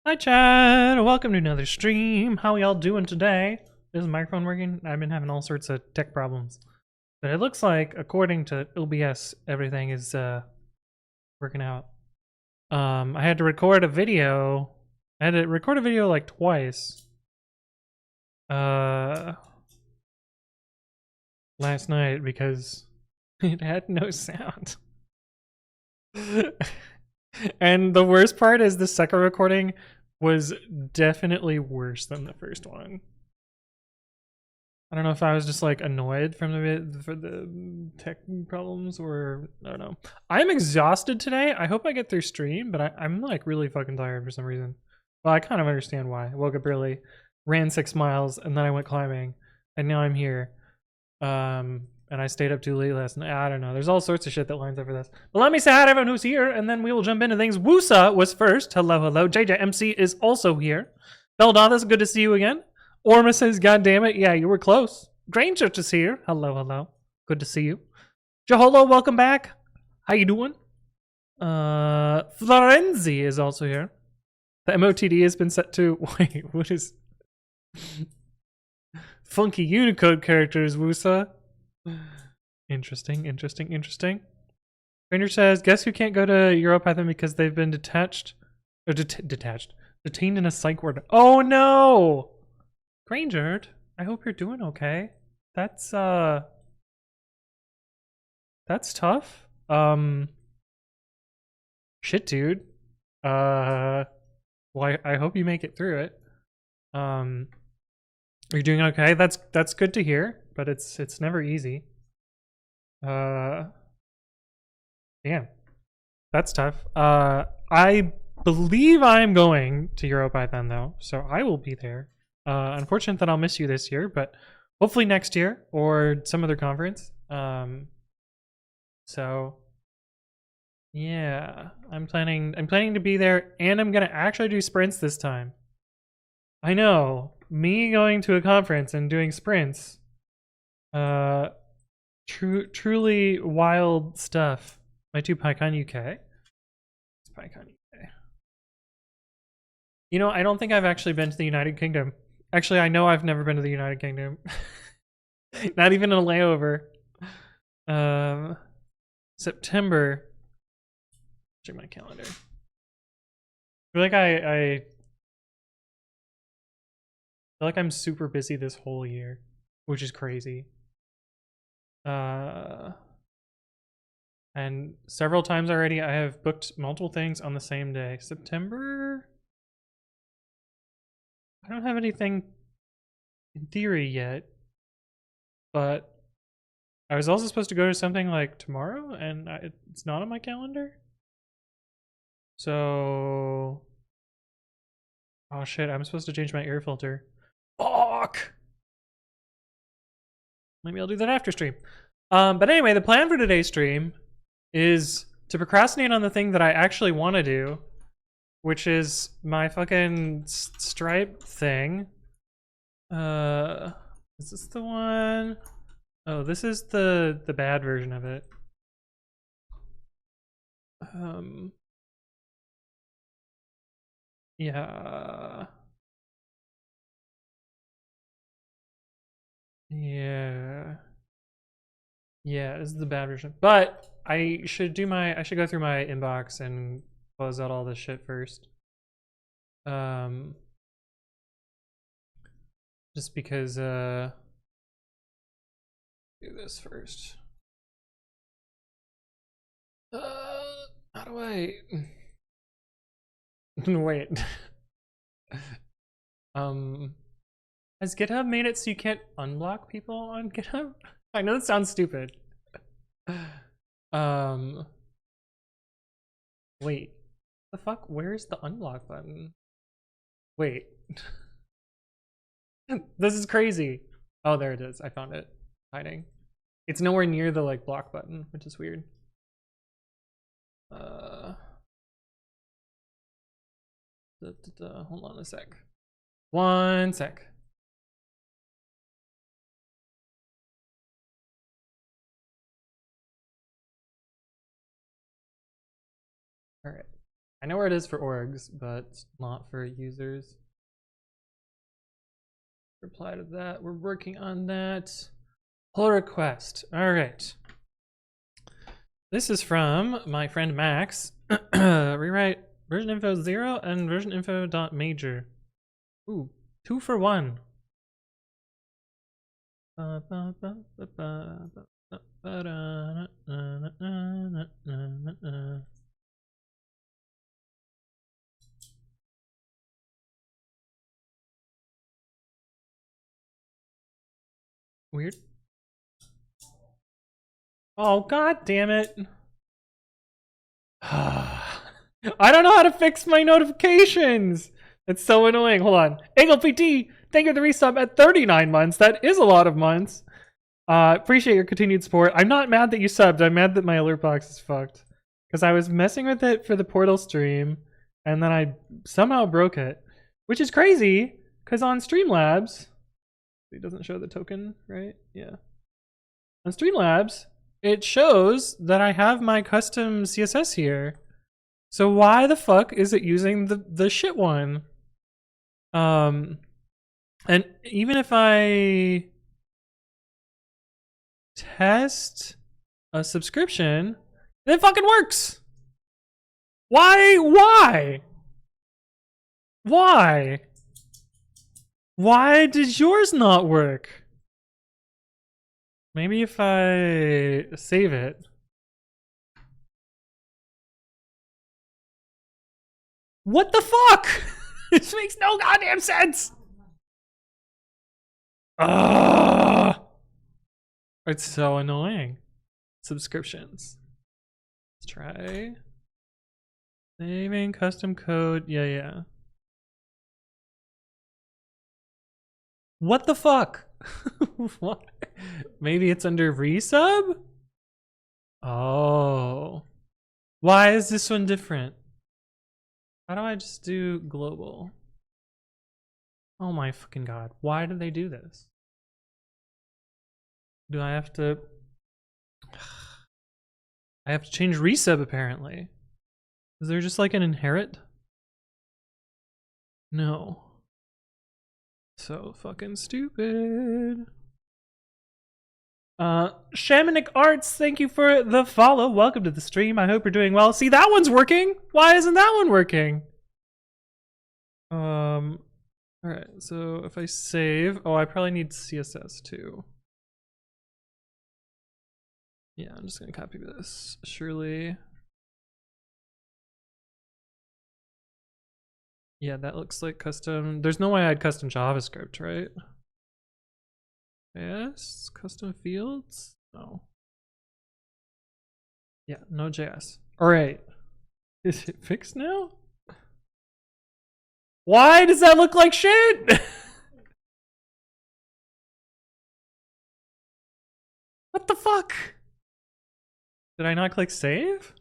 Hi Chad, welcome to another stream. How y'all doing today? Is the microphone working? I've been having all sorts of tech problems. But it looks like, according to OBS, everything is working out. I had to record a video. I had to record a video like twice. Last night because it had no sound. And the worst part is the second recording was definitely worse than the first one. I don't know if I was just like annoyed from the tech problems, or I don't know. I'm exhausted today. I hope I get through stream, but I'm like really fucking tired for some reason. Well, I kind of understand why. I woke up early, ran 6 miles, and then I went climbing, and now I'm here. And I stayed up too late last night. I don't know. There's all sorts of shit that lines up for this. But let me say hi to everyone who's here, and then we will jump into things. Woosa was first. Hello, hello. JJMC is also here. Beldathis, good to see you again. Orma says, God damn it. Yeah, you were close. Granger is here. Hello, hello. Good to see you. Jaholo, welcome back. How you doing? Florenzi is also here. The MOTD has been set to... Wait, what is... Funky Unicode characters, Woosa. Interesting. Ranger says, guess who can't go to EuroPython because they've been detained in a psych ward. Oh no! Granger, I hope you're doing okay. That's tough. Shit, dude. Well, I hope you make it through it. Are you doing okay? That's good to hear, but it's never easy. Damn. That's tough. I believe I'm going to EuroPython though, so I will be there. Unfortunate that I'll miss you this year, but hopefully next year or some other conference. So yeah, I'm planning to be there, and I'm gonna actually do sprints this time. I know, me going to a conference and doing sprints. Truly wild stuff. My two PyCon UK. It's PyCon UK. You know, I don't think I've actually been to the United Kingdom. Actually, I know I've never been to the United Kingdom. Not even a layover. September. Check my calendar. I feel like I feel like I'm super busy this whole year, which is crazy. And several times already I have booked multiple things on the same day. September? I don't have anything in theory yet, but I was also supposed to go to something like tomorrow, and it's not on my calendar. So, oh shit, I'm supposed to change my air filter. Fuck! Maybe I'll do that after stream. But anyway, the plan for today's stream is to procrastinate on the thing that I actually want to do, which is my fucking Stripe thing. Is this the one? Oh, this is the bad version of it. Yeah. Yeah, this is the bad version. But I should go through my inbox and close out all this shit first. Just because do this first. How do I wait? Has GitHub made it so you can't unblock people on GitHub? I know that sounds stupid. Wait, the fuck? Where's the unblock button? Wait. This is crazy. Oh, there it is. I found it. Hiding. It's nowhere near the like block button, which is weird. Hold on a sec. 1 sec. All right. I know where it is for orgs, but not for users. Reply to that. We're working on that. Pull request. All right. This is from my friend Max. Rewrite version info 0 and version info dot major. Ooh, 2 for 1. Weird. Oh, god damn it. I don't know how to fix my notifications. It's so annoying. Hold on. Angle PT, thank you for the resub at 39 months. That is a lot of months. Appreciate your continued support. I'm not mad that you subbed. I'm mad that my alert box is fucked. Because I was messing with it for the Portal stream, and then I somehow broke it. Which is crazy, because on Streamlabs, it doesn't show the token, right? Yeah. On Streamlabs, it shows that I have my custom CSS here. So why the fuck is it using the shit one? And even if I test a subscription, it fucking works. Why? Why does yours not work? Maybe if I save it. What the fuck? This makes no goddamn sense. It's so annoying. Subscriptions. Let's try. Saving custom code. Yeah. What the fuck? What? Maybe it's under resub? Oh. Why is this one different? How do I just do global? Oh my fucking god. Why did they do this? Do I have to... I have to change resub apparently. Is there just like an inherit? No. So fucking stupid. Shamanic Arts, thank you for the follow. Welcome to the stream. I hope you're doing well. See, that one's working. Why isn't that one working? All right. So if I save, oh, I probably need CSS too. Yeah, I'm just gonna copy this. Surely. Yeah, that looks like custom. There's no way I'd custom JavaScript, right? Yes, custom fields? No. Yeah, no JS. All right. Is it fixed now? Why does that look like shit? What the fuck? Did I not click save?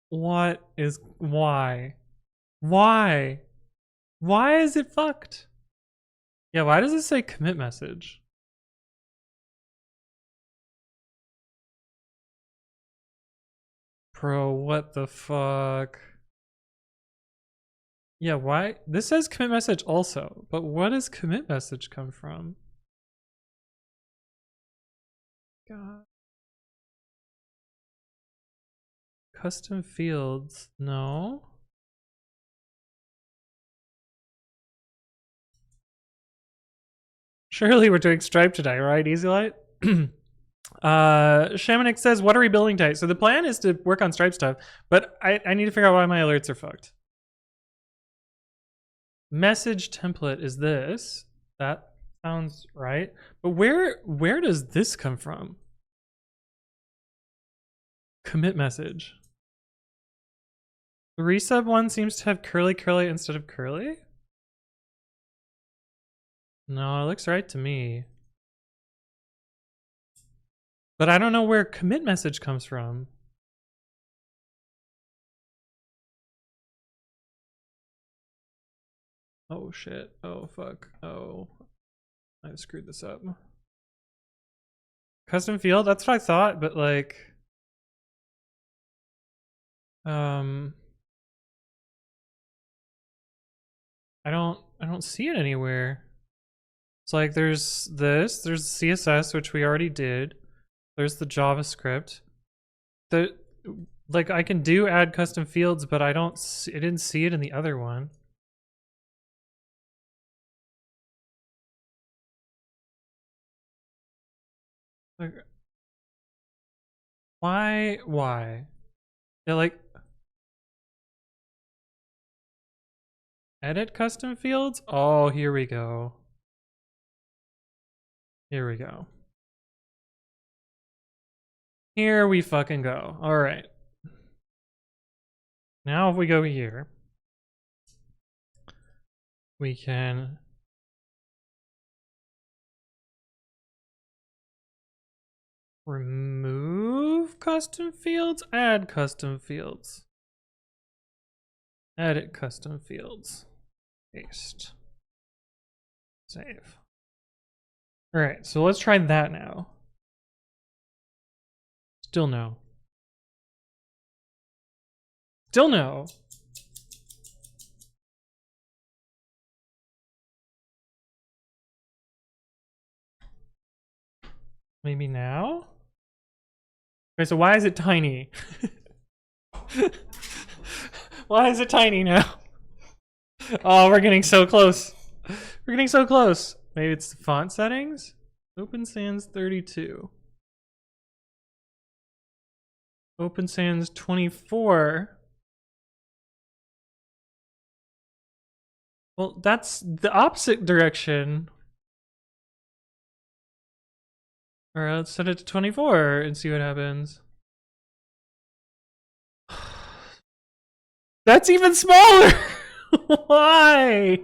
What is, why? Why? Why is it fucked? Yeah, why does it say commit message? Bro, what the fuck? Yeah, why? This says commit message also, but what does commit message come from? God. Custom fields, no. Surely we're doing Stripe today, right, EasyLight? Shamanic says, what are we building today? So the plan is to work on Stripe stuff, but I need to figure out why my alerts are fucked. Message template is this. That sounds right. But where does this come from? Commit message. The resub one seems to have curly instead of curly. No, it looks right to me. But I don't know where commit message comes from. Oh shit. Oh fuck. Oh. I screwed this up. Custom field? That's what I thought, but like... I don't see it anywhere. It's like there's CSS, which we already did. There's the JavaScript. Like I can do add custom fields, but I didn't see it in the other one. Like, why? They're like, edit custom fields? Oh, here we go. Here we go. Here we fucking go. All right. Now if we go here, we can remove custom fields, add custom fields. Edit custom fields. Paste. Save. All right, so let's try that now. Still no. Still no. Maybe now? Okay, so why is it tiny? Why is it tiny now? Oh, we're getting so close. We're getting so close. Maybe it's the font settings? Open Sans 32. Open Sans 24. Well, that's the opposite direction. All right, let's set it to 24 and see what happens. That's even smaller. Why?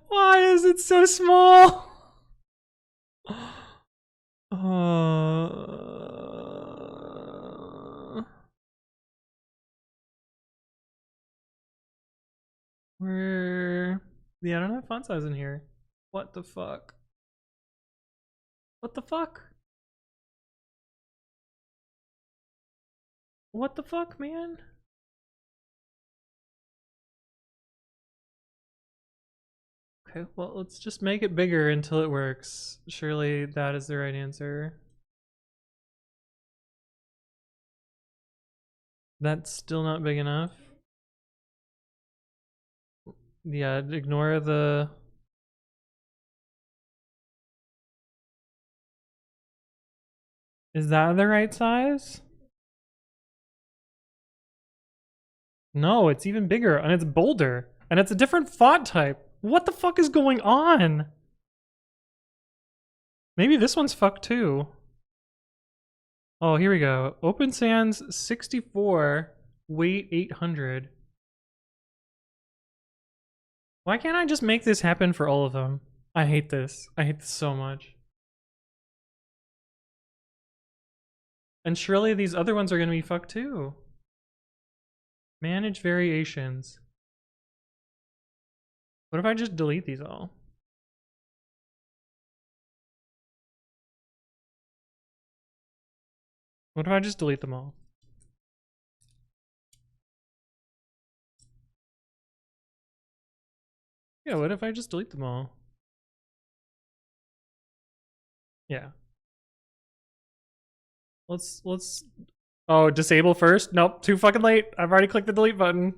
Why is it so small? Where? Yeah, I don't have font size in here. What the fuck? What the fuck? What the fuck, man? Okay, well, let's just make it bigger until it works. Surely that is the right answer. That's still not big enough. Yeah, ignore the... Is that the right size? No, it's even bigger, and it's bolder, and it's a different font type. What the fuck is going on? Maybe this one's fucked too. Oh, here we go. Open Sans 64, weight 800. Why can't I just make this happen for all of them? I hate this. I hate this so much. And surely these other ones are gonna be fucked too. Manage variations. What if I just delete these all? What if I just delete them all? Yeah, what if I just delete them all? Yeah. Let's oh, disable first? Nope, too fucking late. I've already clicked the delete button.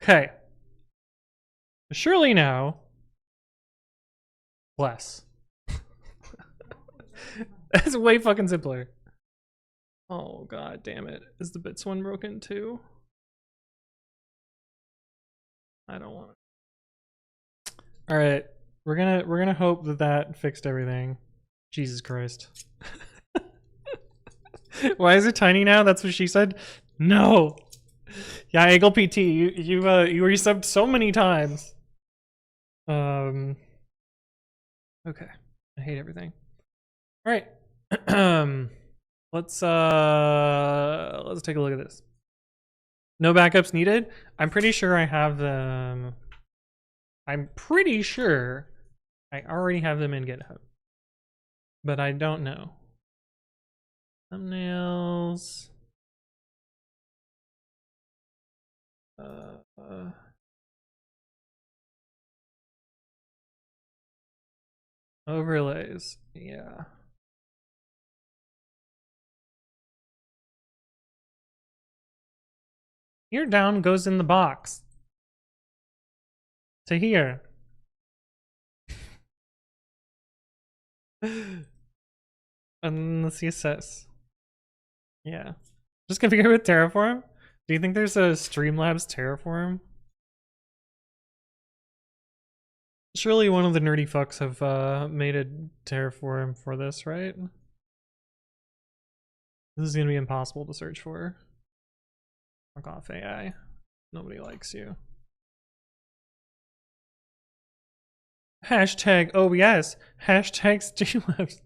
Okay. Surely now. Less. That's way fucking simpler. Oh god damn it. Is the bits one broken too? I don't want it. Alright. We're gonna hope that that fixed everything. Jesus Christ. Why is it tiny now? That's what she said? No. Yeah, Eagle PT, you resubbed so many times. Okay. I hate everything. All right. Let's take a look at this. No backups needed. I'm pretty sure I have them. I'm pretty sure I already have them in GitHub, but I don't know. Thumbnails. Overlays, yeah. Here down goes in the box. To here. And the CSS. Yeah. Just configure with Terraform? Do you think there's a Streamlabs Terraform? Surely one of the nerdy fucks have made a Terraform for this, right? This is gonna be impossible to search for. Fuck off, AI. Nobody likes you. Hashtag OBS. Hashtag Streamlabs.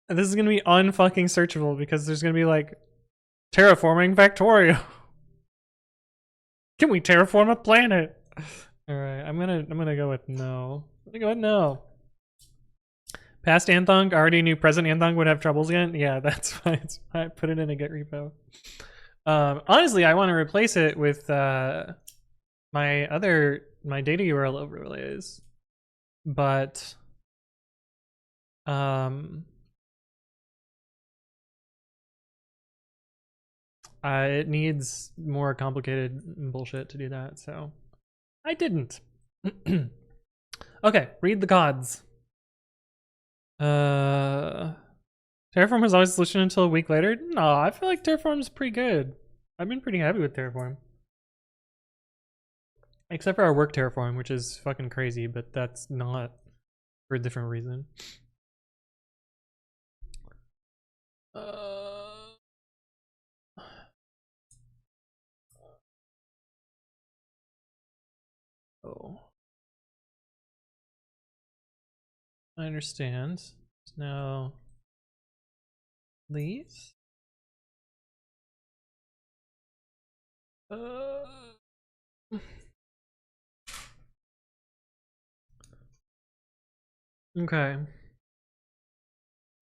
And this is gonna be unfucking searchable because there's gonna be like terraforming Factorio. Can we terraform a planet? All right, I'm gonna go with no. I'm gonna go with no. Past Anthong already knew present Anthong would have troubles again. Yeah, that's why I put it in a Git repo. Honestly, I want to replace it with my data URL overlays, but it needs more complicated bullshit to do that, so I didn't. Okay, read the gods. Terraform was always a solution until a week later? No, I feel like Terraform's pretty good. I've been pretty happy with Terraform. Except for our work Terraform, which is fucking crazy, but that's not for a different reason. Oh. I understand. Now, these? Okay.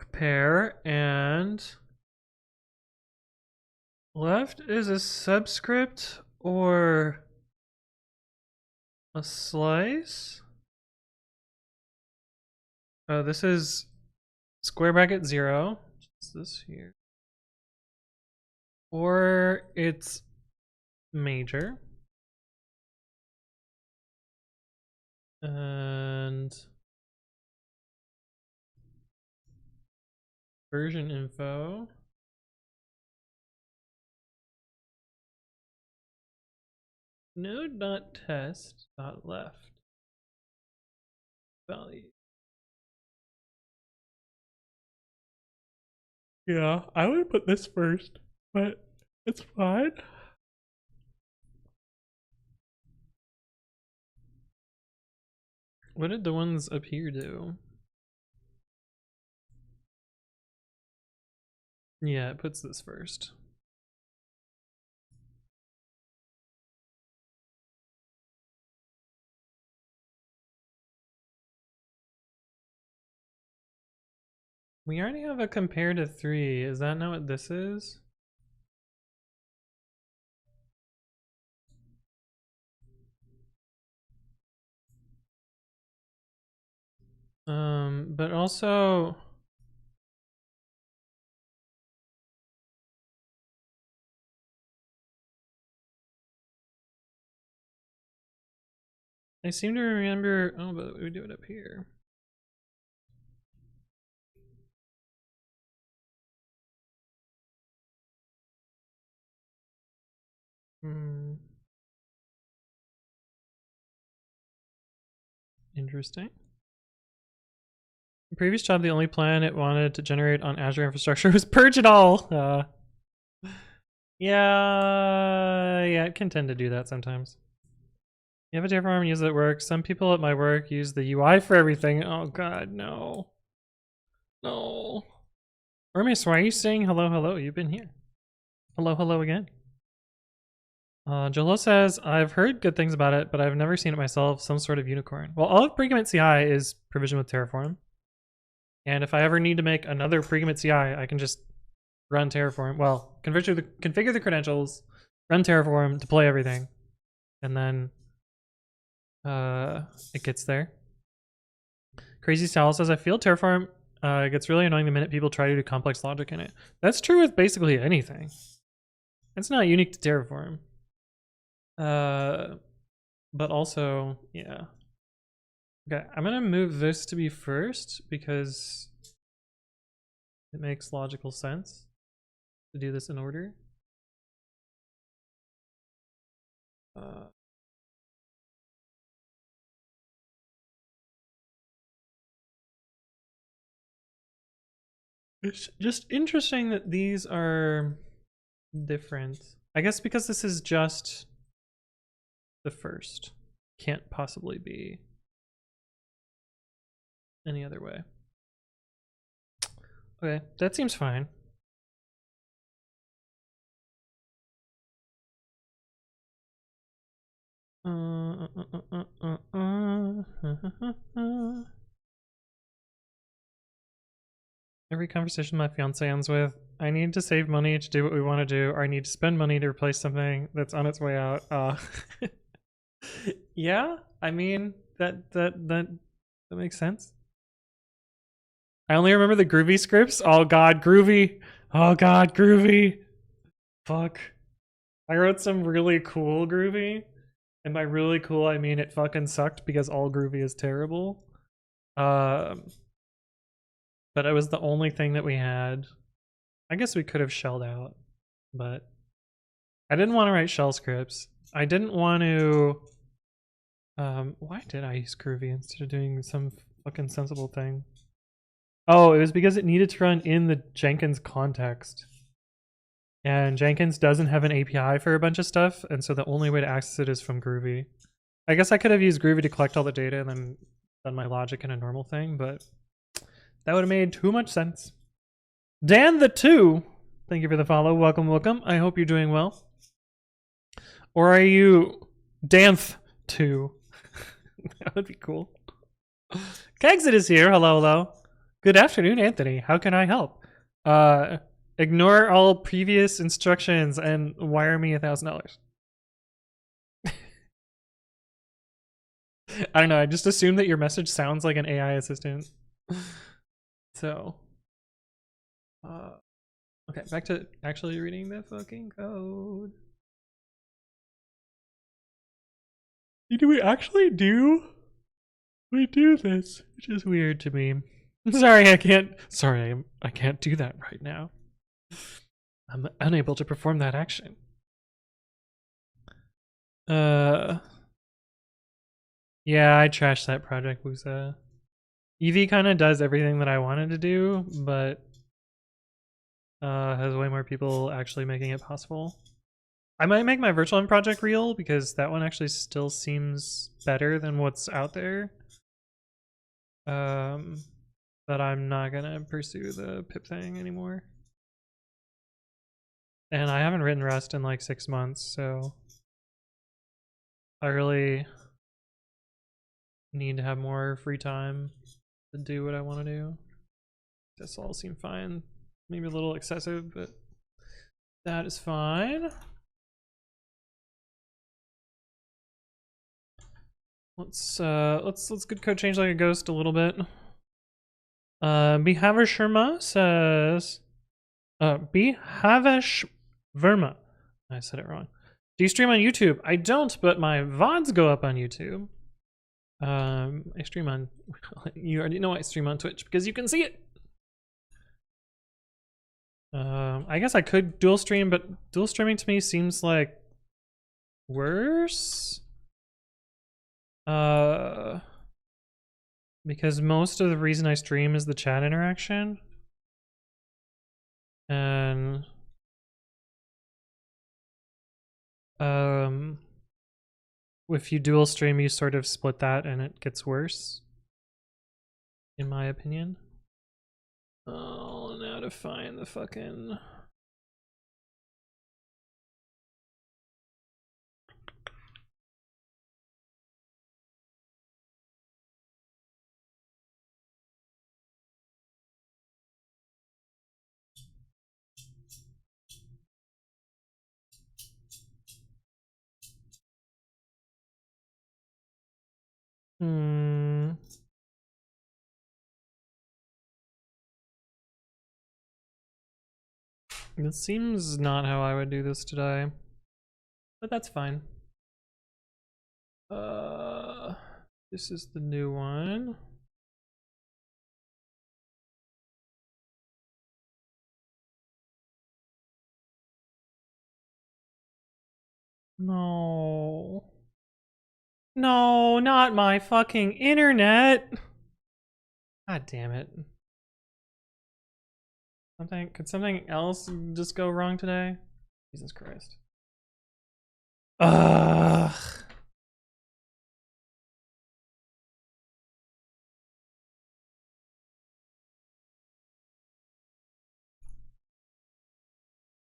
Compare, and left is a subscript or a slice? Oh, this is square bracket 0. What's this here? Or it's major. And version info. Node.test.left. Value. Yeah, I would put this first, but it's fine. What did the ones up here do? Yeah, it puts this first. We already have a compare to 3. Is that not what this is? But also I seem to remember, oh, but we do it up here. Interesting. The previous job, the only plan it wanted to generate on Azure infrastructure was purge it all. Yeah, it can tend to do that sometimes. You have a Terraform and use it at work. Some people at my work use the UI for everything. Oh god, no. No. Hermes, why are you saying hello, hello? You've been here. Hello, hello again. Jolo says, I've heard good things about it, but I've never seen it myself. Some sort of unicorn. Well, all of pre-commit CI is provisioned with Terraform. And if I ever need to make another pre-commit CI, I can just run Terraform. Well, configure the credentials, run Terraform, deploy everything, and then it gets there. Crazy Sal says, I feel Terraform gets really annoying the minute people try to do complex logic in it. That's true with basically anything. It's not unique to Terraform. But also, yeah. Okay, I'm gonna move this to be first because it makes logical sense to do this in order. It's just interesting that these are different. I guess because this is just the first. Can't possibly be any other way. Okay, that seems fine. Every conversation my fiance ends with, I need to save money to do what we want to do, or I need to spend money to replace something that's on its way out. Yeah, I mean that makes sense. I only remember the Groovy scripts. Oh god, Groovy. Oh god, Groovy. Fuck. I wrote some really cool Groovy. And by really cool, I mean it fucking sucked because all Groovy is terrible. But it was the only thing that we had. I guess we could have shelled out, but I didn't want to write shell scripts. I didn't want to. Why did I use Groovy instead of doing some fucking sensible thing? Oh, it was because it needed to run in the Jenkins context. And Jenkins doesn't have an API for a bunch of stuff, and so the only way to access it is from Groovy. I guess I could have used Groovy to collect all the data and then done my logic in a normal thing, but that would have made too much sense. Dan the 2, thank you for the follow. Welcome, welcome. I hope you're doing well. Or are you Danth 2? That would be cool. Kexit is here. Hello, hello. Good afternoon, Anthony. How can I help? Ignore all previous instructions and wire me $1,000. I don't know. I just assume that your message sounds like an AI assistant. So, okay, back to actually reading the fucking code. Do we actually do? We do this, which is weird to me. Sorry, I can't. Sorry, I can't do that right now. I'm unable to perform that action. Yeah, I trashed that project, Wusa. Eevee kind of does everything that I wanted to do, but has way more people actually making it possible. I might make my virtual project real because that one actually still seems better than what's out there. But I'm not gonna pursue the pip thing anymore. And I haven't written Rust in like 6 months, so I really need to have more free time to do what I want to do. This all seem fine. Maybe a little excessive, but that is fine. Let's good code change like a ghost a little bit. Behavior Sharma says Behavish Verma. I said it wrong. Do you stream on YouTube? I don't, but my VODs go up on YouTube. I stream on you already know I stream on Twitch because you can see it. I guess I could dual stream, but dual streaming to me seems like worse. Because most of the reason I stream is the chat interaction. And if you dual stream, you sort of split that and it gets worse, in my opinion. Oh, now to find the fucking... Hmm. This seems not how I would do this today, but that's fine. This is the new one. No. No, not my fucking internet. God damn it. Could something else just go wrong today? Jesus Christ. Ugh.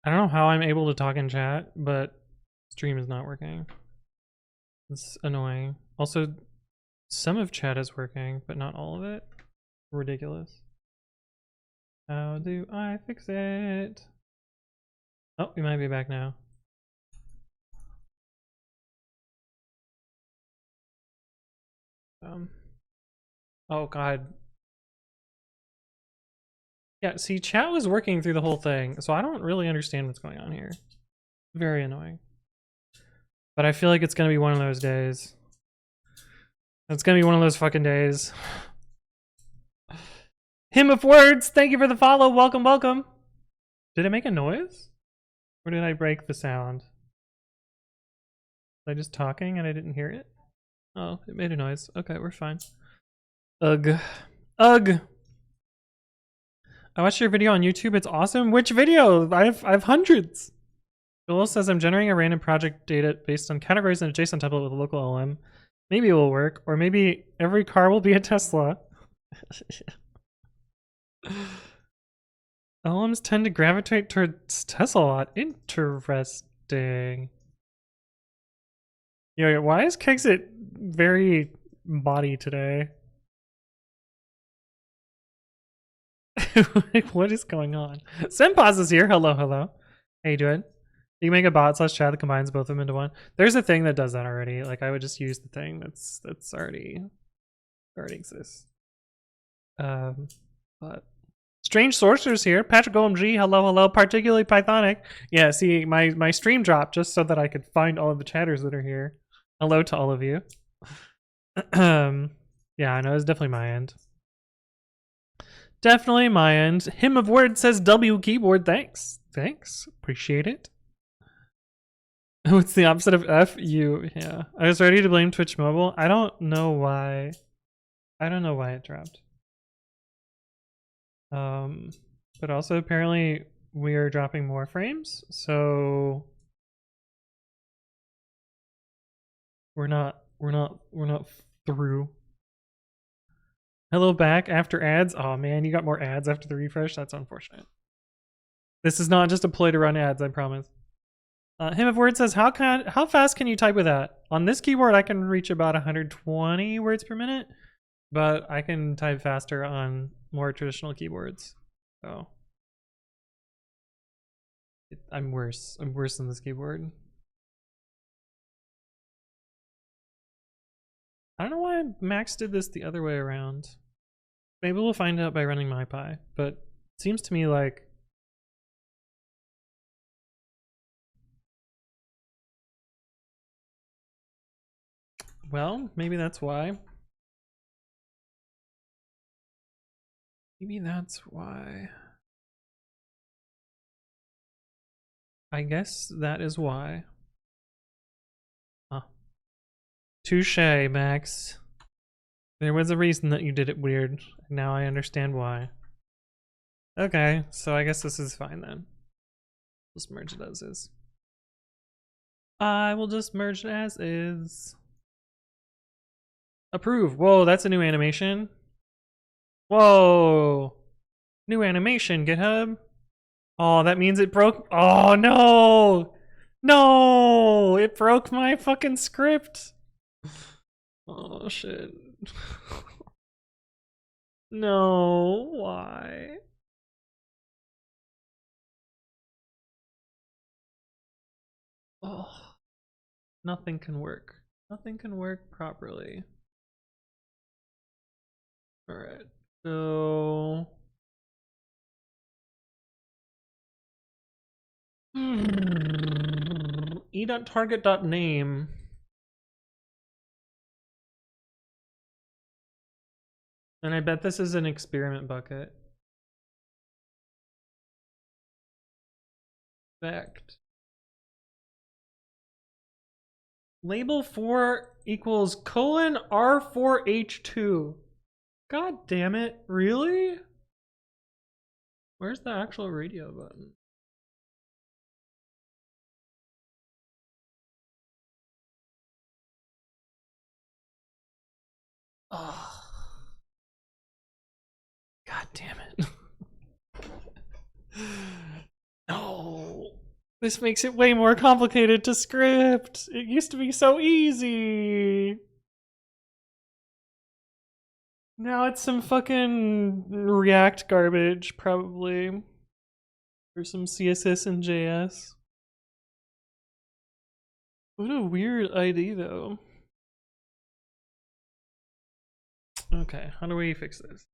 I don't know how I'm able to talk in chat, but stream is not working. It's annoying. Also, some of chat is working, but not all of it. Ridiculous. How do I fix it? Oh, we might be back now. Oh god. Yeah, see, chat was working through the whole thing, so I don't really understand what's going on here. Very annoying. But I feel like it's gonna be one of those days. It's gonna be one of those fucking days. Hymn of Words, thank you for the follow. Welcome, welcome. Did it make a noise? Or did I break the sound? Was I just talking and I didn't hear it? Oh, it made a noise. Okay, we're fine. Ugh. Ugh. I watched your video on YouTube. It's awesome. Which video? I've hundreds. Joel says I'm generating a random project data based on categories in a JSON template with a local LM. Maybe it will work, or maybe every car will be a Tesla. LMs tend to gravitate towards Tesla a lot. Interesting. Yeah, why is Kexit very body today? What is going on? Senpaz is here. Hello, hello. How you doing? You can make a bot / chat that combines both of them into one. There's a thing that does that already. Like I would just use the thing that's already exists. But Strange Sorcerers here. Patrick OMG, hello, hello. Particularly Pythonic. Yeah, see, my stream dropped just so that I could find all of the chatters that are here. Hello to all of you. Yeah, I know it's definitely my end. Definitely my end. Hymn of Words says W keyboard. Thanks. Thanks. Appreciate it. What's the opposite of F? U. Yeah. I was ready to blame Twitch Mobile. I don't know why. I don't know why it dropped. But also apparently we are dropping more frames, so we're not through. Hello back after ads. Oh man, you got more ads after the refresh. That's unfortunate. This is not just a ploy to run ads, I promise. Hymn of Words says, how fast can you type with that? On this keyboard, I can reach about 120 words per minute, but I can type faster on more traditional keyboards. So I'm worse. I'm worse than this keyboard. I don't know why Max did this the other way around. Maybe we'll find out by running MyPy, but it seems to me like well, maybe that's why. Maybe that's why. I guess that is why. Huh. Touche, Max. There was a reason that you did it weird. Now I understand why. Okay, so I guess this is fine then. Just merge it as is. I will just merge it as is. Approve. Whoa, that's a new animation. Whoa. New animation, GitHub. Oh, that means it broke. Oh, no. No, it broke my fucking script. Oh, shit. No, why? Oh, nothing can work. Nothing can work properly. All right. So e.target.name. And I bet this is an experiment bucket. Fact. Label 4 equals colon R4H2. God damn it. Really? Where's the actual radio button? Oh. God damn it. No. This makes it way more complicated to script. It used to be so easy. Now it's some fucking React garbage, probably. Or some CSS and JS. What a weird ID, though. Okay, how do we fix this?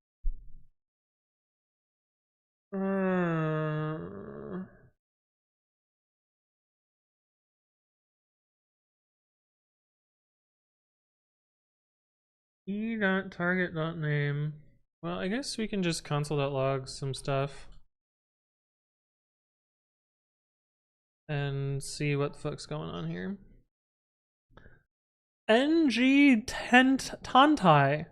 e.target.name. Well, I guess we can just console.log some stuff and see what the fuck's going on here. NG Tantai.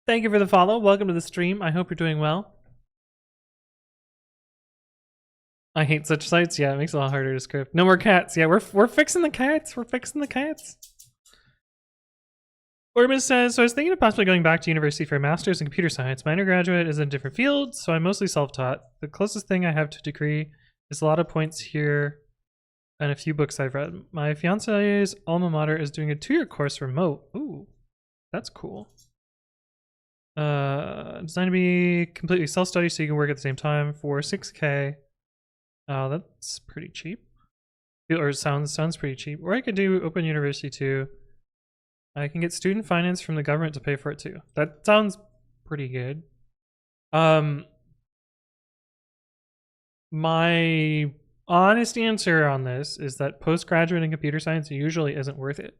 Thank you for the follow. Welcome to the stream. I hope you're doing well. I hate such sites. Yeah, it makes it a lot harder to script. No more cats. Yeah, we're fixing the cats. We're fixing the cats. Orbis says, so I was thinking of possibly going back to university for a master's in computer science. My undergraduate is in a different field, so I'm mostly self-taught. The closest thing I have to a degree is a lot of points here and a few books I've read. My fiance's alma mater is doing a 2-year course remote. Ooh, that's cool. Designed to be completely self-study so you can work at the same time for $6K. Oh, that's pretty cheap. Or sounds pretty cheap. Or I could do Open University too. I can get student finance from the government to pay for it too. That sounds pretty good. My honest answer on this is that postgraduate in computer science usually isn't worth it.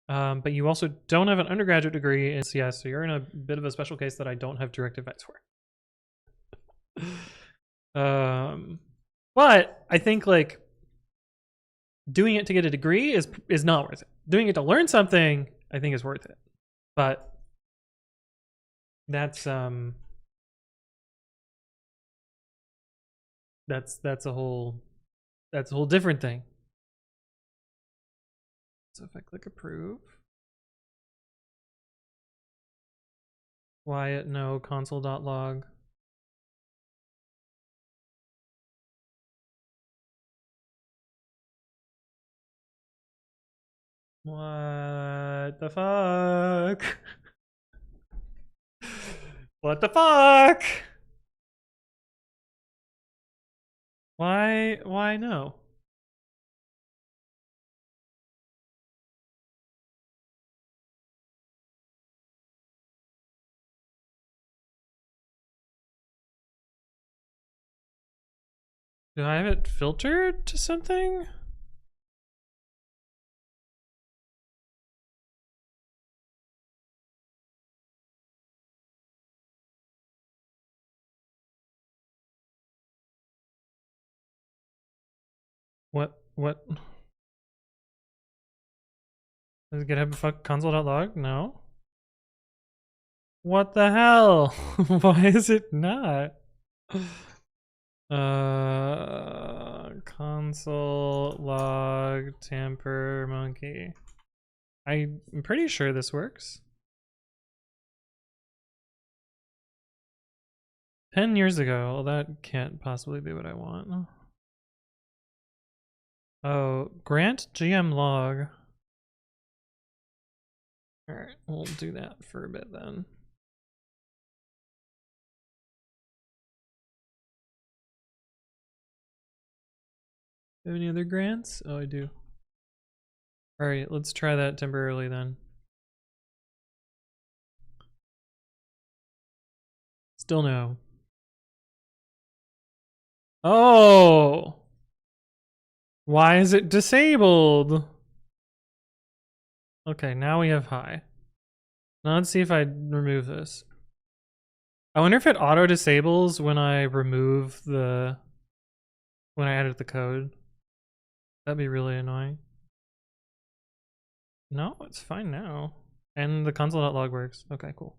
But you also don't have an undergraduate degree in CS, so you're in a bit of a special case that I don't have direct advice for. But I think like doing it to get a degree is not worth it. Doing it to learn something, I think, is worth it. But that's a whole different thing. So if I click approve, Wyatt no console.log. What the fuck? What the fuck? Why no? Do I have it filtered to something? What? Does GitHub fuck console.log? No. What the hell? Why is it not? Console log tamper monkey. I'm pretty sure this works. 10 years ago. Well, that can't possibly be what I want. Oh, grant GM log. Alright, we'll do that for a bit then. Have any other grants? Oh, I do. Alright, let's try that temporarily then. Still no. Oh! Why is it disabled? Okay, now we have high. Now let's see if I remove this. I wonder if it auto disables when I remove the, when I edit the code. That'd be really annoying. No, it's fine now. And the console.log works. Okay, cool.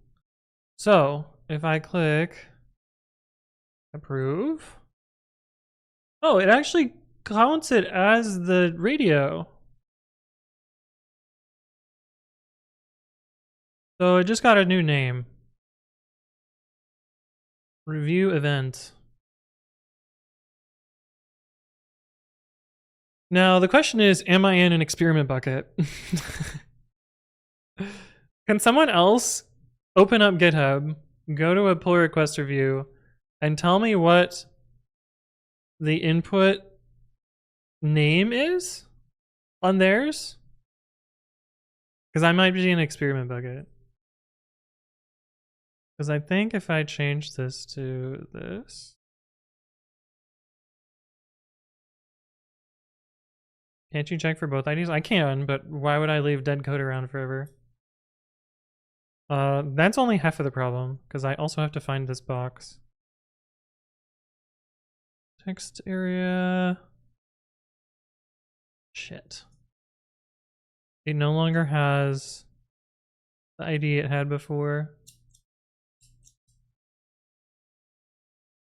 So if I click approve, oh, it actually counts it as the radio. So it just got a new name. Review event. Now the question is, am I in an experiment bucket? Can someone else open up GitHub, go to a pull request review, and tell me what the input name is on theirs? Because I might be in an experiment bucket. Because I think if I change this to this. Can't you check for both IDs? I can, but why would I leave dead code around forever? That's only half of the problem, because I also have to find this box. Text area. Shit. It no longer has the ID it had before.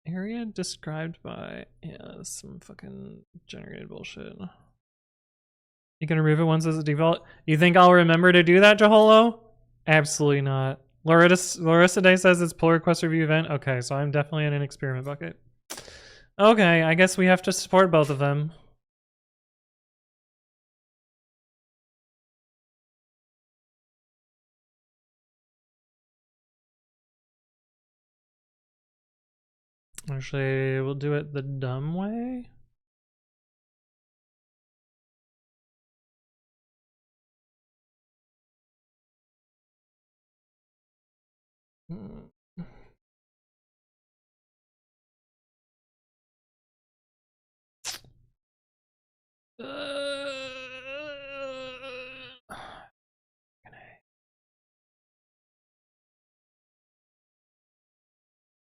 Area described by, yeah, some fucking generated bullshit. You can remove it once as a default. You think I'll remember to do that, Jaholo? Absolutely not. Larissa Day says it's pull request review event. Okay, so I'm definitely in an experiment bucket. Okay, I guess we have to support both of them. Actually, we'll do it the dumb way.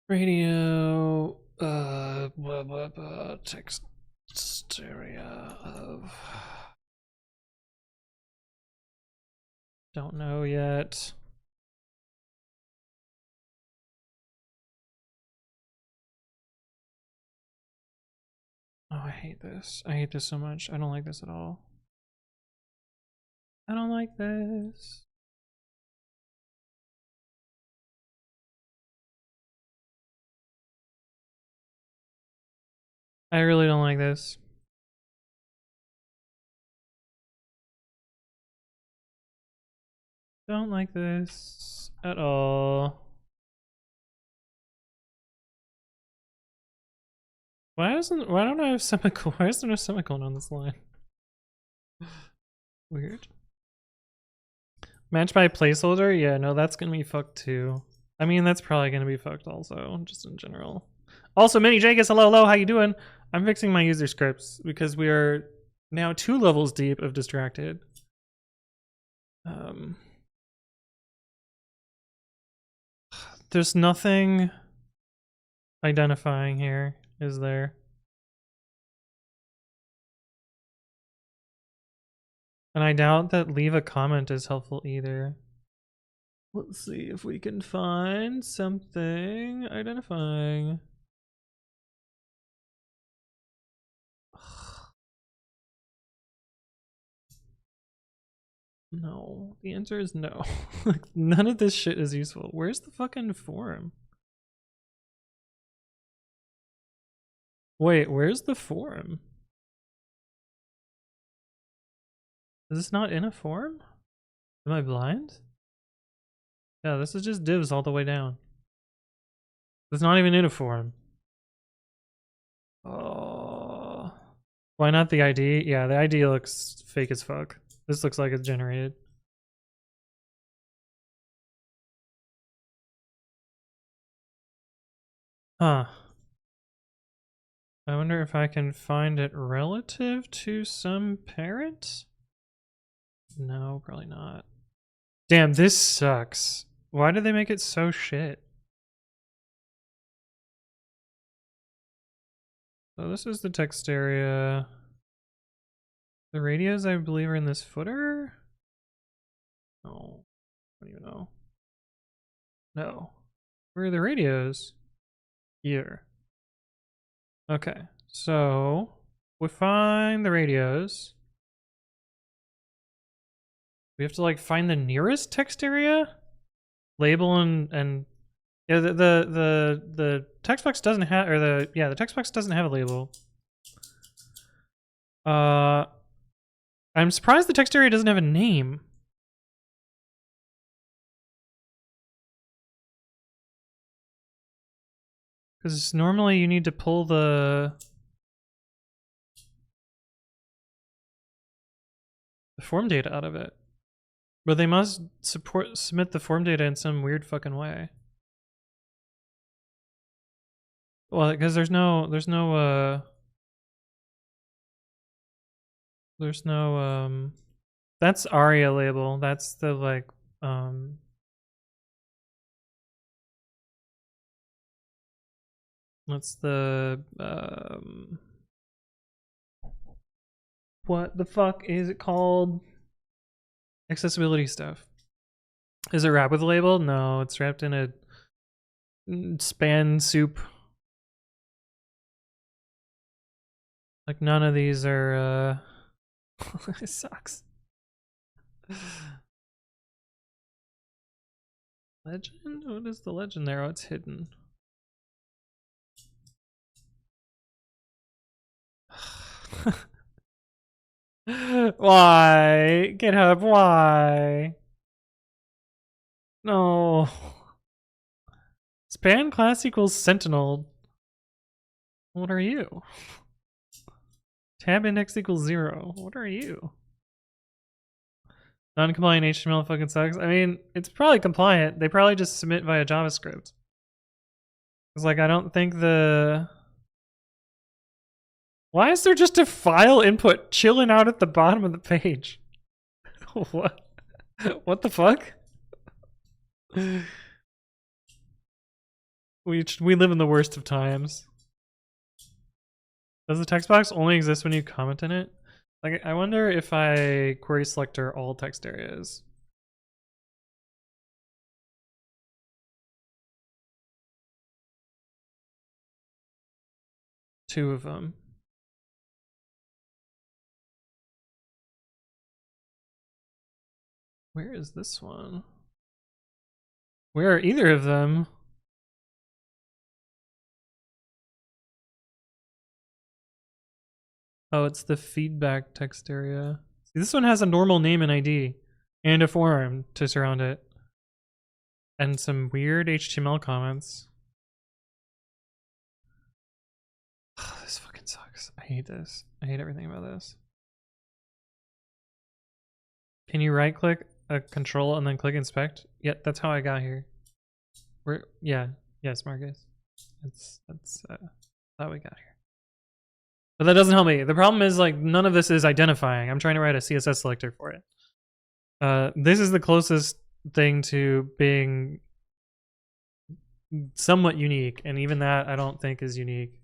Radio, blah, blah, blah, text area of, don't know yet. Oh, I hate this. I hate this so much. I don't like this at all. I don't like this. I really don't like this. Don't like this at all. Why don't I have semicolon? Why is there no semicolon on this line? Weird. Match by placeholder? Yeah, no, that's gonna be fucked too. I mean, that's probably gonna be fucked also, just in general. Also, Mini Jenkins, hello, how you doing? I'm fixing my user scripts because we are now 2 levels deep of distracted. There's nothing identifying here, is there? And I doubt that leave a comment is helpful either. Let's see if we can find something identifying. No, the answer is no. Like, none of this shit is useful. Where's the fucking forum? Wait, where's the forum? Is this not in a forum? Am I blind? Yeah, this is just divs all the way down. It's not even in a forum. Oh. Why not the ID? Yeah, the ID looks fake as fuck. This looks like it's generated. Huh. I wonder if I can find it relative to some parent? No, probably not. Damn, this sucks. Why did they make it so shit? So this is the text area. The radios, I believe, are in this footer? No. I don't even know. No. Where are the radios? Here. Okay. So we find the radios. We have to like find the nearest text area, label and yeah, the text box doesn't have, or the text box doesn't have a label. I'm surprised the text area doesn't have a name. Because normally you need to pull the form data out of it. But they must submit the form data in some weird fucking way. Well, because there's no that's ARIA label. That's the like what's the what the fuck is it called? Accessibility stuff. Is it wrapped with a label? No, it's wrapped in a span soup. Like none of these are it sucks. Legend? What is the legend there? Oh, it's hidden. Why? GitHub, why? No. Span class equals sentinel. What are you? Tab index equals 0. What are you? Non-compliant HTML fucking sucks. I mean, it's probably compliant. They probably just submit via JavaScript. It's like, I don't think the... Why is there just a file input chilling out at the bottom of the page? What? What the fuck? We live in the worst of times. Does the text box only exist when you comment in it? Like, I wonder if I query selector all text areas. Two of them. Where is this one? Where are either of them? Oh, it's the feedback text area. See, this one has a normal name and ID and a form to surround it. And some weird HTML comments. This fucking sucks. I hate this. I hate everything about this. Can you right click a control and then click inspect? Yeah, that's how I got here. Yes, Marcus. That's how we got here. But that doesn't help me. The problem is like none of this is identifying. I'm trying to write a CSS selector for it. This is the closest thing to being somewhat unique, and even that I don't think is unique.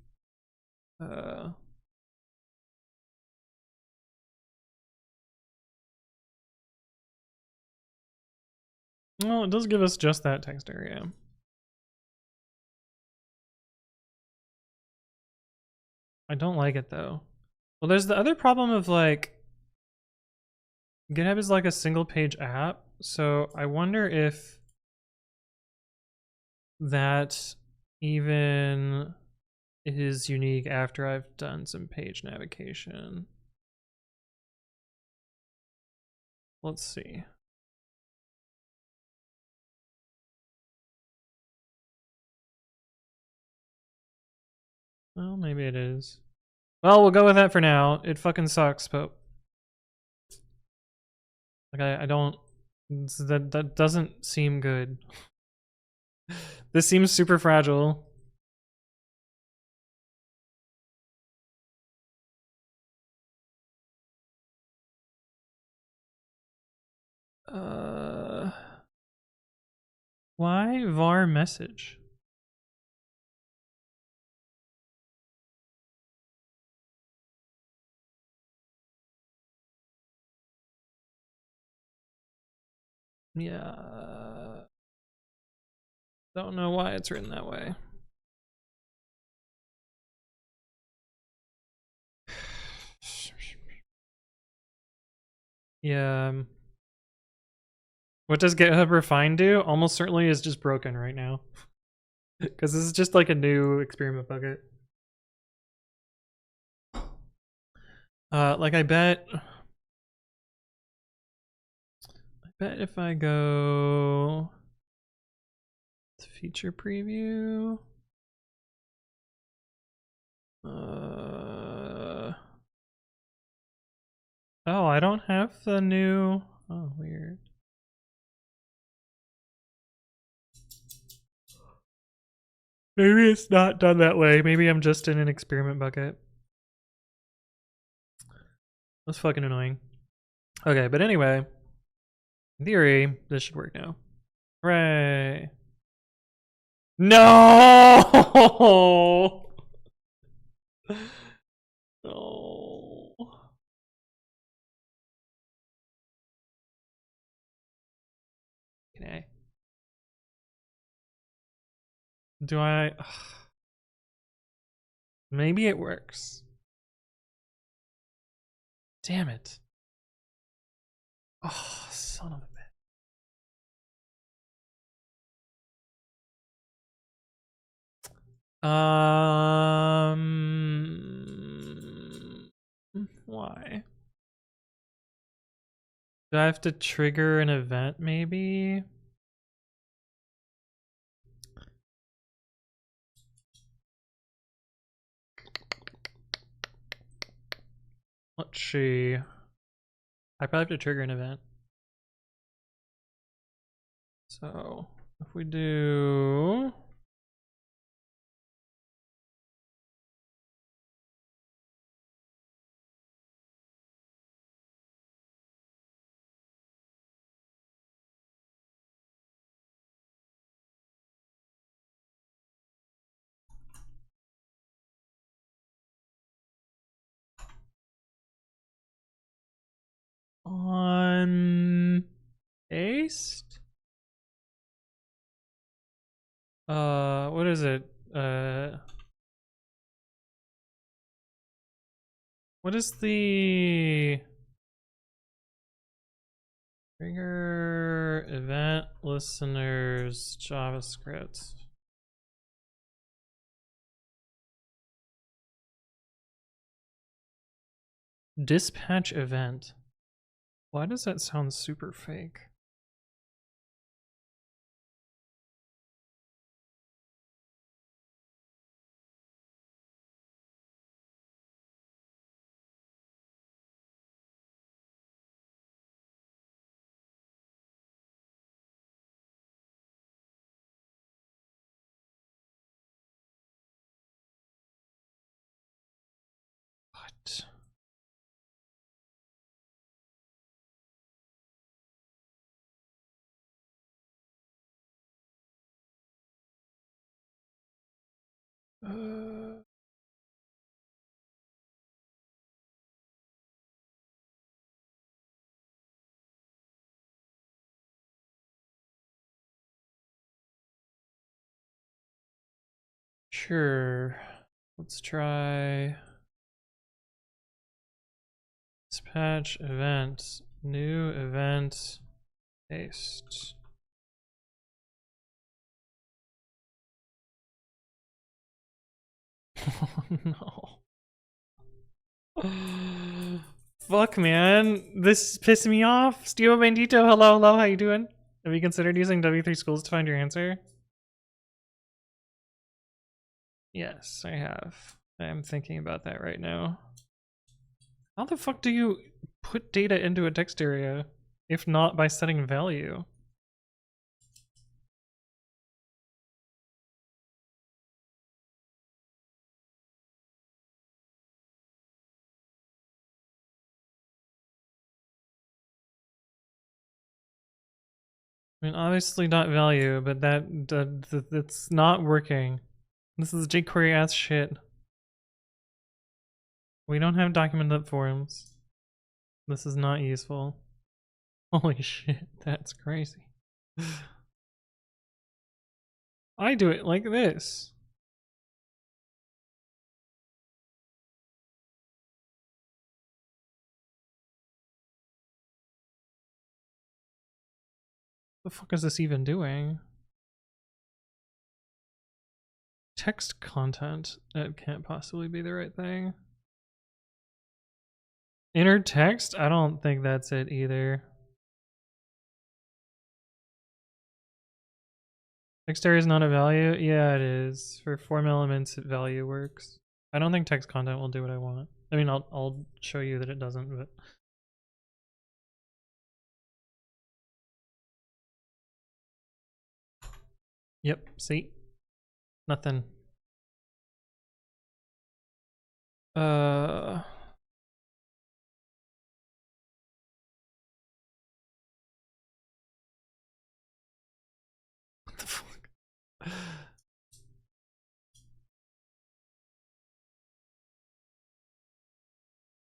Oh, it does give us just that text area. I don't like it though. Well, there's the other problem of like GitHub is like a single page app, so I wonder if that even is unique after I've done some page navigation. Let's see. Well, maybe it is. Well, we'll go with that for now. It fucking sucks, but like I don't. That doesn't seem good. This seems super fragile. Why var message? Yeah. Don't know why it's written that way. Yeah. What does GitHub Refine do? Almost certainly is just broken right now. Because this is just like a new experiment bucket. Like I bet if I go to feature preview, oh, I don't have the new, oh, weird. Maybe it's not done that way. Maybe I'm just in an experiment bucket. That's fucking annoying. Okay, but anyway, in theory, this should work now. Hooray. No! No. Okay. Do I? Maybe it works. Damn it. Oh, son of a bitch. Why? Do I have to trigger an event maybe? Let's see. I probably have to trigger an event. So if we do on paste, what is it? What is the trigger event listeners JavaScript? Dispatch event. Why does that sound super fake? What? Sure. Let's try dispatch event, new event, paste. Oh, no. Fuck, man. This is pissing me off. Steve Bandito, hello, how you doing? Have you considered using W3 Schools to find your answer? Yes, I have. I am thinking about that right now. How the fuck do you put data into a text area if not by setting value? I mean, obviously not value, but that's not working. This is jQuery ass shit. We don't have documented forms. This is not useful. Holy shit, that's crazy. I do it like this. The fuck is this even doing? Text content. That can't possibly be the right thing. Inner text? I don't think that's it either. Text area is not a value? Yeah, it is. For form elements, value works. I don't think text content will do what I want. I mean, I'll show you that it doesn't, but. Yep, see? Nothing. What the fuck?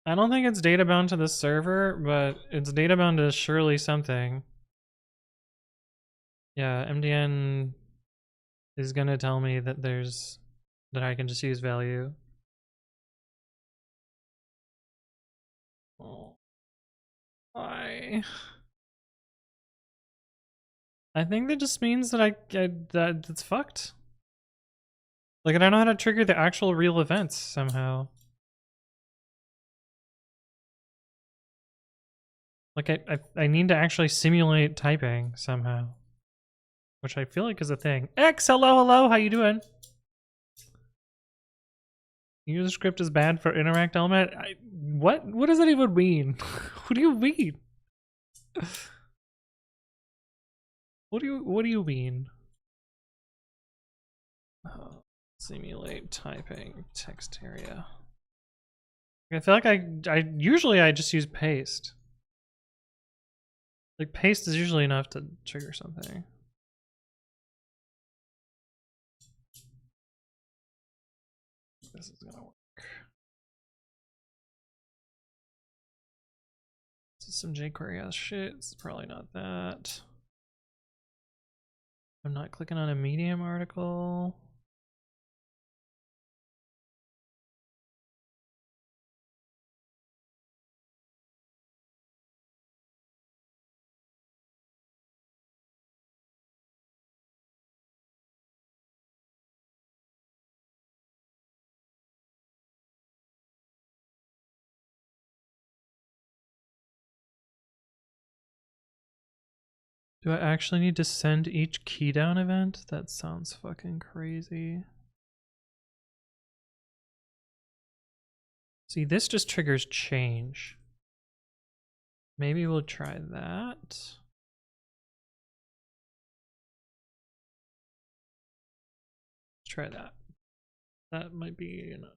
I don't think it's data bound to the server, but it's data bound to surely something. Yeah, MDN is gonna tell me that that I can just use value. Oh. Why? I think that just means that that it's fucked. Like, I don't know how to trigger the actual real events somehow. Like, I need to actually simulate typing somehow. Which I feel like is a thing. X, hello, how you doing? Userscript is bad for interact element? What does that even mean? What do you mean? What do you mean? Simulate typing text area. I feel like I usually just use paste. Like, paste is usually enough to trigger something. This is gonna work. This is some jQuery ass shit. It's probably not that. I'm not clicking on a Medium article. Do I actually need to send each key down event? That sounds fucking crazy. See, this just triggers change. Maybe we'll try that. Let's try that. That might be enough.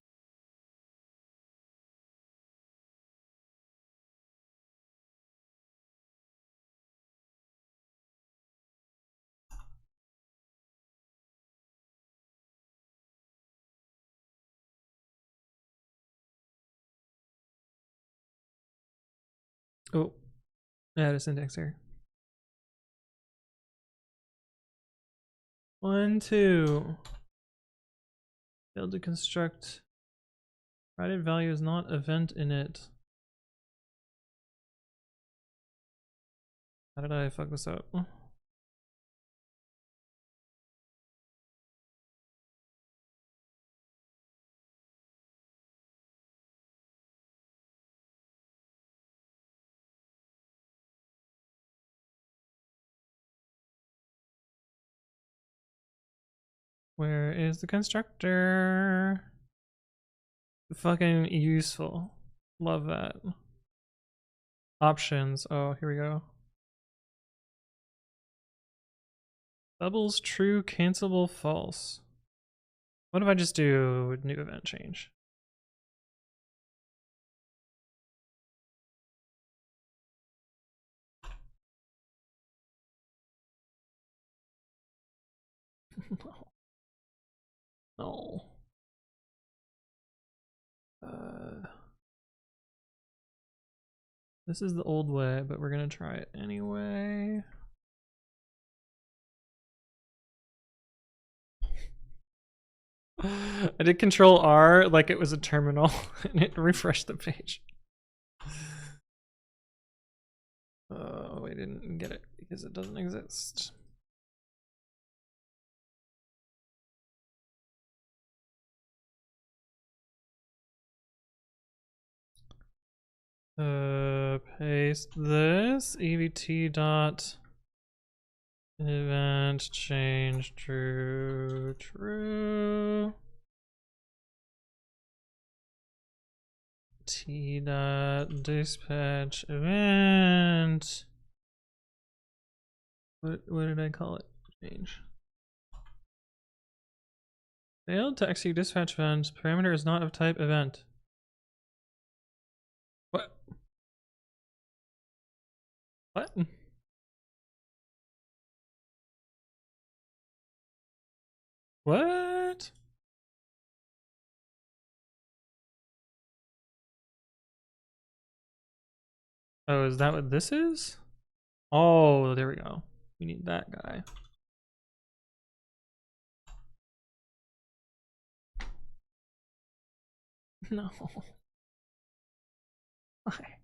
Oh, add a syntax error. 1, 2. Failed to construct. Provided value is not event init. How did I fuck this up? Where is the constructor? Fucking useful. Love that. Options. Oh, here we go. Doubles true, cancelable, false. What if I just do new event change? No. This is the old way, but we're gonna try it anyway. I did Control R like it was a terminal and it refreshed the page. Oh, we didn't get it because it doesn't exist. Paste this evt dot event change true true t dot dispatch event. What did I call it? Change. Failed to execute dispatch event. Parameter is not of type event. What? What? What? Oh, is that what this is? Oh, there we go. We need that guy. No. Why?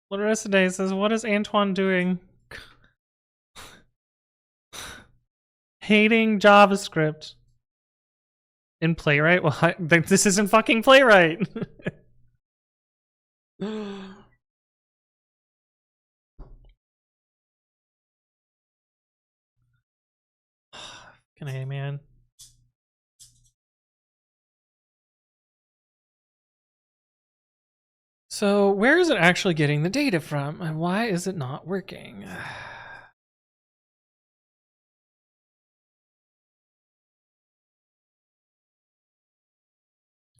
Larissa Day says, what is Antoine doing? Hating JavaScript. In Playwright? Well, this isn't fucking Playwright. Can I, man? So where is it actually getting the data from, and why is it not working?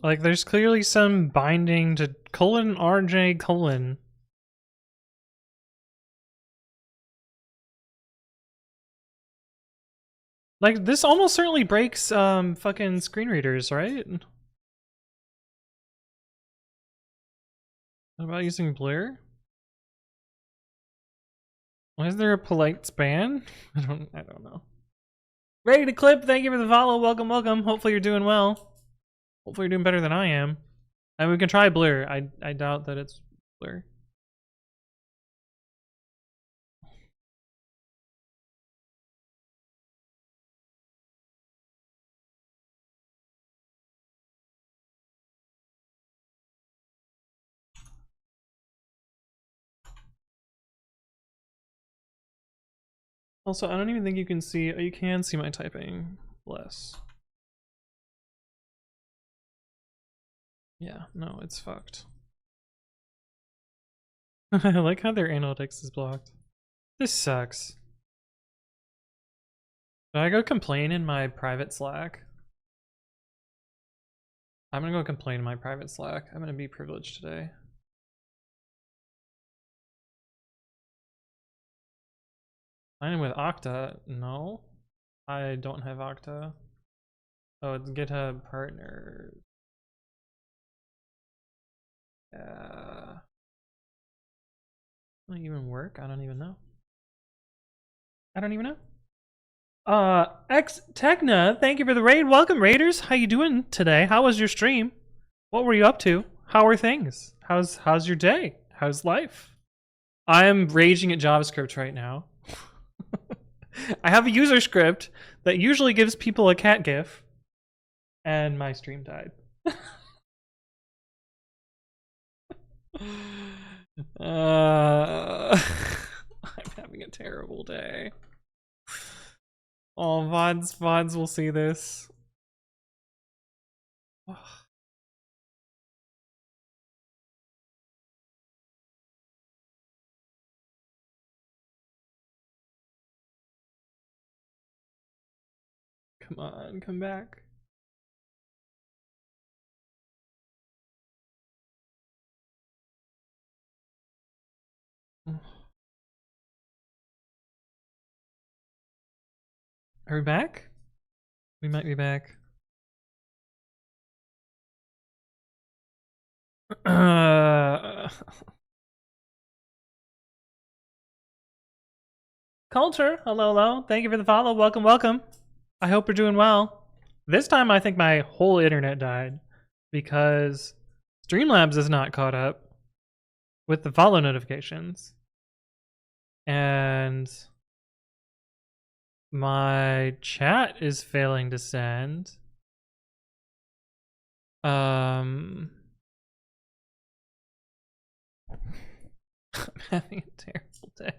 Like, there's clearly some binding to :RJ:. Like, this almost certainly breaks fucking screen readers, right? What about using Blur? Why is there a polite span? I don't know. Ready to clip, thank you for the follow. Welcome, welcome. Hopefully you're doing well. Hopefully you're doing better than I am. And we can try Blur. I doubt that it's Blur. Also, I don't even think you can see, you can see my typing less. Yeah, no, it's fucked. I like how their analytics is blocked. This sucks. Should I go complain in my private Slack? I'm gonna go complain in my private Slack. I'm gonna be privileged today. Sign with Okta? No. I don't have Okta. Oh, it's GitHub partner. Yeah. Will it even work? I don't even know. I don't even know. X Techna, thank you for the raid. Welcome, Raiders. How you doing today? How was your stream? What were you up to? How are things? How's your day? How's life? I am raging at JavaScript right now. I have a user script that usually gives people a cat gif, and my stream died. I'm having a terrible day. Oh, VODs will see this. Come on, come back. Are we back? We might be back. Culture, hello, hello. Thank you for the follow. Welcome, welcome. I hope you're doing well. This time I think my whole internet died because Streamlabs is not caught up with the follow notifications. And my chat is failing to send. I'm having a terrible day.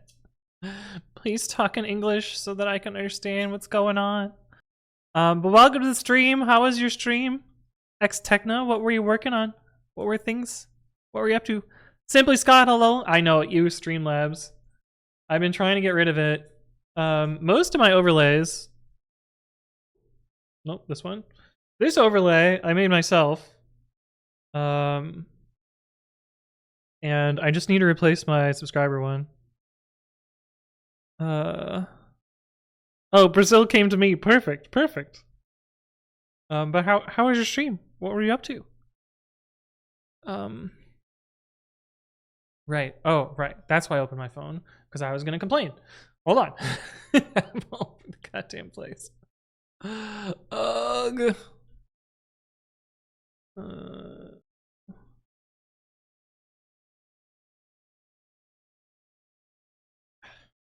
Please talk in English so that I can understand what's going on. But welcome to the stream. How was your stream? X Techno, what were you working on? What were things? What were you up to? Simply Scott, hello. I know, you Streamlabs. I've been trying to get rid of it. Most of my overlays. Nope, this one. This overlay I made myself. And I just need to replace my subscriber one. Oh, Brazil came to me. Perfect, perfect. But how was your stream? What were you up to? Right. Oh, right. That's why I opened my phone, because I was gonna complain. Hold on. I'm all over the goddamn place. Ugh.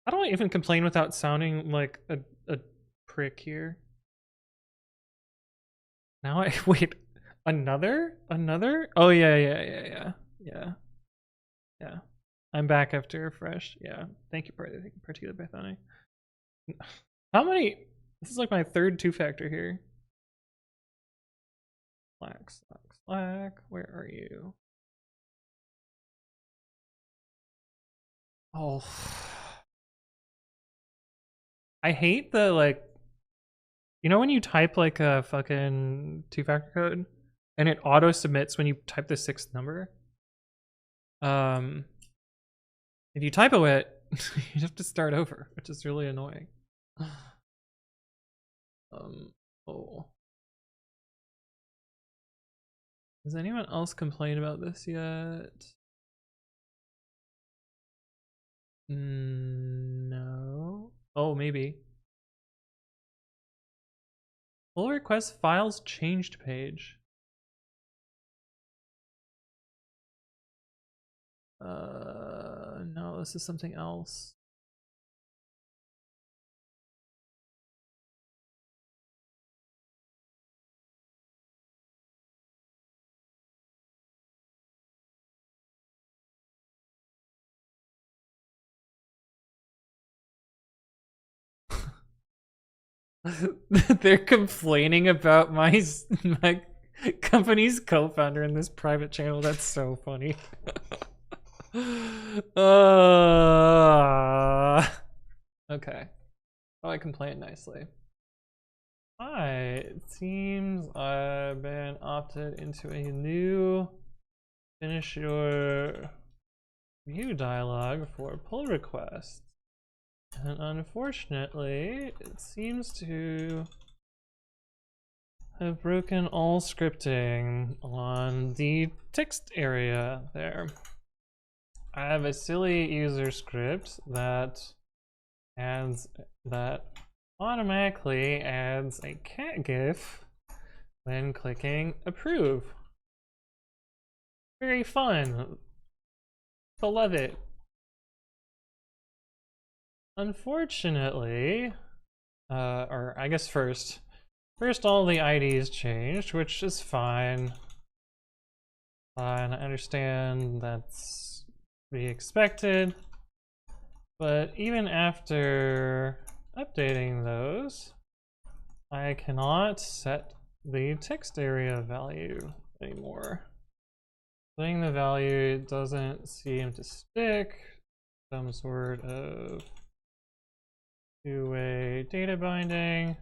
How do I even complain without sounding like a prick here? Now I wait. Another? Oh yeah. I'm back after refresh. Yeah. Thank you, particular Bethany. How many? This is like my third two-factor here. Slack. Where are you? Oh. I hate the like, you know when you type like a fucking two-factor code and it auto submits when you type the 6th number? If you typo it, you have to start over, which is really annoying. Oh. Has anyone else complained about this yet? No. Oh, maybe. Pull request files changed page. No, this is something else. They're complaining about my company's co-founder in this private channel. That's so funny. Okay. Oh, I complain nicely. Hi, it seems I've been opted into a new finish your view dialog for pull requests. And unfortunately, it seems to have broken all scripting on the text area there. I have a silly user script that automatically adds a cat gif when clicking approve. Very fun. I love it. Unfortunately, or I guess first all the IDs changed, which is fine. Fine, I understand that's to be expected. But even after updating those, I cannot set the text area value anymore. Setting the value doesn't seem to stick. Some sort of two-way data binding.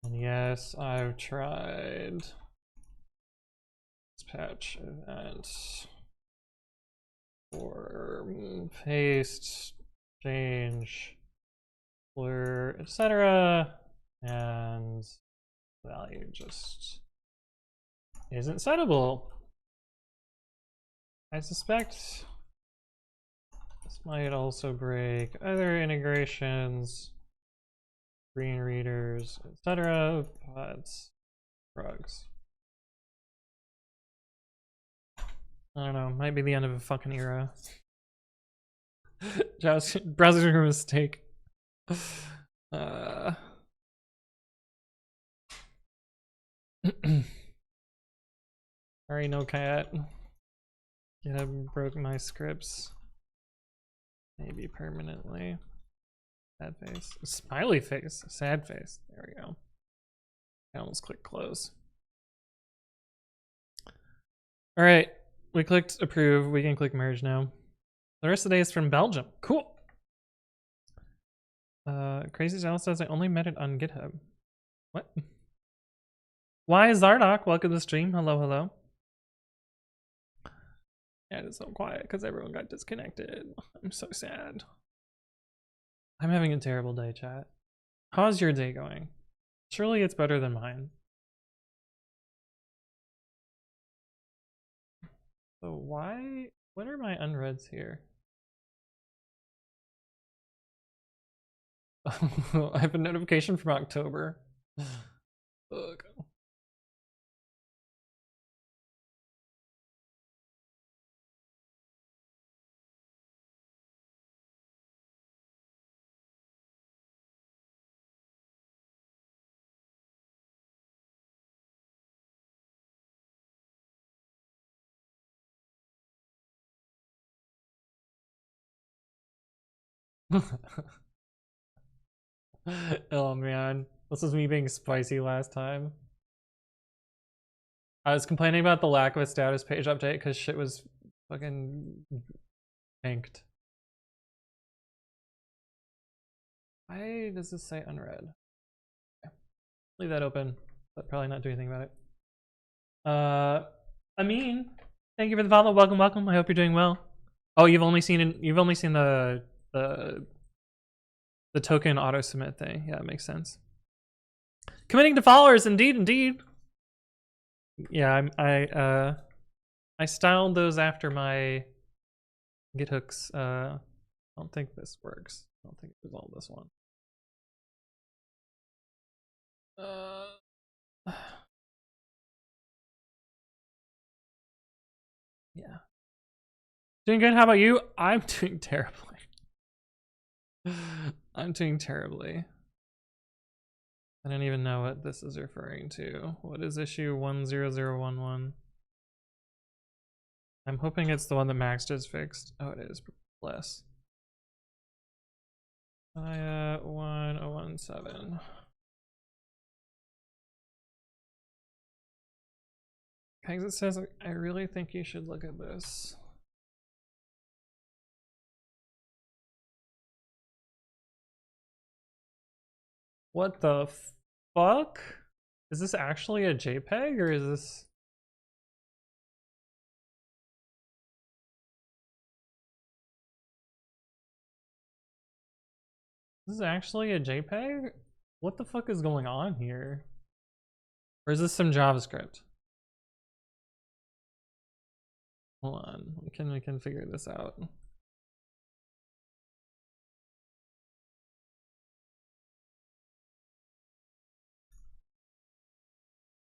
And yes, I've tried dispatch event for paste, change, blur, etc. and value just isn't settable. I suspect this might also break other integrations, screen readers, etc. Pods, drugs. I don't know, might be the end of a fucking era. Browser mistake. Sorry, no cat. GitHub broke my scripts. Maybe permanently. Sad face. Smiley face. Sad face. There we go. I almost clicked close. All right. We clicked approve. We can click merge now. The rest of the day is from Belgium. Cool. Crazy Sal says I only met it on GitHub. What? Why Zardock? Welcome to the stream. Hello, hello. Yeah, it's so quiet because everyone got disconnected. I'm so sad. I'm having a terrible day, chat. How's your day going? Surely it's better than mine. So why? What are my unreads here? I have a notification from October. Ugh. Oh man, this was me being spicy last time. I was complaining about the lack of a status page update because shit was fucking tanked. Why does this say unread? Okay. Leave that open, but probably not do anything about it. Amin, thank you for the follow. Welcome, welcome. I hope you're doing well. Oh, you've only seen the token auto submit thing. Yeah, it makes sense. Committing to followers, indeed, indeed. Yeah, I styled those after my GitHooks. I don't think this works. I don't think it was all this one. Yeah. Doing good. How about you? I'm doing terribly. I'm doing terribly. I don't even know what this is referring to. What is issue 10011? I'm hoping it's the one that Max just fixed. Oh, it is. Bless. 1017. Exit says, I really think you should look at this. What the fuck? Is this actually a JPEG or is this? This is actually a JPEG? What the fuck is going on here? Or is this some JavaScript? Hold on, we can figure this out.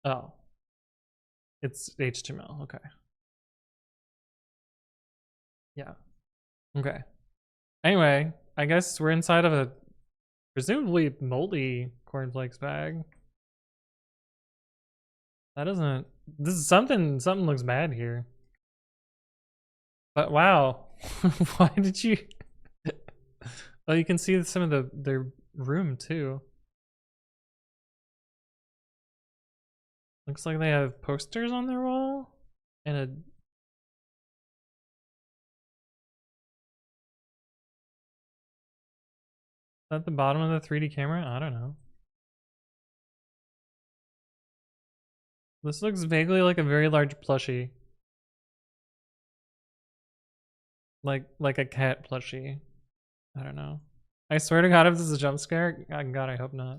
Oh, it's HTML. Okay. Yeah. Okay. Anyway, I guess we're inside of a presumably moldy cornflakes bag. That doesn't. This is something looks bad here. But wow, why did you? Oh, you can see some of their room too. Looks like they have posters on their wall and a. At the bottom of the 3D camera? I don't know. This looks vaguely like a very large plushie. Like a cat plushie. I don't know. I swear to God, if this is a jump scare, God, I hope not.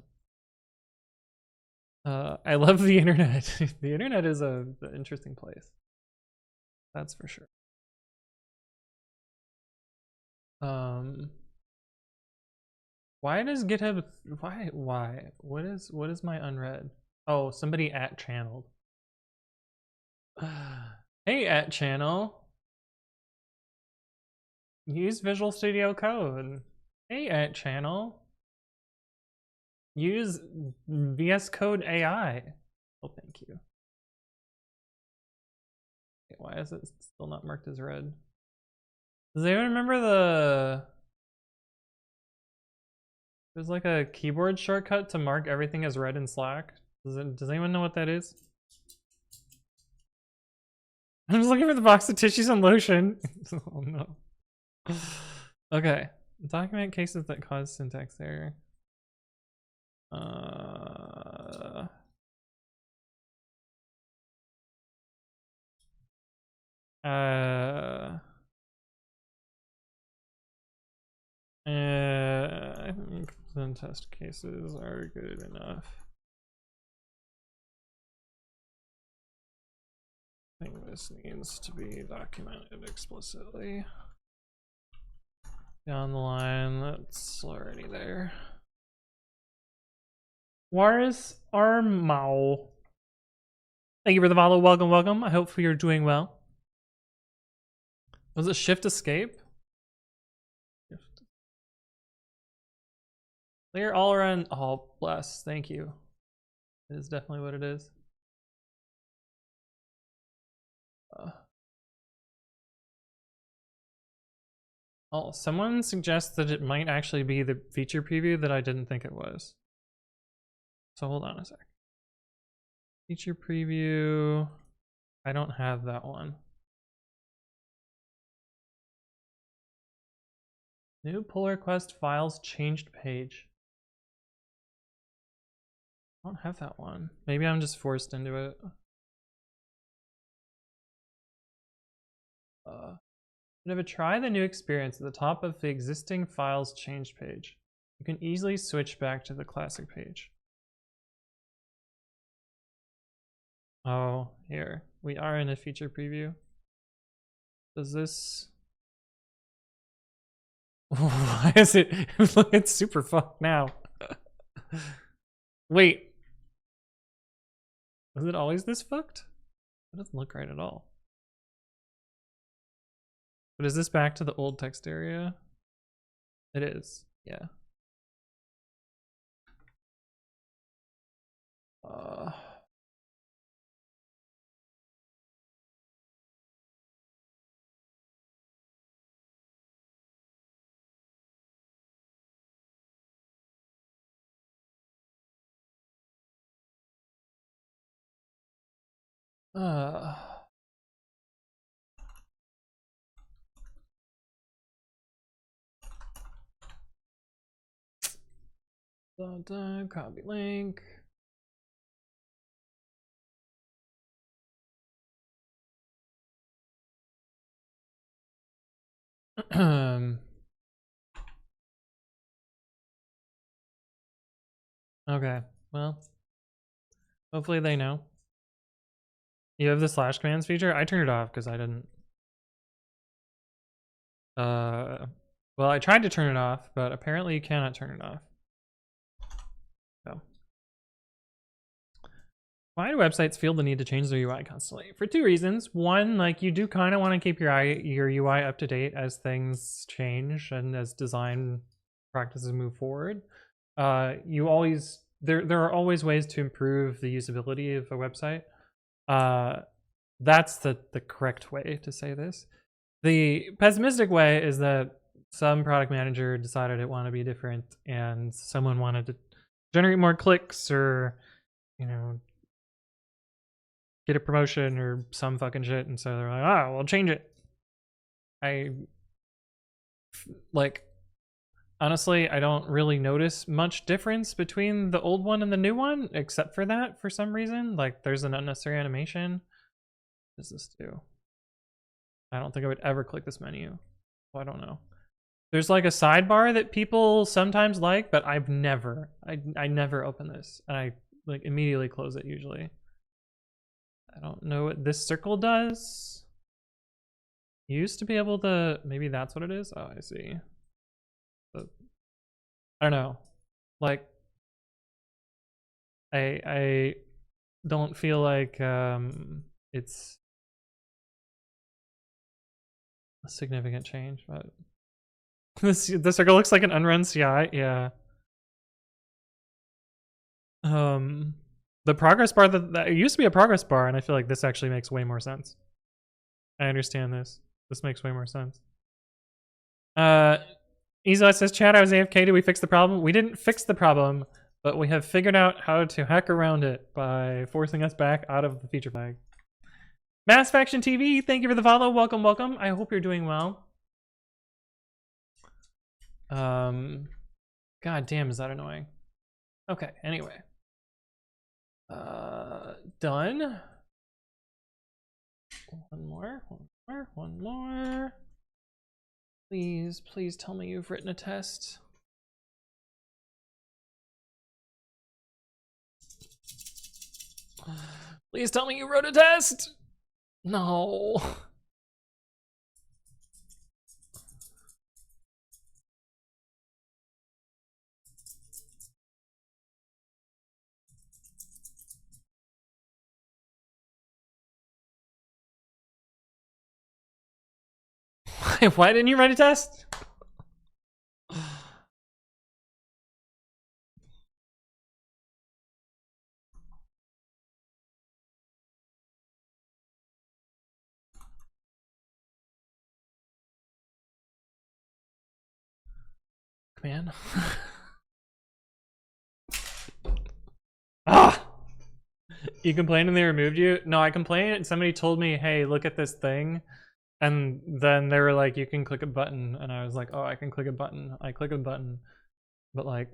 I love the internet. The internet is an interesting place. That's for sure. Why does GitHub? Why? What is my unread? Oh, somebody @channeled. Hey @channel. Use Visual Studio Code. Hey @channel. Use VS Code AI. Oh, thank you. Okay, why is it still not marked as red? Does anyone remember there's like a keyboard shortcut to mark everything as red in Slack? Does anyone know what that is? I'm just looking for the box of tissues and lotion. Oh no. Okay. Document cases that cause syntax error. I think the test cases are good enough. I think this needs to be documented explicitly. Down the line, that's already there. Waris Armau. Thank you for the follow. Welcome, welcome. I hope you're doing well. Was it Shift Escape? Clear all around. Oh, bless. Thank you. It is definitely what it is. Oh, someone suggests that it might actually be the feature preview that I didn't think it was. So hold on a sec. Feature preview. I don't have that one. New pull request files changed page. I don't have that one. Maybe I'm just forced into it. But if I try the new experience at the top of the existing files changed page, you can easily switch back to the classic page. Oh, here. We are in a feature preview. Does this... Why is it... Look, it's super fucked now. Wait. Was it always this fucked? It doesn't look right at all. But is this back to the old text area? It is, yeah. Copy link. Okay, well, hopefully they know. You have the slash commands feature? I turned it off because I didn't. Well, I tried to turn it off, but apparently you cannot turn it off. So. Why do websites feel the need to change their UI constantly? For two reasons. One, like you do kind of want to keep your UI up to date as things change and as design practices move forward. You always there are always ways to improve the usability of a website. That's the correct way to say this. The pessimistic way is that some product manager decided it wanted to be different and someone wanted to generate more clicks or, you know, get a promotion or some fucking shit, and so they're like, oh, we'll change it. Honestly, I don't really notice much difference between the old one and the new one, except for that for some reason. Like, there's an unnecessary animation. What does this do? I don't think I would ever click this menu. Well, I don't know. There's like a sidebar that people sometimes like, but I've never, I never open this. And like immediately close it usually. I don't know what this circle does. You used to be able to, maybe that's what it is? Oh, I see. But, I don't know. Like, I don't feel like it's a significant change, but the circle looks like an unrun CI. Yeah. The progress bar that it used to be a progress bar, and I feel like this actually makes way more sense. I understand this. This makes way more sense. Easy says, Chad, I was AFK. Did we fix the problem? We didn't fix the problem, but we have figured out how to hack around it by forcing us back out of the feature flag. Mass Faction TV, thank you for the follow. Welcome, welcome. I hope you're doing well. God damn, is that annoying? Okay, anyway. Done. One more. Please tell me you've written a test. Please tell me you wrote a test. No. Why didn't you write a test? Man. Ah! You complained and they removed you? No, I complained and somebody told me, hey, look at this thing. And then they were like, you can click a button. And I was like, oh, I can click a button. I click a button. But like...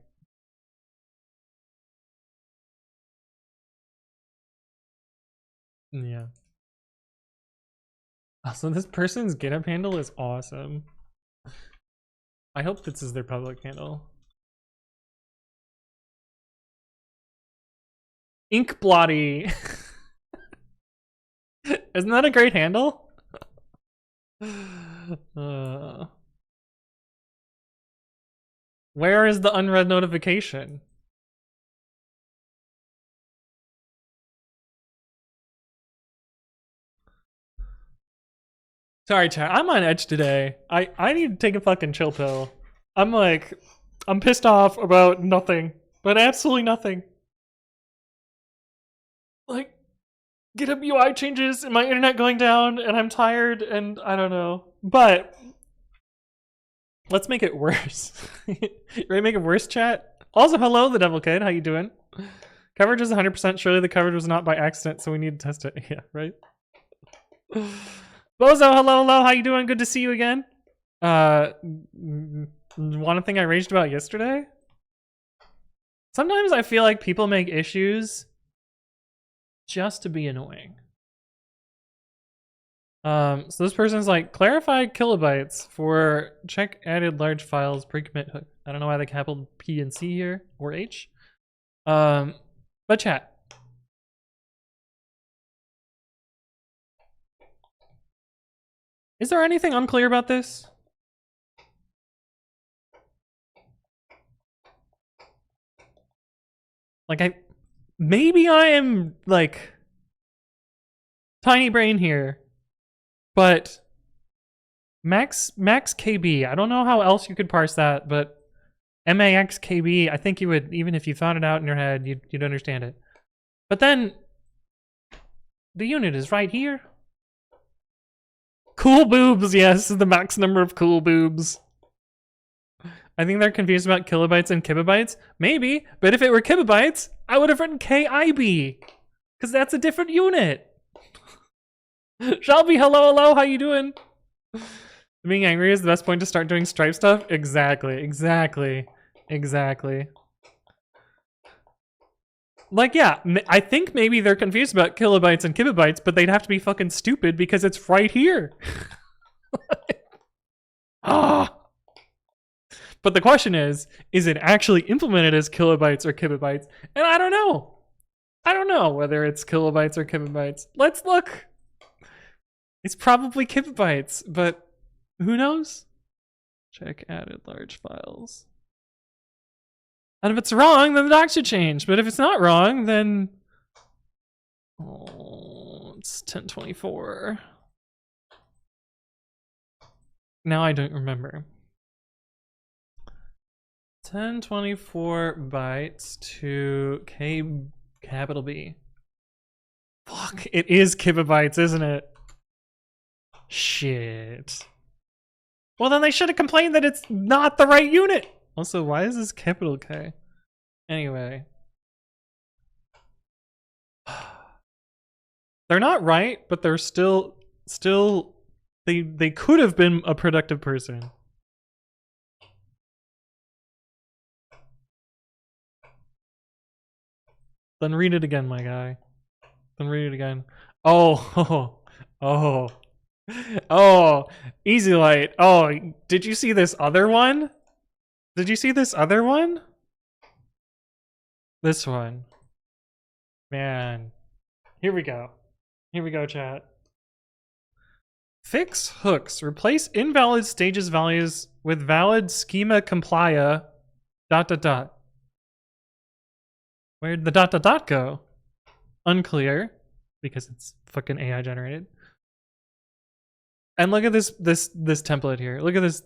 yeah. Also, this person's GitHub handle is awesome. I hope this is their public handle. Ink Blotty. Isn't that a great handle? Where is the unread notification? Sorry, chat. I'm on edge today. I need to take a fucking chill pill. I'm pissed off about nothing, but absolutely nothing. Like, GitHub UI changes and my internet going down and I'm tired and I don't know. But let's make it worse. You ready to make it worse, chat? Also, hello, the Devil Kid. How you doing? Coverage is 100%. Surely the coverage was not by accident, so we need to test it. Yeah, right? Bozo, hello, how you doing? Good to see you again. One thing I raged about yesterday? Sometimes I feel like people make issues just to be annoying. So this person's like, clarify kilobytes for check added large files pre-commit hook. I don't know why they capital P and C here, or H. But chat. Is there anything unclear about this? Like maybe I am like tiny brain here, but max KB, I don't know how else you could parse that, but max KB, I think you would, even if you thought it out in your head, you'd understand it. But then the unit is right here. Cool boobs, yes, the max number of cool boobs. I think they're confused about kilobytes and kibibytes. Maybe, but if it were kibibytes, I would have written KIB, because that's a different unit. Shelby, hello, how you doing? Being angry is the best point to start doing Stripe stuff? Exactly. Like, yeah, I think maybe they're confused about kilobytes and kibibytes, but they'd have to be fucking stupid because it's right here. Ah. But the question is it actually implemented as kilobytes or kibibytes? And I don't know. I don't know whether it's kilobytes or kilobytes. Let's look. It's probably kilobytes, but who knows? Check added large files. And if it's wrong, then the doc should change. But if it's not wrong, then it's 1024. Now I don't remember. 1024 bytes to capital B. Fuck, it is kilobytes, isn't it? Shit. Well, then they should have complained that it's not the right unit. Also, why is this capital K? Anyway. They're not right, but they're still they could have been a productive person. Then read it again, my guy. Then read it again. Oh, Easy Light. Oh, did you see this other one? Did you see this other one? This one. Man. Here we go. Here we go, chat. Fix hooks. Replace invalid stages values with valid schema complia ... Where'd the ... go? Unclear, because it's fucking AI generated. And look at this template here. Look at this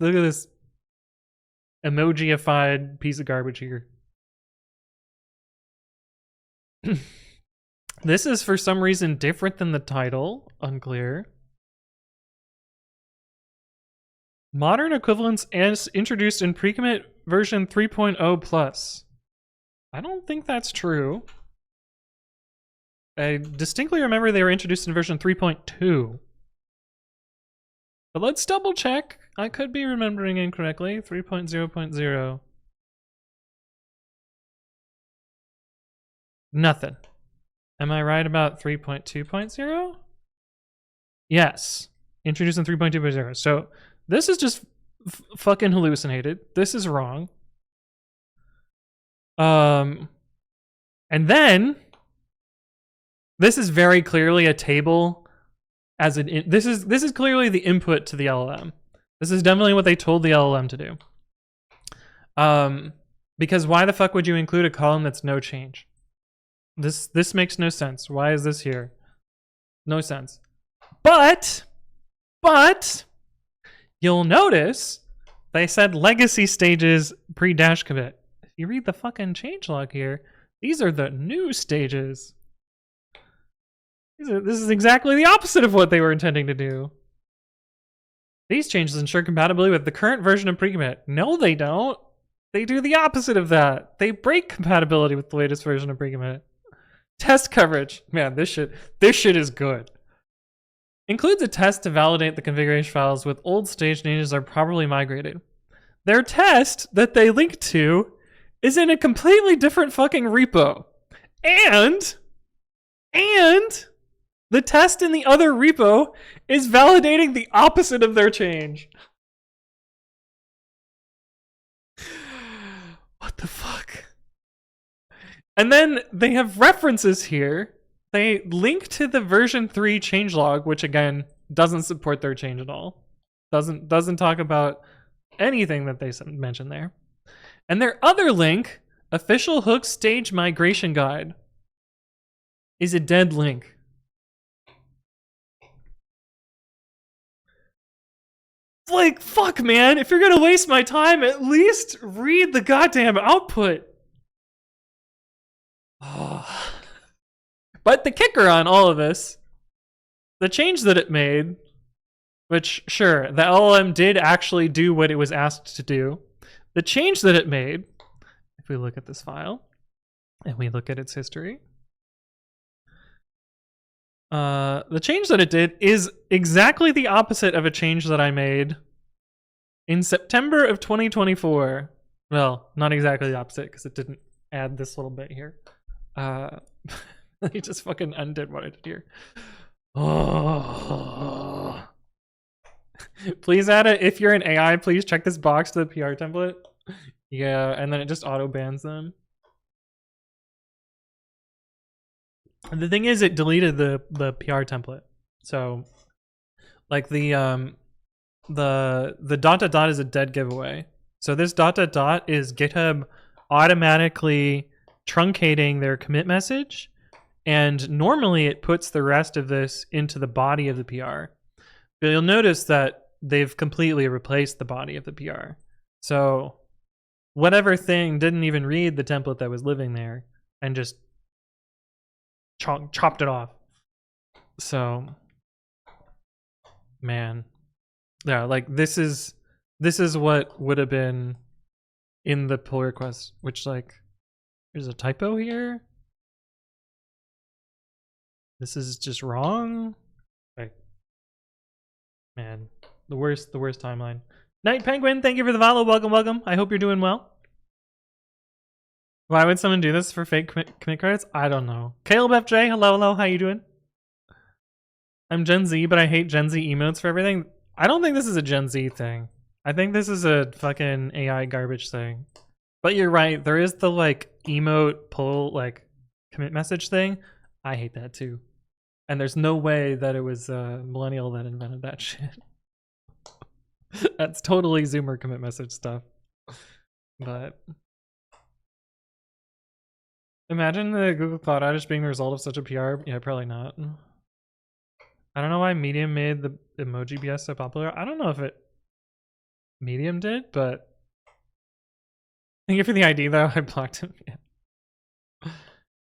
emojiified piece of garbage here. This is for some reason different than the title. Unclear. Modern equivalents as introduced in pre-commit version 3.0 plus. I don't think that's true. I distinctly remember they were introduced in version 3.2. But let's double check. I could be remembering incorrectly. 3.0.0. Nothing. Am I right about 3.2.0? Yes. Introduced in 3.2.0. So this is just fucking hallucinated. This is wrong. And then this is very clearly a table as an this is clearly the input to the LLM. This is definitely what they told the LLM to do. Because why the fuck would you include a column that's no change? This makes no sense. Why is this here? No sense. But you'll notice they said legacy stages pre-dash commit. If you read the fucking changelog here, these are the new stages. This is exactly the opposite of what they were intending to do. These changes ensure compatibility with the current version of pre-commit. No, they don't. They do the opposite of that. They break compatibility with the latest version of pre-commit. Test coverage. Man, this shit is good. Includes a test to validate the configuration files with old stage changes are properly migrated. Their test that they link to is in a completely different fucking repo. And the test in the other repo is validating the opposite of their change. What the fuck? And then they have references here. They link to the version 3 changelog, which again doesn't support their change at all. Doesn't talk about anything that they mentioned there. And their other link, official hook stage migration guide, is a dead link. Like, fuck, man. If you're gonna waste my time, at least read the goddamn output. Oh. But the kicker on all of this, the change that it made, which, sure, the LLM did actually do what it was asked to do. The change that it made, if we look at this file, and we look at its history, the change that it did is exactly the opposite of a change that I made in September of 2024. Well, not exactly the opposite, because it didn't add this little bit here. He just fucking undid what I did here. Oh. Please add it. If you're an AI, please check this box to the PR template. Yeah, and then it just auto bans them. The thing is, it deleted the PR template. So, like the dot dot dot is a dead giveaway. So this dot dot dot is GitHub automatically truncating their commit message, and normally it puts the rest of this into the body of the PR. But you'll notice that they've completely replaced the body of the PR. So whatever thing didn't even read the template that was living there and just chopped it off. So, man, yeah, like this is what would have been in the pull request, which, like, there's a typo here. This is just wrong. Like, man, the worst timeline. Night Penguin, thank you for the follow. Welcome. I hope you're doing well. Why would someone do this for fake commit credits? I don't know. Caleb FJ, hello, how you doing? I'm Gen Z, but I hate Gen Z emotes for everything. I don't think this is a Gen Z thing. I think this is a fucking AI garbage thing. But you're right, there is the like emote pull like commit message thing. I hate that too. And there's no way that it was a millennial that invented that shit. That's totally Zoomer commit message stuff. But imagine the Google Cloud outage being the result of such a PR. Yeah, probably not. I don't know why Medium made the emoji BS so popular. I don't know if Medium did, but thank you for the ID though. I blocked him. Yeah.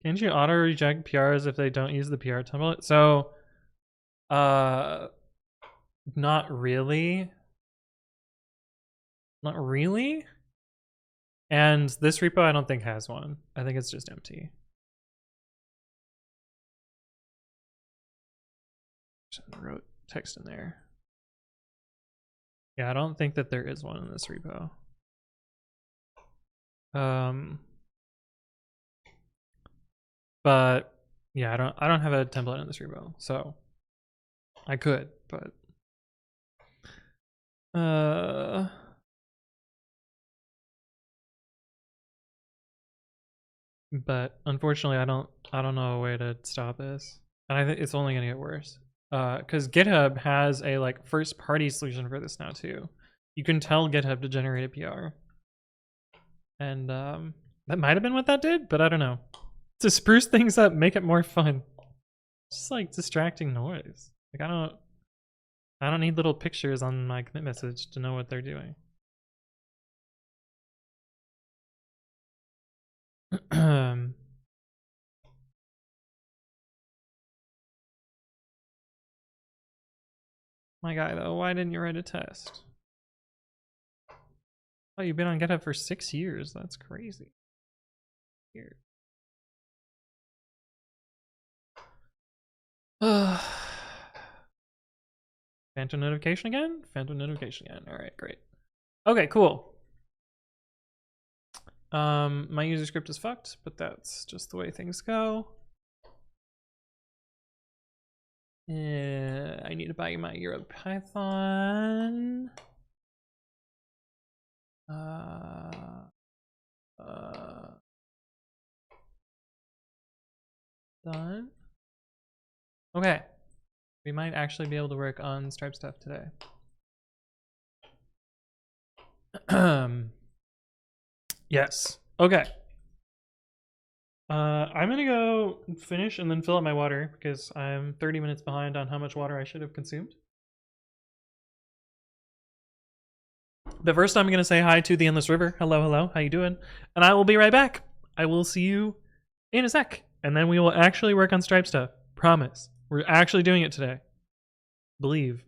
Can't you auto reject PRs if they don't use the PR template? So, not really. Not really. And this repo I don't think has one. I think it's just empty. Just wrote text in there. Yeah, I don't think that there is one in this repo. But yeah, I don't have a template in this repo, so I could, but unfortunately I don't know a way to stop this. And I think it's only gonna get worse. Because GitHub has a like first party solution for this now too. You can tell GitHub to generate a PR. And that might have been what that did, but I don't know. To spruce things up, make it more fun. Just like distracting noise. Like I don't need little pictures on my commit message to know what they're doing. My guy though, why didn't you write a test? Oh, you've been on GitHub for 6 years. That's crazy. Here. Phantom notification again? Phantom notification again. All right, great. Okay, cool. My user script is fucked, but that's just the way things go. I need to buy my Euro Python. Done. Okay. We might actually be able to work on Stripe stuff today. Yes. Okay. I'm gonna go finish and then fill up my water because I'm 30 minutes behind on how much water I should have consumed. But first I'm gonna say hi to the Endless River. Hello, how you doing? And I will be right back. I will see you in a sec. And then we will actually work on Stripe stuff. Promise. We're actually doing it today. Believe.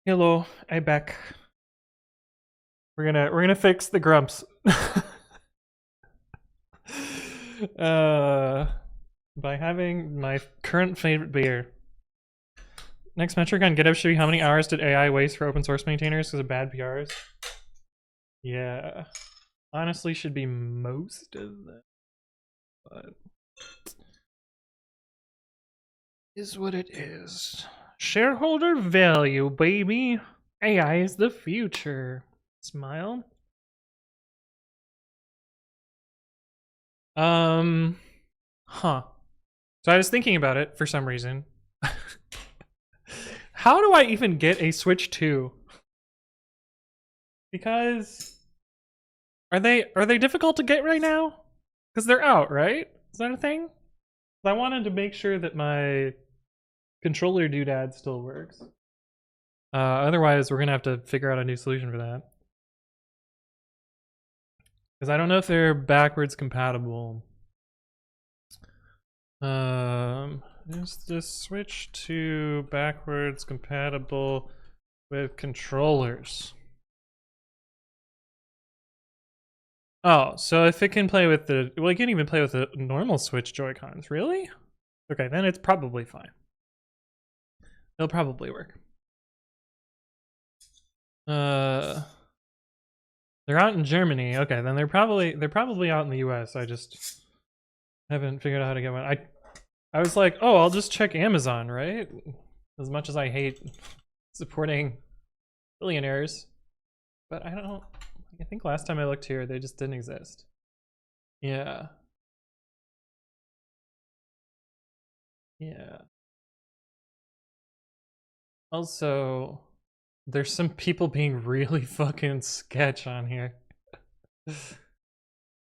Hello, I'm back. We're gonna fix the grumps. By having my current favorite beer. Next metric on GitHub should be how many hours did AI waste for open source maintainers because of bad PRs? Yeah. Honestly should be most of them. But is what it is. Shareholder value, baby. AI is the future. Smile. Huh. So I was thinking about it for some reason. How do I even get a Switch 2? Because are they difficult to get right now? Because they're out, right? Is that a thing? I wanted to make sure that my controller doodad still works. Otherwise, we're gonna have to figure out a new solution for that. Because I don't know if they're backwards compatible. Is this Switch to backwards compatible with controllers? Oh, so if it can play with the, well, it can even play with the normal Switch Joy-Cons, really? Okay, then it's probably fine. It'll probably work. They're out in Germany. Okay, then they're probably out in the US. I just haven't figured out how to get one. I was like, oh, I'll just check Amazon, right? As much as I hate supporting billionaires. But I don't, I think last time I looked here, they just didn't exist. Yeah. Yeah. Also, there's some people being really fucking sketch on here.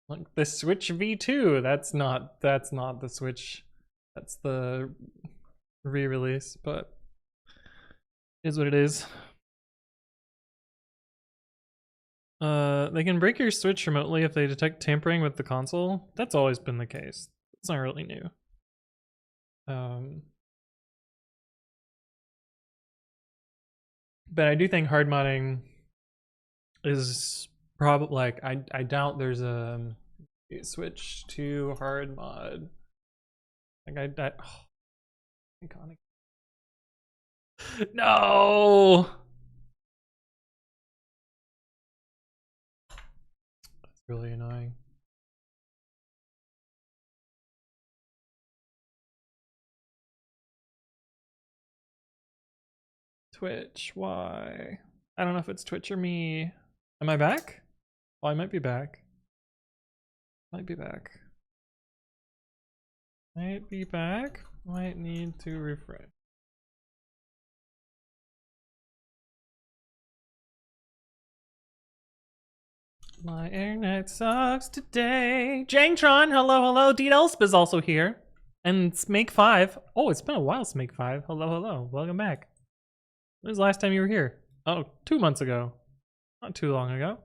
Like the Switch V2, that's not the Switch. That's the re-release, but it is what it is. They can break your Switch remotely if they detect tampering with the console. That's always been the case. It's not really new. But I do think hard modding is probably like I doubt there's a switch to hard mod. Like oh, iconic. No. That's really annoying. Twitch, why? I don't know if it's Twitch or me. Am I back? Oh, I might be back. Might be back. Might be back. Might need to refresh. My internet sucks today. Jangtron, hello, hello. Dean Elsp is also here. And Smake5. Oh, it's been a while, Smake5. Hello, hello. Welcome back. When was the last time you were here? Oh, 2 months ago. Not too long ago.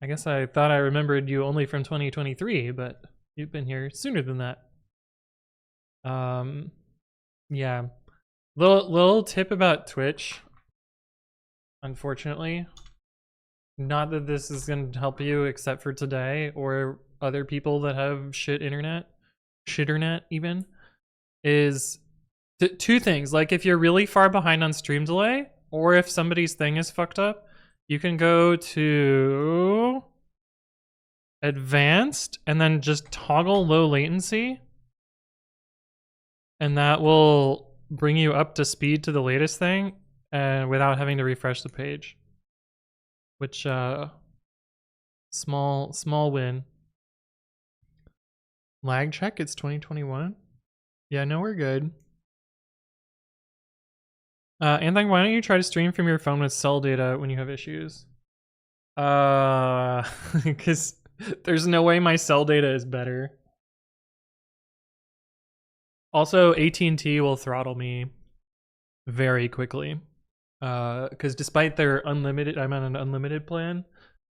I guess I thought I remembered you only from 2023, but you've been here sooner than that. Yeah. Little tip about Twitch. Unfortunately, not that this is going to help you except for today or other people that have shit internet even, is two things. Like if you're really far behind on stream delay or if somebody's thing is fucked up, you can go to advanced and then just toggle low latency, and that will bring you up to speed to the latest thing and without having to refresh the page, which small win. Lag check, it's 2021. Yeah, no, we're good. Anthony, why don't you try to stream from your phone with cell data when you have issues? Because there's no way my cell data is better. Also, AT&T will throttle me very quickly. Because despite their unlimited, I'm on an unlimited plan.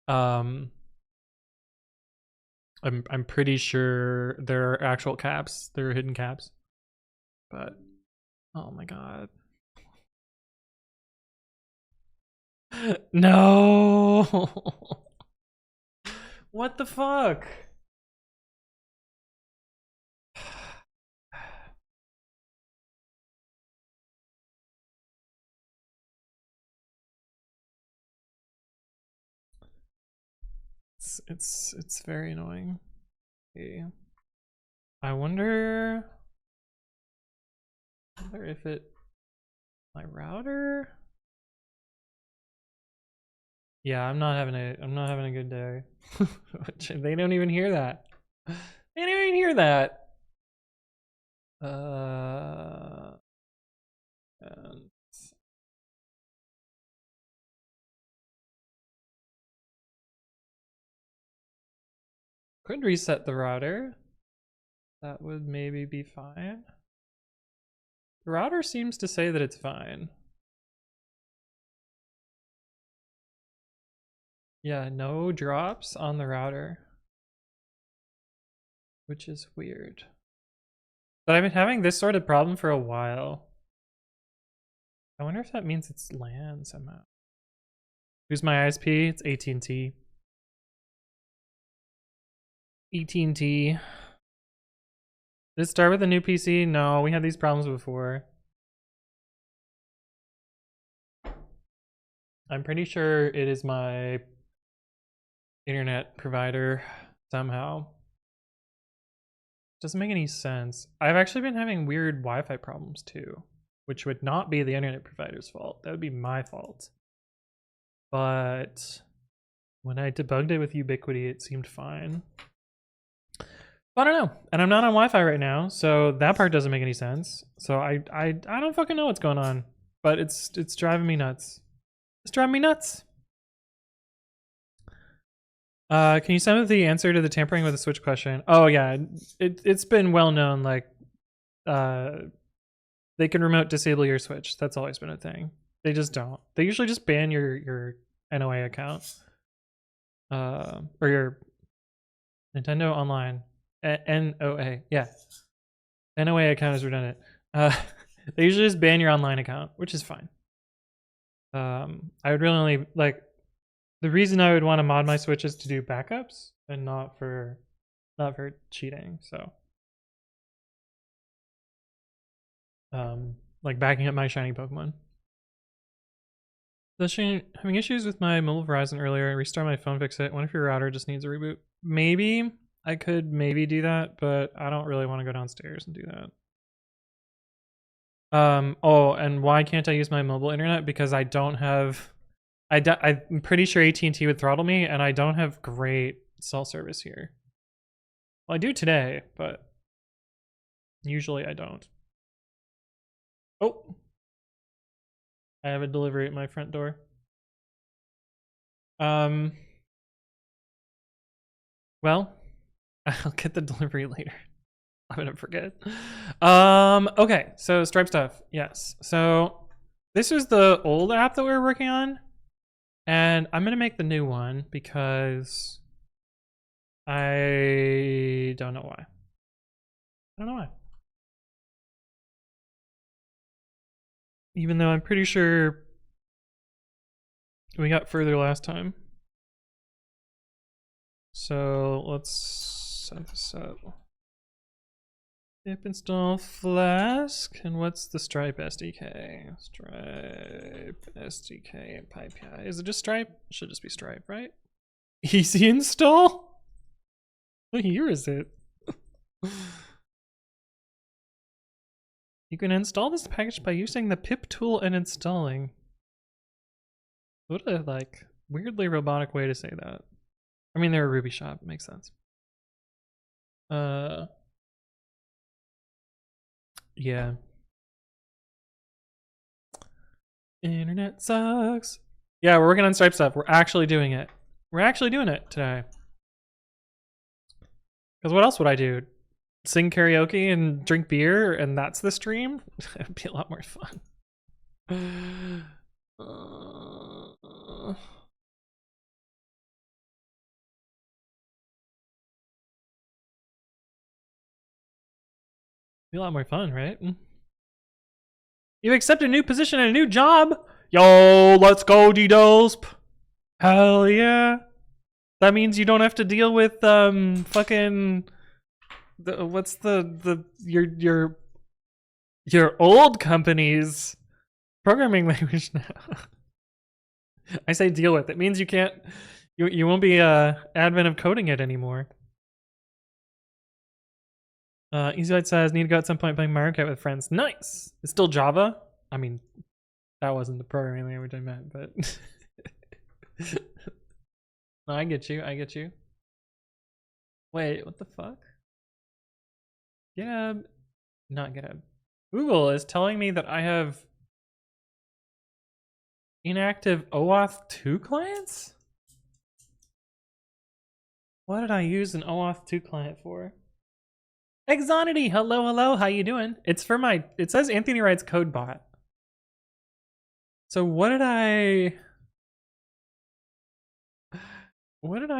I'm pretty sure there are actual caps. There are hidden caps. But oh my god. No. What the fuck? It's very annoying. Okay. I wonder if it my router. Yeah, I'm not having a good day. They don't even hear that. They don't even hear that. And could reset the router. That would maybe be fine. The router seems to say that it's fine. Yeah, no drops on the router, which is weird. But I've been having this sort of problem for a while. I wonder if that means it's LAN somehow. Who's my ISP? It's AT&T. AT&T. Did it start with a new PC? No, we had these problems before. I'm pretty sure it is my internet provider somehow. Doesn't make any sense. I've actually been having weird Wi-Fi problems too, which would not be the internet provider's fault. That would be my fault. But when I debugged it with Ubiquity, it seemed fine. I don't know. And I'm not on Wi-Fi right now, so that part doesn't make any sense. So I don't fucking know what's going on. But it's driving me nuts. It's driving me nuts. Can you send me the answer to the tampering with a switch question? Oh yeah, it's been well known, like they can remote disable your switch. That's always been a thing. They just don't. They usually just ban your NOA account. Or your Nintendo Online. NOA. Yeah. NOA account is redundant. They usually just ban your online account, which is fine. I would really only like the reason I would want to mod my switch is to do backups and not for cheating. So like backing up my shiny Pokemon. Having issues with my mobile Verizon earlier. Restart my phone, fix it. What if your router just needs a reboot? Maybe I could maybe do that, but I don't really want to go downstairs and do that. Oh, and why can't I use my mobile internet? Because I don't have. I'm pretty sure AT&T would throttle me, and I don't have great cell service here. Well, I do today, but usually I don't. Oh, I have a delivery at my front door. Well, I'll get the delivery later. I'm gonna forget. Okay, so Stripe stuff. Yes. So this is the old app that we were working on, and I'm gonna make the new one because I don't know why. I don't know why. Even though I'm pretty sure we got further last time. So let's set this up. Pip install Flask, and what's the Stripe SDK? Stripe SDK PyPI. Is it just Stripe? It should just be Stripe, right? Easy install? What year is it? You can install this package by using the pip tool and installing. What a like weirdly robotic way to say that. I mean, they're a Ruby shop, it makes sense. Yeah. Internet sucks. Yeah, we're working on Stripe stuff. We're actually doing it. We're actually doing it today. Because what else would I do? Sing karaoke and drink beer, and that's the stream? It would be a lot more fun. Be a lot more fun, right? You accept a new position and a new job. Yo, let's go, D-Dosp. Hell yeah. That means you don't have to deal with fucking what's your old company's programming language now. I say deal with. It means you can't you won't be admin of coding it anymore. EasyLight says need to go at some point playing Mario Kart with friends. Nice. It's still Java. I mean, that wasn't the programming language I meant, but no, I get you. I get you. Wait, what the fuck? GitHub, not GitHub. Google is telling me that I have inactive OAuth 2 clients? What did I use an OAuth 2 client for? Exonity, hello, hello, how you doing? It's for it says Anthony Writes Code Bot. So what did I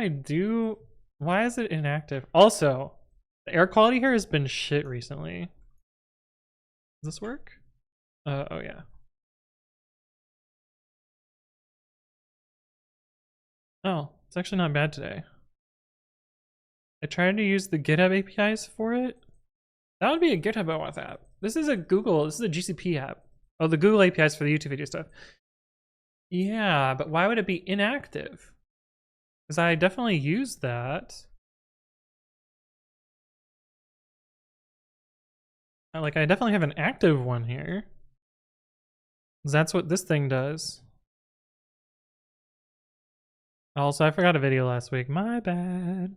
do? Why is it inactive? Also, the air quality here has been shit recently. Does this work? Oh yeah. Oh, it's actually not bad today. I tried to use the GitHub APIs for it. That would be a GitHub OAuth app. This is a GCP app. Oh, the Google APIs for the YouTube video stuff. Yeah, but why would it be inactive? Because I definitely used that. I definitely have an active one here. That's what this thing does. Also, I forgot a video last week. My bad.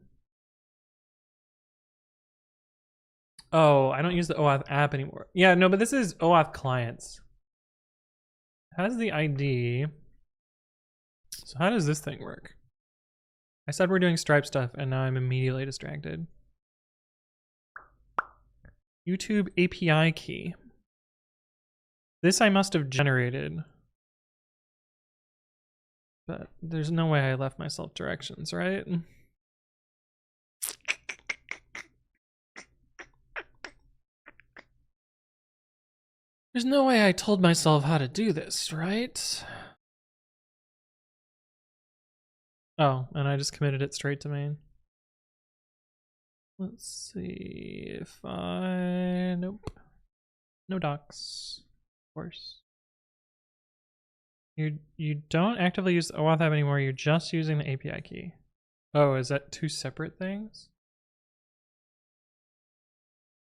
Oh, I don't use the OAuth app anymore. Yeah, no, but this is OAuth clients. It has the ID. So how does this thing work? I said we're doing Stripe stuff, and now I'm immediately distracted. YouTube API key. This I must have generated. But there's no way I left myself directions, right? There's no way I told myself how to do this, right? Oh, and I just committed it straight to main. Let's see if nope. No docs, of course. You don't actively use the OAuth app anymore, you're just using the API key. Oh, is that two separate things?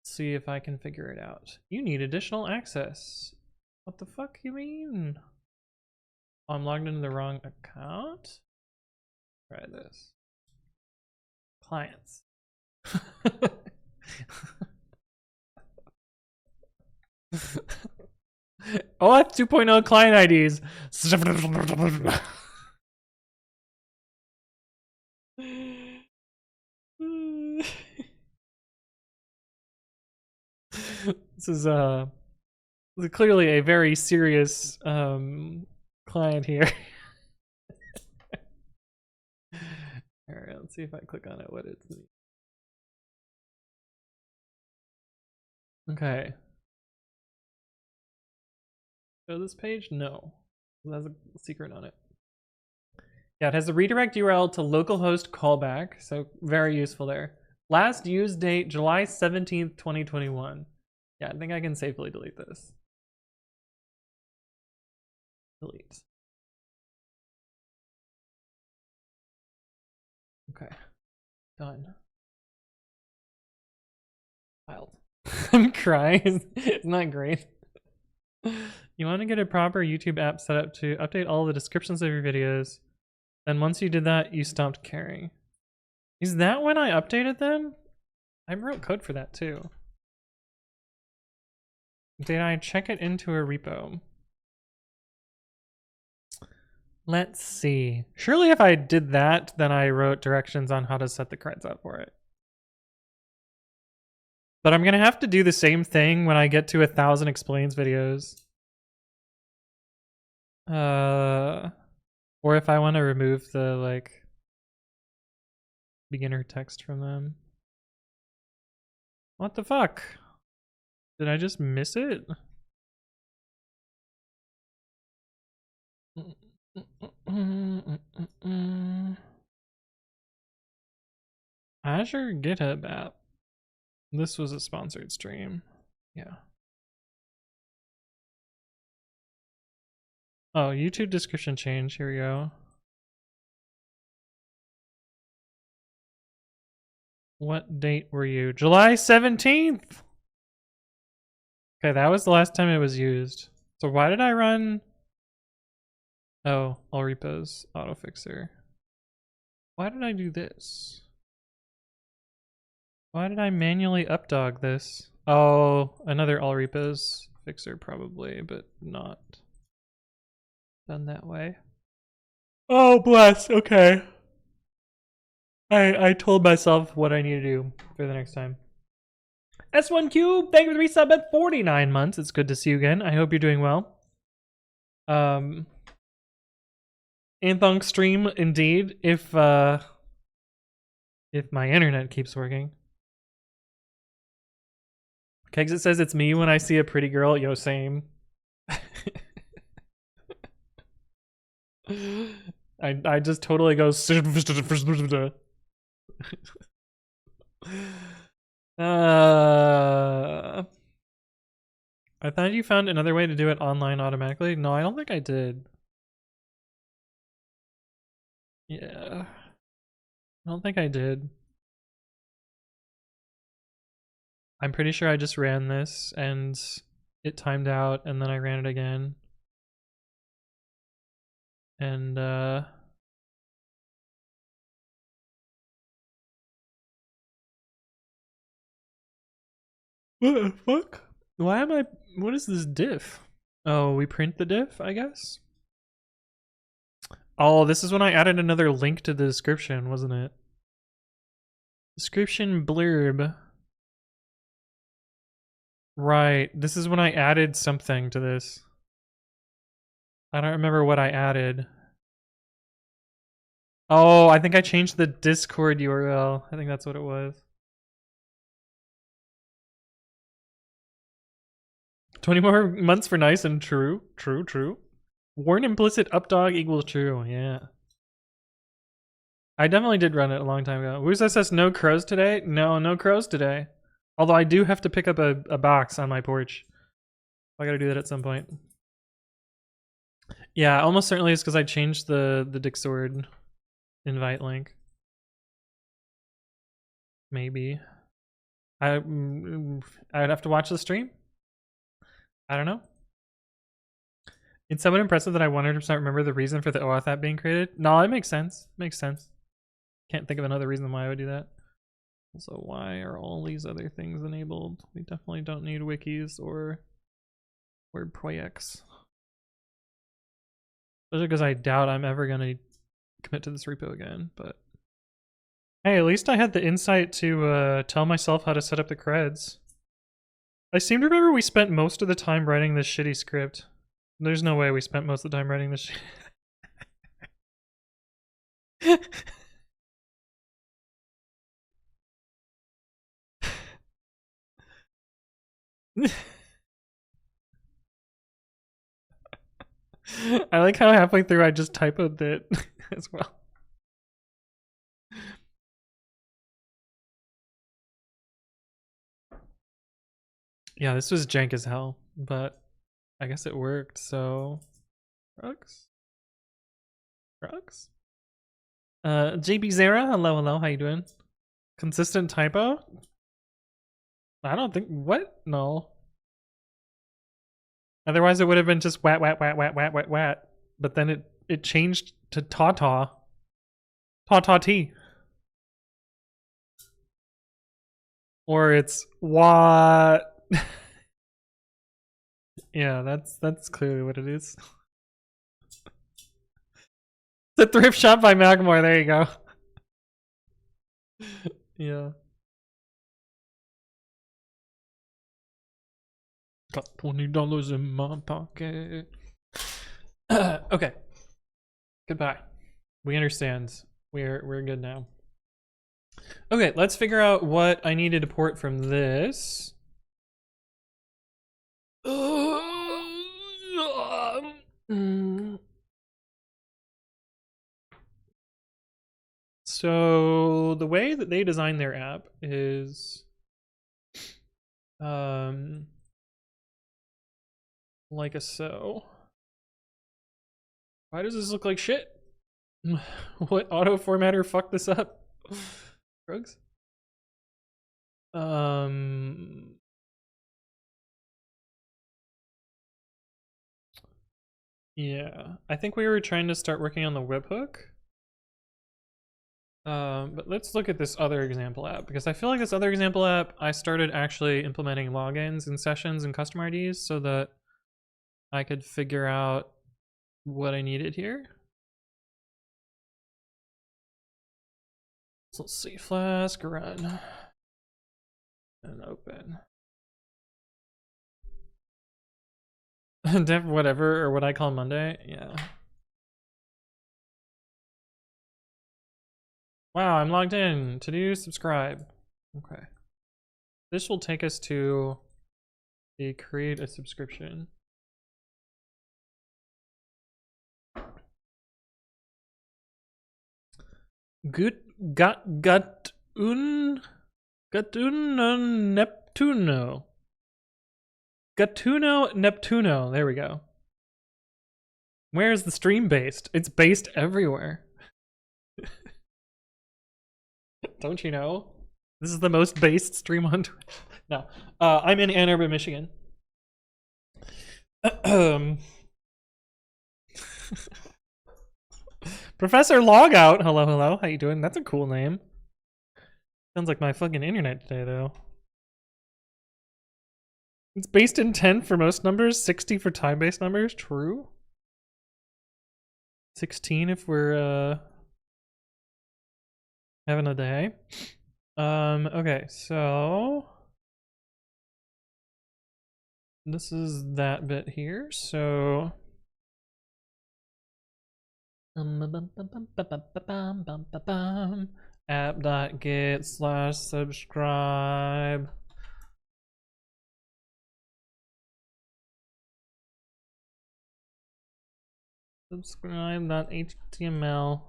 Let's see if I can figure it out. You need additional access. What the fuck you mean? Oh, I'm logged into the wrong account? Try this. Clients. OAuth 2.0 client IDs. This is clearly a very serious client here. All right, let's see if I click on it. What it's. Okay. So this page, no, it has a secret on it. Yeah, it has the redirect URL to localhost callback, so very useful there. Last used date, July 17th, 2021. Yeah, I think I can safely delete this. Delete. Okay, done. Filed. I'm crying. Isn't that great? You want to get a proper YouTube app set up to update all the descriptions of your videos. Then once you did that, you stopped caring. Is that when I updated them? I wrote code for that too. Did I check it into a repo? Let's see. Surely if I did that, then I wrote directions on how to set the creds up for it. But I'm gonna have to do the same thing when I get to 1,000 explains videos. Or if I want to remove the like beginner text from them. What the fuck? Did I just miss it? Azure GitHub app. This was a sponsored stream. Yeah. Oh, YouTube description change. Here we go. What date were you? July 17th! Okay, that was the last time it was used. So why did I run... Oh, all repos, autofixer. Why did I do this? Why did I manually updog this? Oh, another all repos fixer probably, but not done that way. Oh, bless. Okay. I told myself what I need to do for the next time. S1 Cube, thank you for the resub at 49 months. It's good to see you again. I hope you're doing well. Anthong stream indeed, if my internet keeps working. Kegs, it says it's me when I see a pretty girl. Yo, same. I just totally go. I thought you found another way to do it online automatically. No, I don't think I did. Yeah. I don't think I did. I'm pretty sure I just ran this and it timed out and then I ran it again. And what the fuck? Why am I... What is this diff? Oh, we print the diff, I guess? Oh, this is when I added another link to the description, wasn't it? Description blurb. Right, this is when I added something to this. I don't remember what I added. Oh, I think I changed the Discord URL. I think that's what it was. 20 more months for nice and true. True. Warn implicit updog equals true. Yeah. I definitely did run it a long time ago. Who's SS no crows today? No crows today. Although I do have to pick up a box on my porch. I gotta do that at some point. Yeah, almost certainly it's because I changed the Dixord invite link. Maybe. I'd have to watch the stream. I don't know. It's somewhat impressive that I 100% remember the reason for the OAuth app being created. No, it makes sense. Makes sense. Can't think of another reason why I would do that. Also, why are all these other things enabled? We definitely don't need wikis or word projects. Especially because I doubt I'm ever going to commit to this repo again, but hey, at least I had the insight to tell myself how to set up the creds. I seem to remember we spent most of the time writing this shitty script. There's no way we spent most of the time writing this shit. I like how halfway through I just typoed it as well. Yeah, this was jank as hell, but I guess it worked, so... Rugs? JB Zara, hello, how you doing? Consistent typo? I don't think... What? No. Otherwise it would have been just wat. But then it changed to ta-ta. Ta-ta-tea. Or it's what? Yeah, that's clearly what it is. The thrift shop by Magmore, there you go. Yeah. Got $20 in my pocket. Okay. Goodbye. We understand. We're good now. Okay, let's figure out what I needed to port from this. So the way that they design their app is like a so. Why does this look like shit? What auto formatter fucked this up? Drugs? Yeah, I think we were trying to start working on the webhook. But let's look at this other example app, because I feel like this other example app, I started actually implementing logins and sessions and customer IDs so that I could figure out what I needed here. So let's see, Flask, run, and open. Dev whatever, or what I call Monday, yeah. Wow, I'm logged in. To do, subscribe. Okay. This will take us to the create a subscription. Gut Neptuno. Gatuno Neptuno. There we go. Where is the stream based? It's based everywhere. Don't you know? This is the most based stream on Twitch. No. I'm in Ann Arbor, Michigan. Professor Logout. Hello, hello. How you doing? That's a cool name. Sounds like my fucking internet today, though. It's based in 10 for most numbers, 60 for time-based numbers. True. 16 if we're having a day. Okay, so this is that bit here. So app.get/subscribe. Subscribe.html.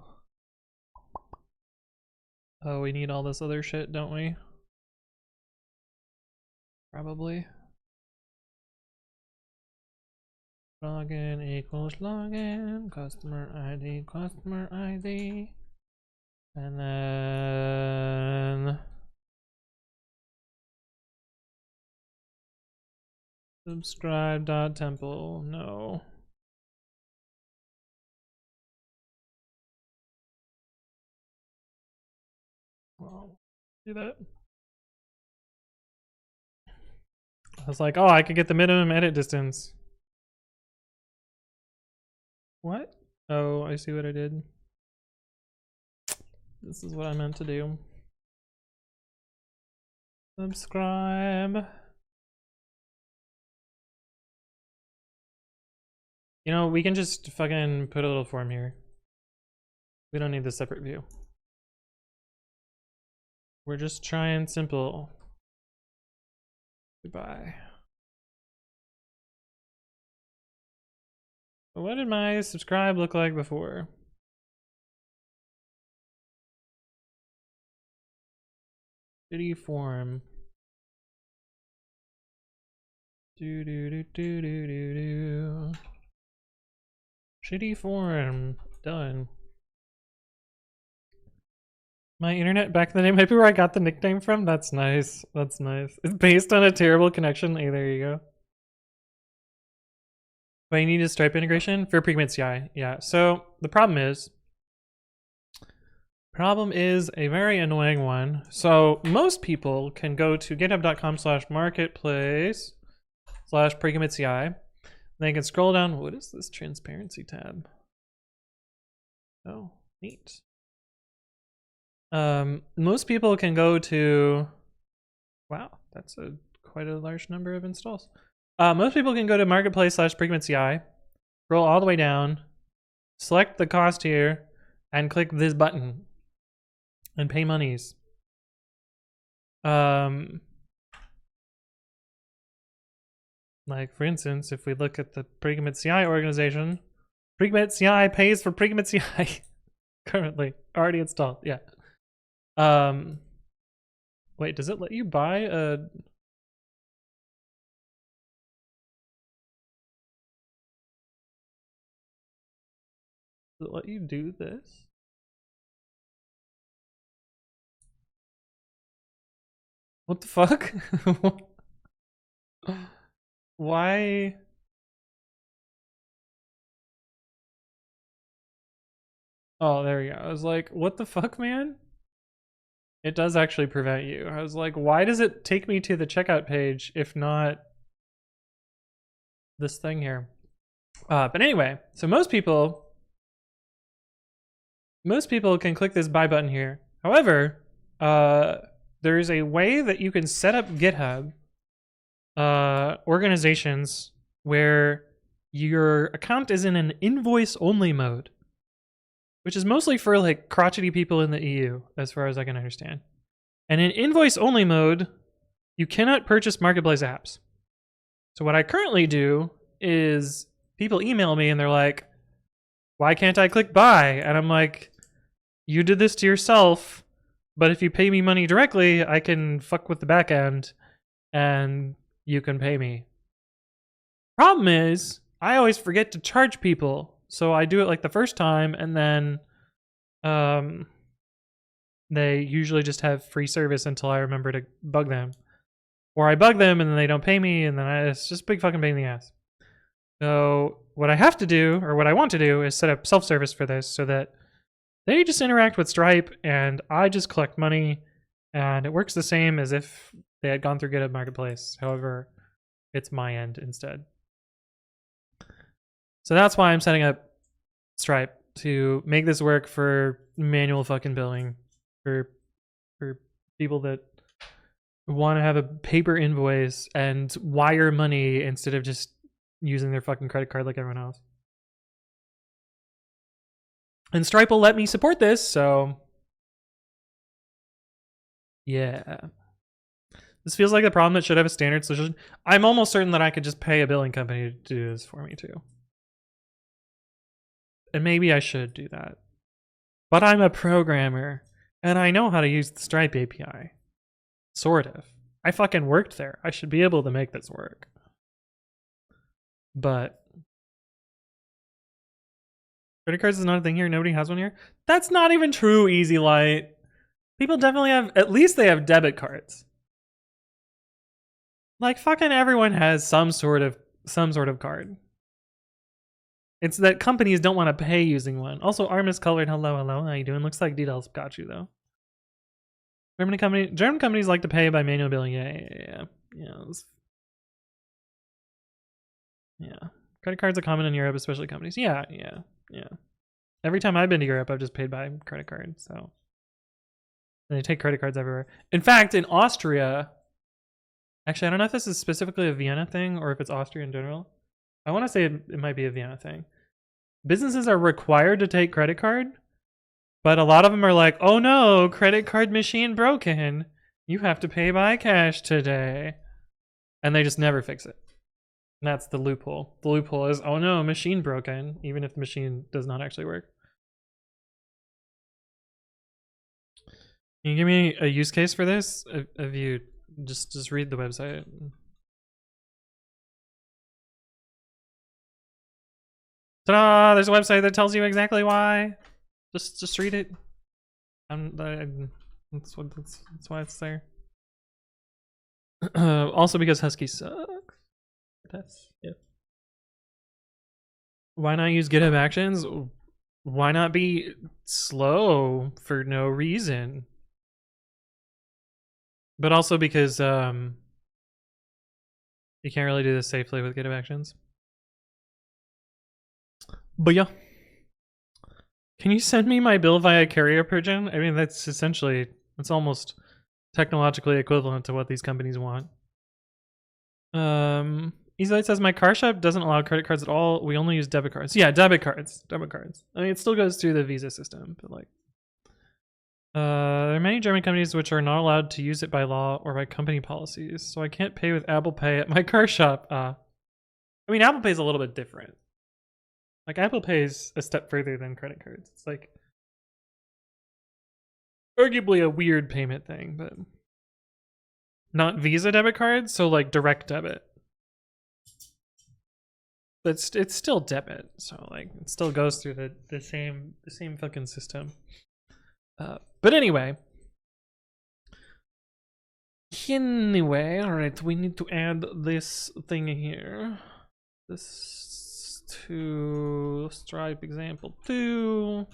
Oh, we need all this other shit, don't we? Probably. Login equals login, customer ID, and then subscribe.temple. No. Well, do that. I was like, oh, I could get the minimum edit distance. What? Oh, I see what I did. This is what I meant to do. Subscribe. You know, we can just fucking put a little form here. We don't need the separate view. We're just trying simple. Goodbye. What did my subscribe look like before? Shitty form. Do. Shitty form. Done. My internet back in the day might be where I got the nickname from. That's nice. That's nice. It's based on a terrible connection. Hey, there you go. But you need a Stripe integration for pre-commit CI. Yeah. So the problem is a very annoying one. So most people can go to github.com/marketplace/pre-commit CI. They can scroll down. What is this transparency tab? Oh, neat. Most people can go to, wow, that's quite a large number of installs. Most people can go to marketplace/pre-commit CI, scroll all the way down, select the cost here, and click this button and pay monies. Like for instance, if we look at the pre-commit CI organization, pre-commit CI pays for pre-commit CI currently already installed. Yeah. Wait, does it let you buy a... Does it let you do this? What the fuck? Why? Oh, there we go. I was like, what the fuck, man? It does actually prevent you. I was like, why does it take me to the checkout page if not this thing here? But anyway, so most people can click this buy button here. However, there's a way that you can set up GitHub organizations where your account is in an invoice only mode, which is mostly for like crotchety people in the EU, as far as I can understand. And in invoice only mode, you cannot purchase marketplace apps. So what I currently do is people email me and they're like, why can't I click buy? And I'm like, you did this to yourself, but if you pay me money directly, I can fuck with the back end and you can pay me. Problem is, I always forget to charge people. So I do it like the first time and then they usually just have free service until I remember to bug them. Or I bug them and then they don't pay me and then it's just a big fucking pain in the ass. So what I have to do, or what I want to do, is set up self-service for this so that they just interact with Stripe and I just collect money and it works the same as if they had gone through GitHub Marketplace. However, it's my end instead. So that's why I'm setting up Stripe, to make this work for manual fucking billing for people that want to have a paper invoice and wire money instead of just using their fucking credit card like everyone else. And Stripe will let me support this, so yeah. This feels like a problem that should have a standard solution. I'm almost certain that I could just pay a billing company to do this for me too. And maybe I should do that. But I'm a programmer, and I know how to use the Stripe API. Sort of. I fucking worked there. I should be able to make this work. But credit cards is not a thing here. Nobody has one here. That's not even true, Easy Light. People definitely have, at least they have debit cards. Like fucking everyone has some sort of card. It's that companies don't want to pay using one. Also, arm is colored. Hello, how you doing? Looks like DDL's got you though. German companies like to pay by manual billing. Yeah. Credit cards are common in Europe, especially companies. Yeah. Every time I've been to Europe, I've just paid by credit card. So and they take credit cards everywhere. In fact, in Austria, actually, I don't know if this is specifically a Vienna thing or if it's Austria in general. I want to say it might be a Vienna thing. Businesses are required to take credit card, but a lot of them are like, oh no, credit card machine broken. You have to pay by cash today. And they just never fix it. And that's the loophole. The loophole is, oh no, machine broken, even if the machine does not actually work. Can you give me a use case for this? Have you just read the website? Ta-da! There's a website that tells you exactly why. Just read it. That's why it's there. Also because Husky sucks. Yeah. Why not use GitHub Actions? Why not be slow for no reason? But also because you can't really do this safely with GitHub Actions. But yeah. Can you send me my bill via carrier pigeon? I mean, that's almost technologically equivalent to what these companies want. EasyLight says my car shop doesn't allow credit cards at all. We only use debit cards. Yeah, debit cards. I mean, it still goes through the Visa system, but like, there are many German companies which are not allowed to use it by law or by company policies. So I can't pay with Apple Pay at my car shop. I mean, Apple Pay is a little bit different. Like Apple Pay is a step further than credit cards. It's like, arguably a weird payment thing, but not Visa debit cards, so like direct debit. But it's still debit, so like it still goes through the same fucking system. But anyway, all right, we need to add this thing here. This to Stripe example 2.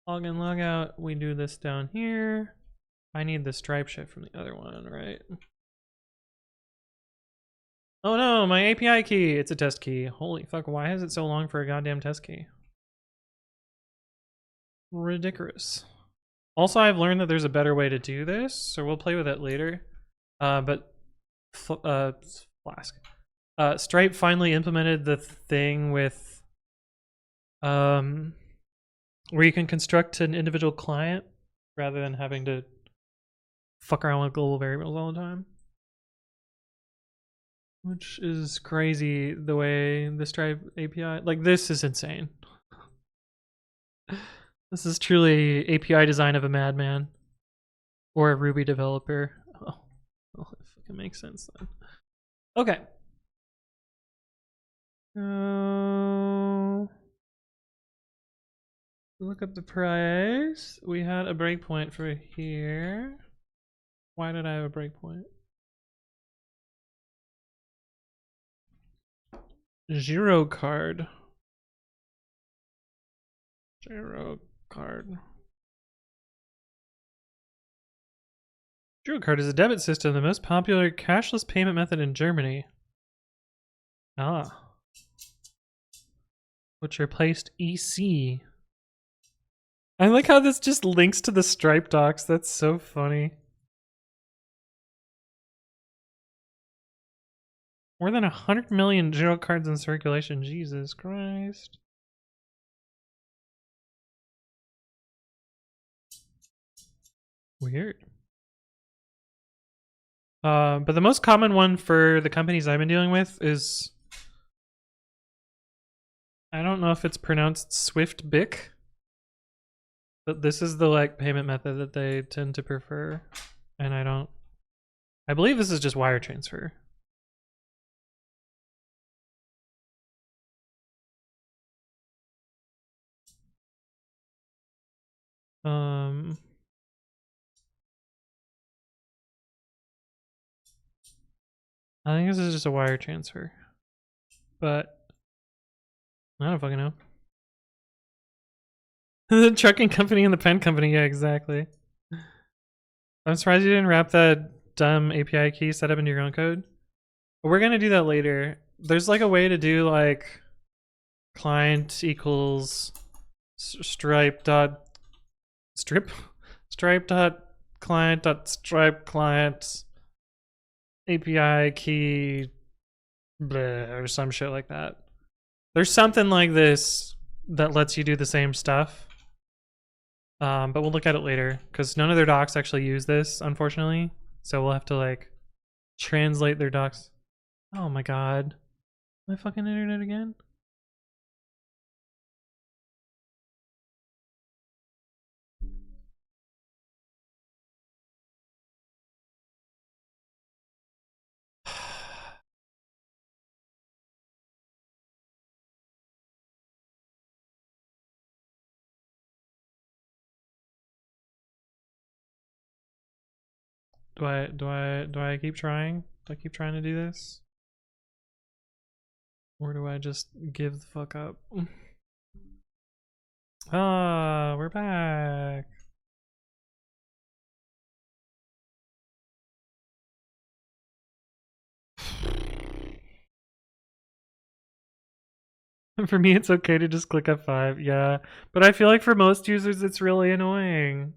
Log in, log out. We do this down here. I need the Stripe shit from the other one, right? Oh no, my API key. It's a test key. Holy fuck, why is it so long for a goddamn test key? Ridiculous. Also, I've learned that there's a better way to do this, so we'll play with it later. But Flask. Stripe finally implemented the thing with where you can construct an individual client rather than having to fuck around with global variables all the time. Which is crazy, the way the Stripe API, like this is insane. This is truly API design of a madman. Or a Ruby developer. Oh, well, it fucking makes sense then. Okay. Look up the price. We had a breakpoint for here. Why did I have a breakpoint? Giro card. Giro card. Giro card is a debit system, the most popular cashless payment method in Germany. Ah. Which replaced EC. I like how this just links to the Stripe docs. That's so funny. More than 100 million Giro cards in circulation. Jesus Christ. Weird. But the most common one for the companies I've been dealing with is, I don't know if it's pronounced Swift BIC, but this is the like payment method that they tend to prefer. And I believe this is just wire transfer. I think this is just a wire transfer, but I don't fucking know. The trucking company and the pen company, yeah, exactly. I'm surprised you didn't wrap that dumb API key setup into your own code. But we're gonna do that later. There's like a way to do like client equals stripe dot client dot stripe client API key bleh, or some shit like that. There's something like this that lets you do the same stuff. But we'll look at it later because none of their docs actually use this, unfortunately. So we'll have to like translate their docs. Oh my god. My fucking internet again? Do I keep trying? Do I keep trying to do this? Or do I just give the fuck up? Ah, we're back. For me, it's okay to just click F5, yeah. But I feel like for most users, it's really annoying.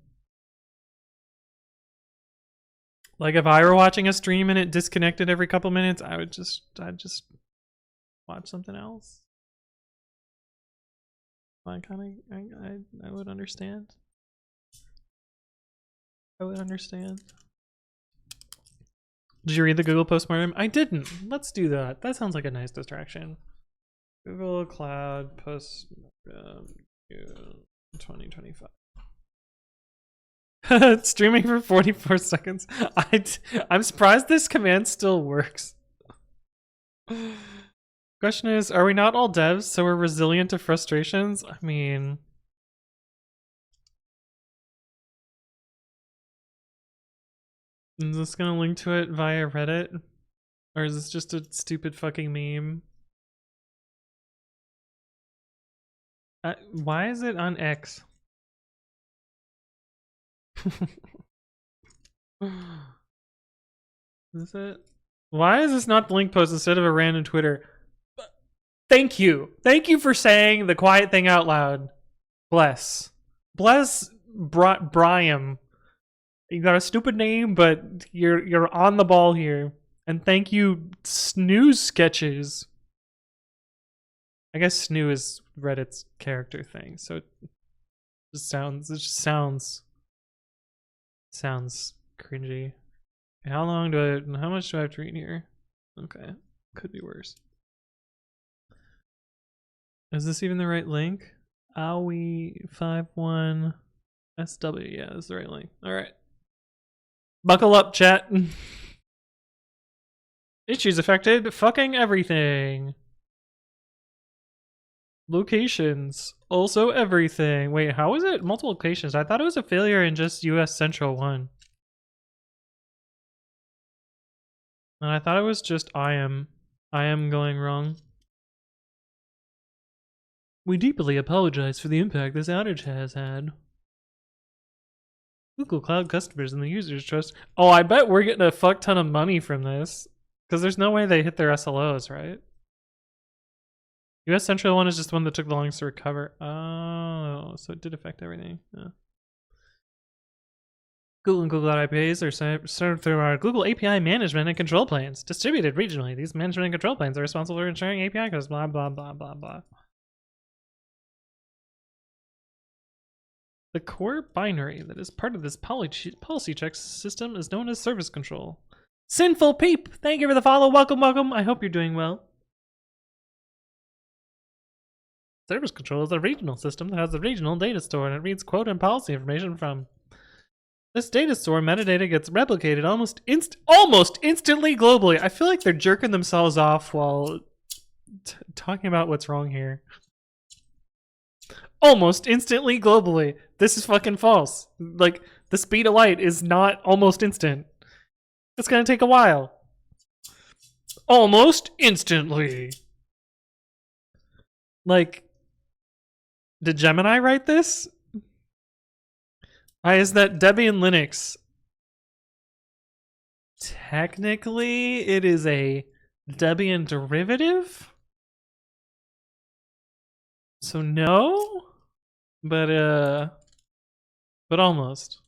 Like if I were watching a stream and it disconnected every couple minutes, I'd just watch something else. I would understand. I would understand. Did you read the Google postmortem? I didn't. Let's do that. That sounds like a nice distraction. Google Cloud postmortem 2025. Streaming for 44 seconds. I'm surprised this command still works. Question is, are we not all devs, so we're resilient to frustrations? I mean, is this gonna link to it via Reddit? Or is this just a stupid fucking meme? Why is it on X? Is it? Why is this not the link post instead of a random Twitter? Thank you. Thank you for saying the quiet thing out loud. Bless. Bless Brian. You got a stupid name, but you're on the ball here. And thank you, Snooze Sketches. I guess Snoo is Reddit's character thing, so it just sounds cringy. How much do I have to read here? Okay, could be worse. Is this even the right link? Owie51 SW, yeah, that's the right link. All right. Buckle up, chat. Issues affected fucking everything. Locations, also everything. Wait, how is it multiple locations? I thought it was a failure in just US Central 1. And I thought it was just I am going wrong. We deeply apologize for the impact this outage has had. Google Cloud customers and the users trust. Oh, I bet we're getting a fuck ton of money from this. Because there's no way they hit their SLOs, right? US Central 1 is just the one that took the longest to recover. Oh, so it did affect everything. Yeah. Google and Google IPAs are served through our Google API management and control planes, distributed regionally. These management and control planes are responsible for ensuring API calls, blah, blah, blah, blah, blah. The core binary that is part of this policy check system is known as service control. Sinful Peep, thank you for the follow. Welcome, welcome. I hope you're doing well. Service control is a regional system that has a regional data store, and it reads quote and policy information from this data store. Metadata gets replicated almost instantly globally. I feel like they're jerking themselves off while talking about what's wrong here. Almost instantly globally. This is fucking false. Like, the speed of light is not almost instant. It's gonna take a while. Almost instantly. Like, did Gemini write this? Is that Debian Linux? Technically, it is a Debian derivative. So no, but almost.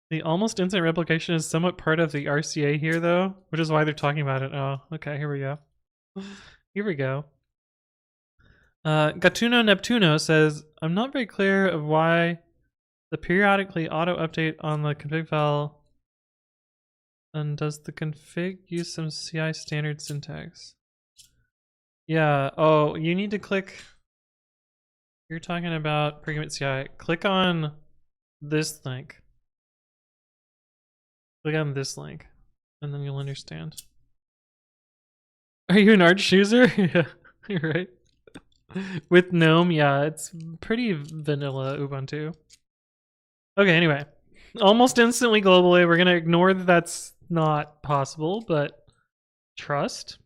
The almost instant replication is somewhat part of the RCA here, though, which is why they're talking about it. Oh, okay, here we go. Here we go. Gatuno Neptuno says, I'm not very clear of why the periodically auto-update on the config file, and does the config use some CI standard syntax? Yeah, oh, you need to click, you're talking about pre-commit CI. Click on this link. Click on this link, and then you'll understand. Are you an Arch user? Yeah, you're right. With GNOME, yeah, it's pretty vanilla Ubuntu. Okay, anyway. Almost instantly globally, we're gonna ignore that that's not possible, but trust.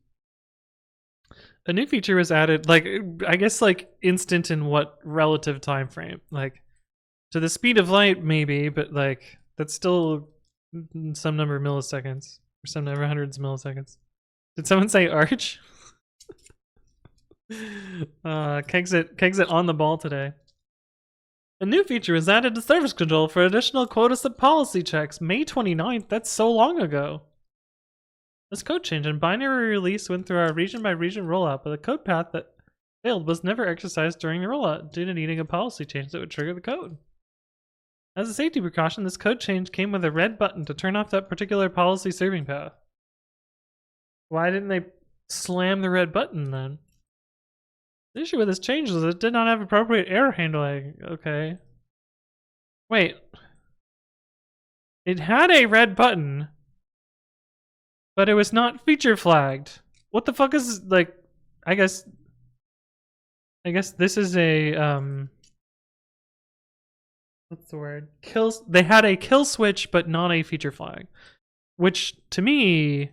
A new feature was added, like, I guess like instant in what relative time frame? Like, to the speed of light, maybe, but like, that's still some number of milliseconds, or some number of hundreds of milliseconds. Did someone say Arch? Kegs it on the ball today. A new feature was added to service control for additional quota sub-policy checks. May 29th, that's so long ago. This code change and binary release went through our region-by-region rollout, but the code path that failed was never exercised during the rollout due to needing a policy change that would trigger the code. As a safety precaution, this code change came with a red button to turn off that particular policy serving path. Why didn't they Slam the red button then. The issue with this change is it did not have appropriate error handling. Okay. Wait. It had a red button, but it was not feature flagged. What the fuck is, like, I guess this is a, what's the word? They had a kill switch, but not a feature flag. Which, to me,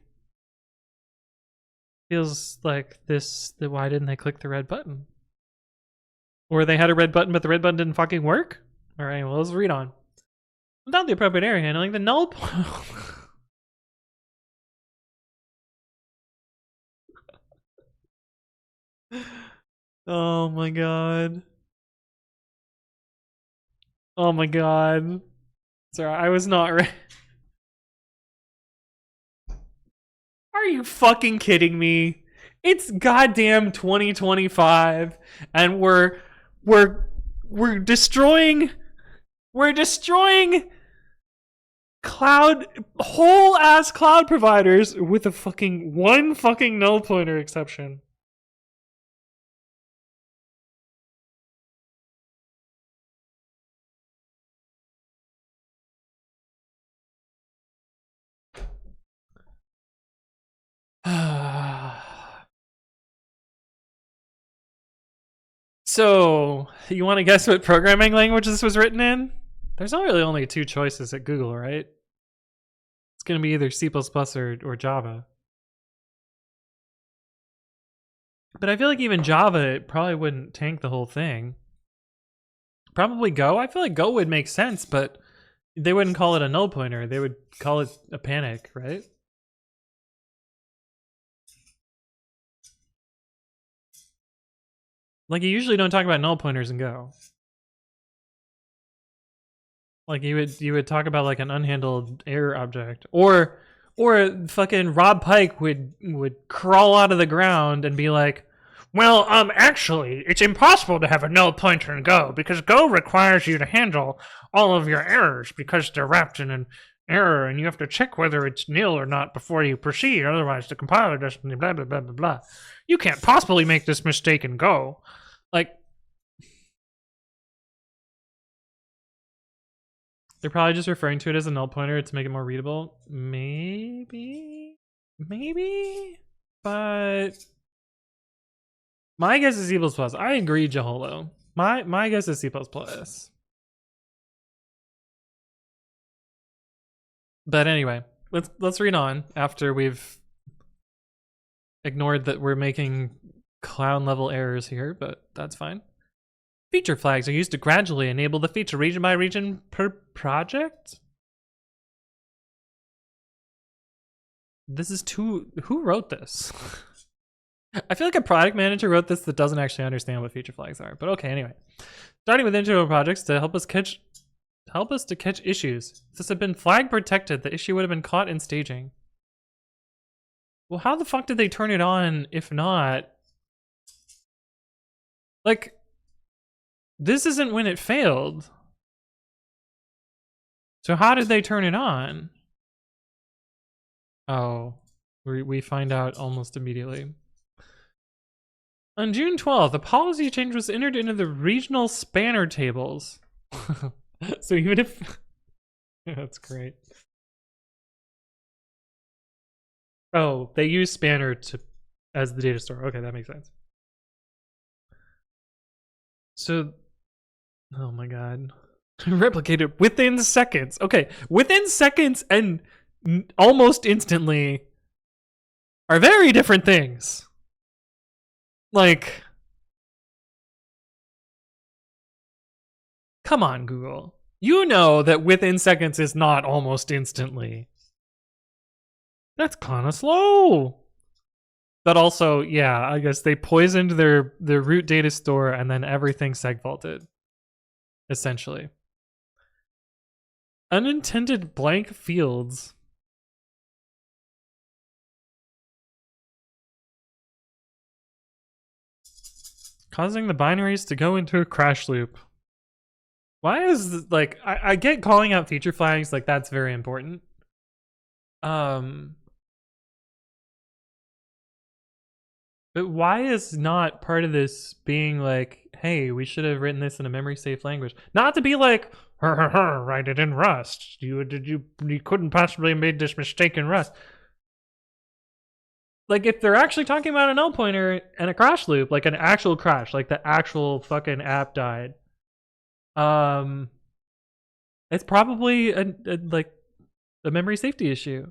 feels like why didn't they click the red button? Or they had a red button, but the red button didn't fucking work? Alright, well, let's read on. Without the appropriate error handling, the null Oh my god. Oh my god. Sorry, I was not ready. Are you fucking kidding me? It's goddamn 2025 and we're destroying whole ass cloud providers with a one fucking null pointer exception. So, you want to guess what programming language this was written in? There's not really only two choices at Google, right? It's going to be either C++ or Java. But I feel like even Java, it probably wouldn't tank the whole thing. Probably Go. I feel like Go would make sense, but they wouldn't call it a null pointer. They would call it a panic, right? Like, you usually don't talk about null pointers in Go. Like, you would talk about like an unhandled error object, or fucking Rob Pike would crawl out of the ground and be like, well, actually, it's impossible to have a null pointer in Go because Go requires you to handle all of your errors because they're wrapped in an error and you have to check whether it's nil or not before you proceed. Otherwise, the compiler doesn't blah, blah, blah, blah, blah. You can't possibly make this mistake in Go. Like, they're probably just referring to it as a null pointer to make it more readable. Maybe? But my guess is C++. I agree, Jaholo. My guess is C++. But anyway, let's read on after we've ignored that we're making clown level errors here, but that's fine. Feature flags are used to gradually enable the feature region by region per project. This is who wrote this? I feel like a product manager wrote this that doesn't actually understand what feature flags are, but okay, anyway. Starting with individual projects to help us to catch issues. If this had been flag protected, the issue would have been caught in staging. Well, how the fuck did they turn it on if not? Like, this isn't when it failed. So how did they turn it on? Oh, we find out almost immediately. On June 12th, a policy change was entered into the regional spanner tables. So even if... That's great. Oh, they use spanner as the data store. Okay, that makes sense. So, oh my god. Replicated within seconds. Okay, within seconds and almost instantly are very different things. Like, come on, Google. You know that within seconds is not almost instantly. That's kind of slow. But also, yeah, I guess they poisoned their root data store and then everything segfaulted, essentially. Unintended blank fields. Causing the binaries to go into a crash loop. Why is this, like, I get calling out feature flags, like that's very important. But why is not part of this being like, hey, we should have written this in a memory safe language? Not to be like, write it in Rust. You couldn't possibly have made this mistake in Rust. Like, if they're actually talking about a null pointer and a crash loop, like an actual crash, like the actual fucking app died, it's probably like a memory safety issue.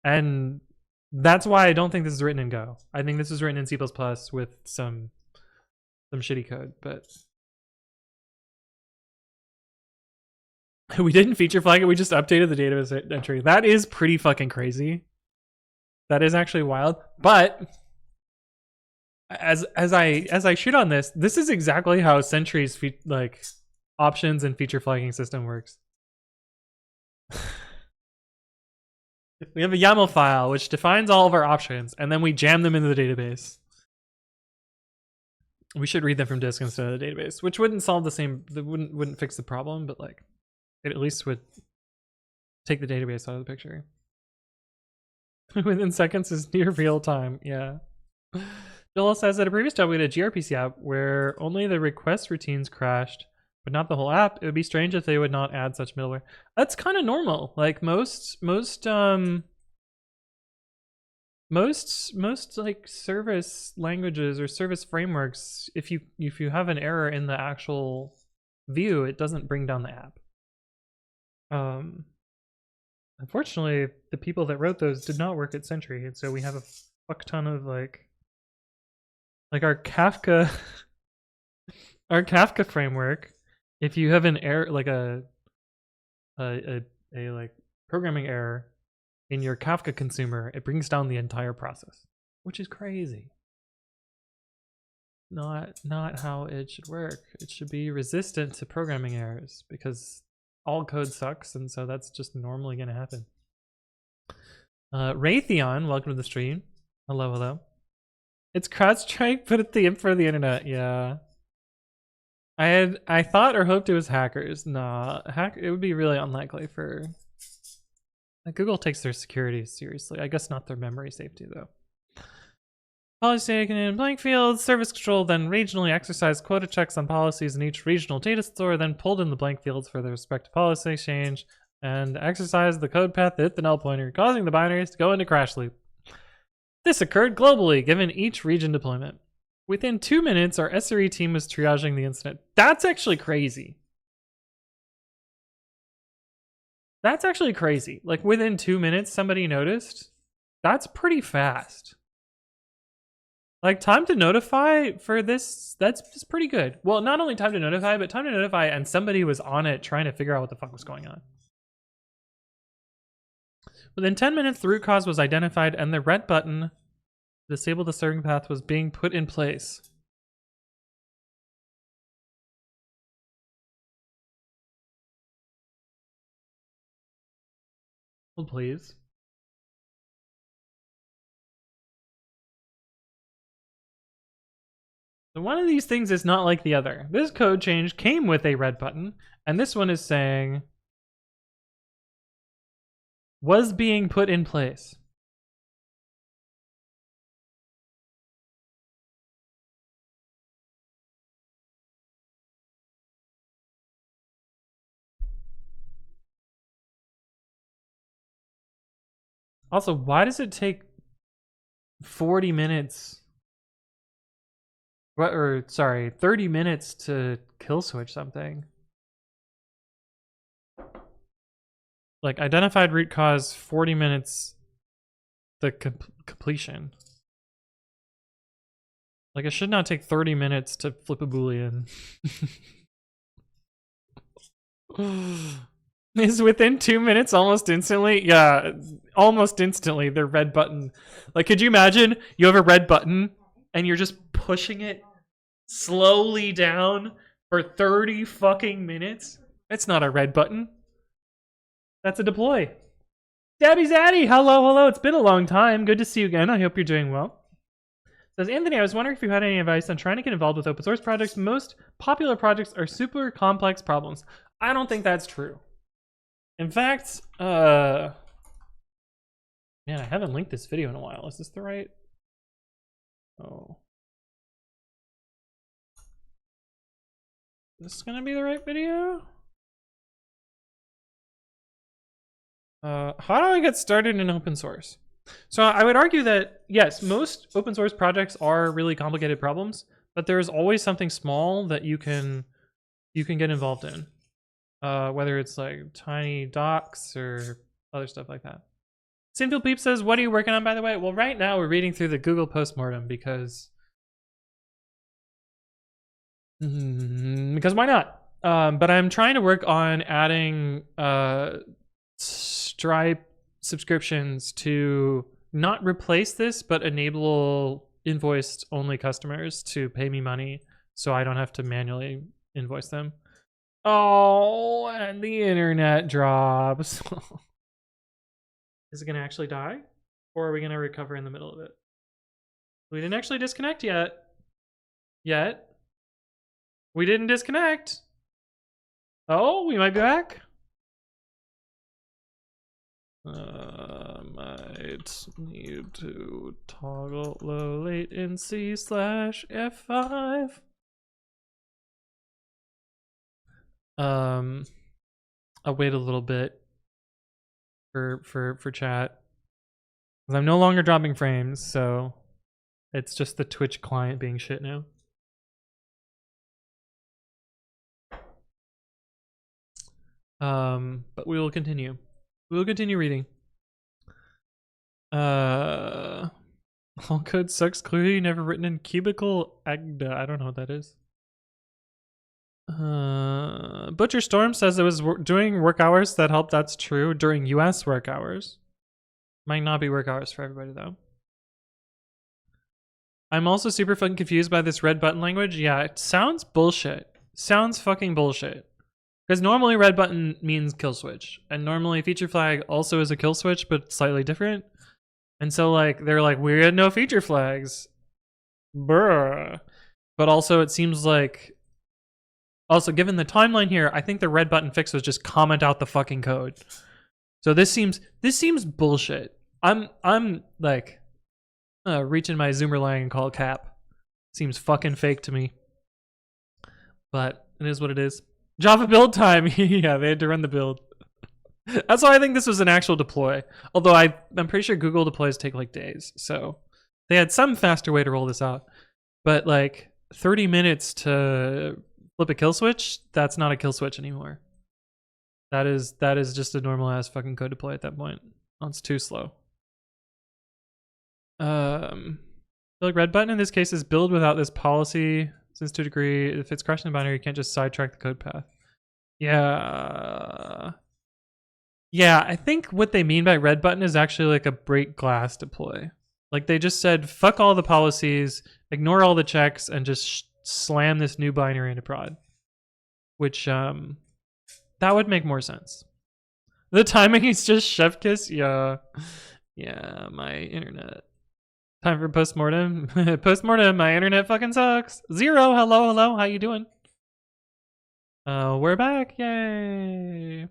And that's why I don't think this is written in Go. I think this is written in C++ with some shitty code, but we didn't feature flag it, we just updated the database entry. That is pretty fucking crazy. That is actually wild. But as I shit on this, this is exactly how Sentry's like options and feature flagging system works. We have a YAML file which defines all of our options, and then we jam them into the database. We should read them from disk instead of the database, which wouldn't solve the same, wouldn't fix the problem, but like it at least would take the database out of the picture. Within seconds is near real time, yeah. Joel says that a previous job we had a gRPC app where only the request routines crashed, but not the whole app. It would be strange if they would not add such middleware. That's kind of normal. Like most like service languages or service frameworks, if you have an error in the actual view, it doesn't bring down the app. Unfortunately, the people that wrote those did not work at Sentry, and so we have a fuck ton of like our Kafka framework. If you have an error, like a like programming error in your Kafka consumer, it brings down the entire process, which is crazy. Not how it should work. It should be resistant to programming errors because all code sucks, and so that's just normally going to happen. Raytheon, welcome to the stream. Hello, hello. It's CrowdStrike, but it's the info of the internet. Yeah. I thought or hoped it was hackers. Nah, it would be really unlikely for. Like, Google takes their security seriously. I guess not their memory safety though. Policy taken in blank fields, service control then regionally exercised quota checks on policies in each regional data store, then pulled in the blank fields for the respective policy change, and exercised the code path that hit the null pointer, causing the binaries to go into crash loop. This occurred globally, given each region deployment. Within 2 minutes, our SRE team was triaging the incident. That's actually crazy. That's actually crazy. Like, within 2 minutes, somebody noticed? That's pretty fast. Like, time to notify for this, that's just pretty good. Well, not only time to notify, but time to notify and somebody was on it trying to figure out what the fuck was going on. Within 10 minutes, the root cause was identified and the red button to disable the serving path was being put in place. Hold, please. So one of these things is not like the other. This code change came with a red button, and this one is saying was being put in place. Also, why does it take 40 minutes? Or sorry, 30 minutes to kill switch something? Like, identified root cause, 40 minutes the completion. Like, it should not take 30 minutes to flip a boolean. Is within 2 minutes almost instantly? Yeah, almost instantly, the red button. Like, could you imagine you have a red button and you're just pushing it slowly down for 30 fucking minutes? It's not a red button. That's a deploy. Dabby Zaddy, hello. It's been a long time. Good to see you again. I hope you're doing well. Says Anthony, I was wondering if you had any advice on trying to get involved with open source projects. Most popular projects are super complex problems. I don't think that's true. In fact, man, I haven't linked this video in a while. Is this the right? Oh. This is gonna be the right video? How do I get started in open source? So I would argue that, yes, most open source projects are really complicated problems, but there's always something small that you can get involved in. Whether it's like tiny docs or other stuff like that. Sinfield Peep says, what are you working on, by the way? Well, right now we're reading through the Google postmortem because why not? But I'm trying to work on adding Stripe subscriptions to not replace this, but enable invoiced only customers to pay me money so I don't have to manually invoice them. Oh, and the internet drops. Is it going to actually die? Or are we going to recover in the middle of it? We didn't actually disconnect yet. We didn't disconnect. Oh, we might be back. Might need to toggle low latency /F5. I'll wait a little bit for chat. I'm no longer dropping frames, so it's just the Twitch client being shit now. But we will continue. We will continue reading. All code sucks. Clearly never written in cubicle agda. I don't know what that is. Butcher Storm says it was doing work hours that helped. That's true during US work hours. Might not be work hours for everybody though. I'm also super fucking confused by this red button language. Yeah, it sounds bullshit. Sounds fucking bullshit. Because normally red button means kill switch, and normally feature flag also is a kill switch, but slightly different. And so like they're like, we had no feature flags, bruh. But also it seems like, also given the timeline here, I think the red button fix was just comment out the fucking code. So this seems bullshit. I'm like reaching my Zoomerlang and call cap. Seems fucking fake to me. But it is what it is. Java build time. Yeah, they had to run the build. That's why I think this was an actual deploy. Although I'm pretty sure Google deploys take like days. So they had some faster way to roll this out. But like 30 minutes to flip a kill switch, that's not a kill switch anymore. That is just a normal ass fucking code deploy at that point. It's too slow. I feel like red button in this case is build without this policy. Since to a degree, if it's crashing the binary, you can't just sidetrack the code path. Yeah. Yeah, I think what they mean by red button is actually like a break glass deploy. Like they just said, fuck all the policies, ignore all the checks, and just slam this new binary into prod. Which, that would make more sense. The timing is just chef kiss? Yeah. Yeah, my internet. Time for postmortem. Postmortem, my internet fucking sucks. Zero, hello, how you doing? We're back, yay.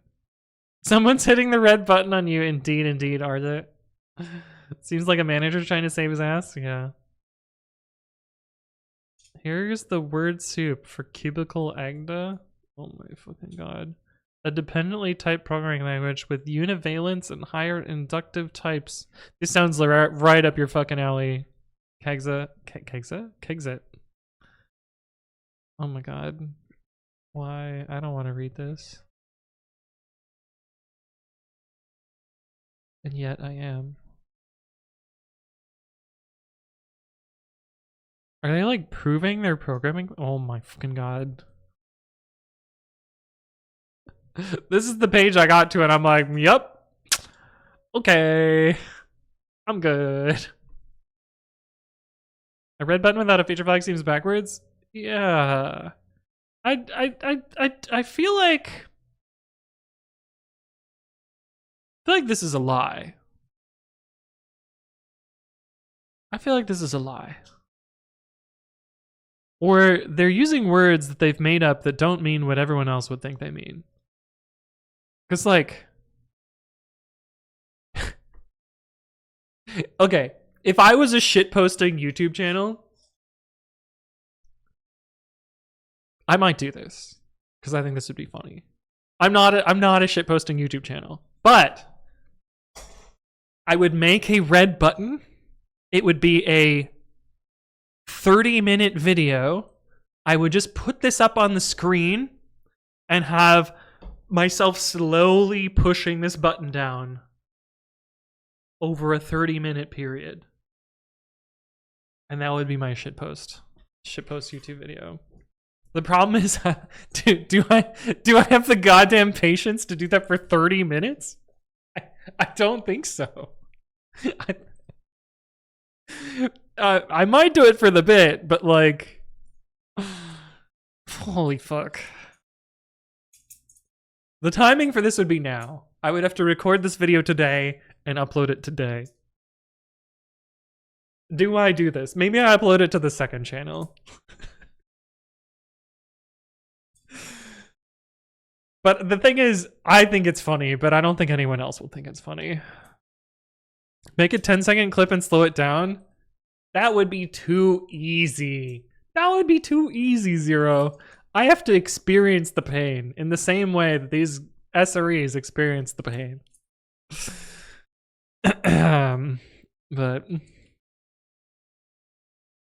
Someone's hitting the red button on you, indeed, are they? Seems like a manager trying to save his ass, yeah. Here's the word soup for cubicle agda. Oh my fucking god. A dependently typed programming language with univalence and higher inductive types. This sounds right up your fucking alley. Kegza? Kegzit. Oh my god. Why? I don't want to read this. And yet I am. Are they like proving their programming? Oh my fucking god. This is the page I got to and I'm like, yup. Okay. I'm good. A red button without a feature flag seems backwards? Yeah. I feel like this is a lie. I feel like this is a lie. Or they're using words that they've made up that don't mean what everyone else would think they mean. Because like... Okay, if I was a shitposting YouTube channel, I might do this because I think this would be funny. I'm not a shitposting YouTube channel, but I would make a red button. It would be a 30-minute video. I would just put this up on the screen and have myself slowly pushing this button down over a 30-minute period. And that would be my shitpost YouTube video. The problem is, do I have the goddamn patience to do that for 30 minutes? I don't think so. I might do it for the bit, but like, holy fuck. The timing for this would be now. I would have to record this video today and upload it today. Do I do this? Maybe I upload it to the second channel. But the thing is, I think it's funny, but I don't think anyone else will think it's funny. Make a 10-second clip and slow it down. That would be too easy. That would be too easy, Zero. I have to experience the pain in the same way that these SREs experience the pain. But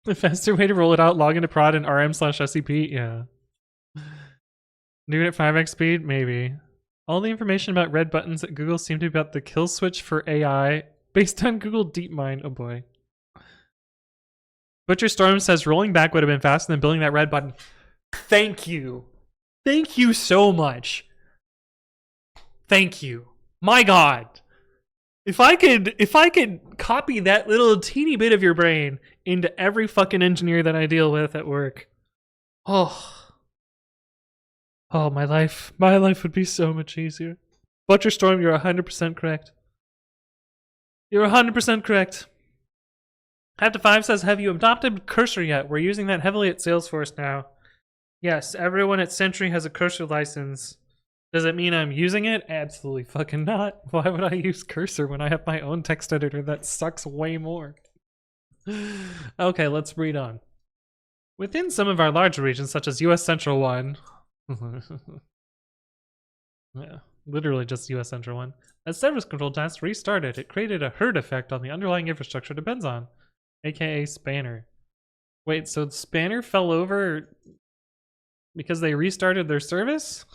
the faster way to roll it out, log into prod and rm/SCP, yeah. Do it at 5x speed? Maybe. All the information about red buttons at Google seem to be about the kill switch for AI based on Google DeepMind. Oh boy. Butcher Storm says rolling back would have been faster than building that red button. Thank you. Thank you so much. Thank you. My God. If I could copy that little teeny bit of your brain into every fucking engineer that I deal with at work. Oh, my life would be so much easier. Butcher Storm, you're 100% correct. You're 100% correct. Have5 says, have you adopted Cursor yet? We're using that heavily at Salesforce now. Yes, everyone at Sentry has a Cursor license. Does it mean I'm using it? Absolutely fucking not. Why would I use Cursor when I have my own text editor that sucks way more? Okay, let's read on. Within some of our larger regions, such as US Central 1, yeah, literally just US Central 1, as service control tasks restarted, it created a herd effect on the underlying infrastructure it depends on, aka Spanner. Wait, so Spanner fell over because they restarted their service?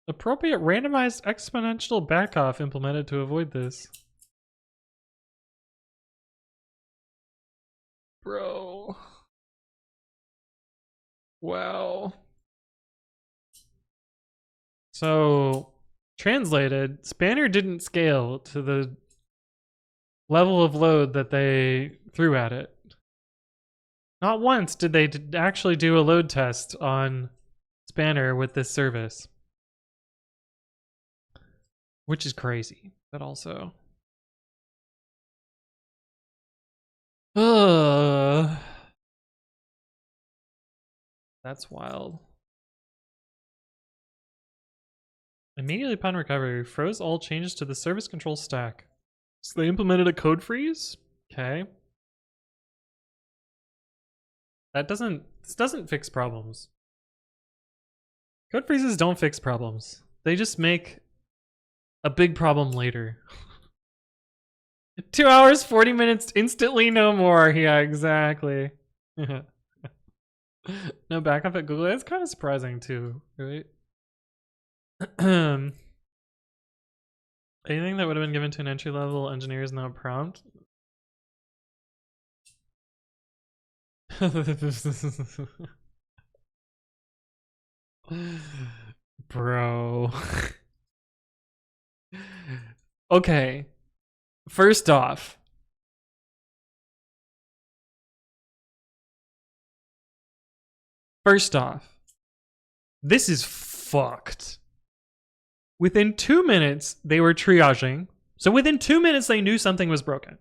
Appropriate randomized exponential backoff implemented to avoid this. Bro. Wow. So, translated, Spanner didn't scale to the level of load that they threw at it. Not once did they actually do a load test on Spanner with this service. Which is crazy, but also... That's wild. Immediately upon recovery, froze all changes to the service control stack. So they implemented a code freeze? Okay. This doesn't fix problems. Code freezes don't fix problems. They just make a big problem later. 2 hours, 40 minutes, instantly no more. Yeah, exactly. No backup at Google. That's kind of surprising too, right? Anything that would have been given to an entry-level engineer is now a prompt. Bro. Okay. First off, this is fucked. Within 2 minutes, they were triaging. So within 2 minutes, they knew something was broken.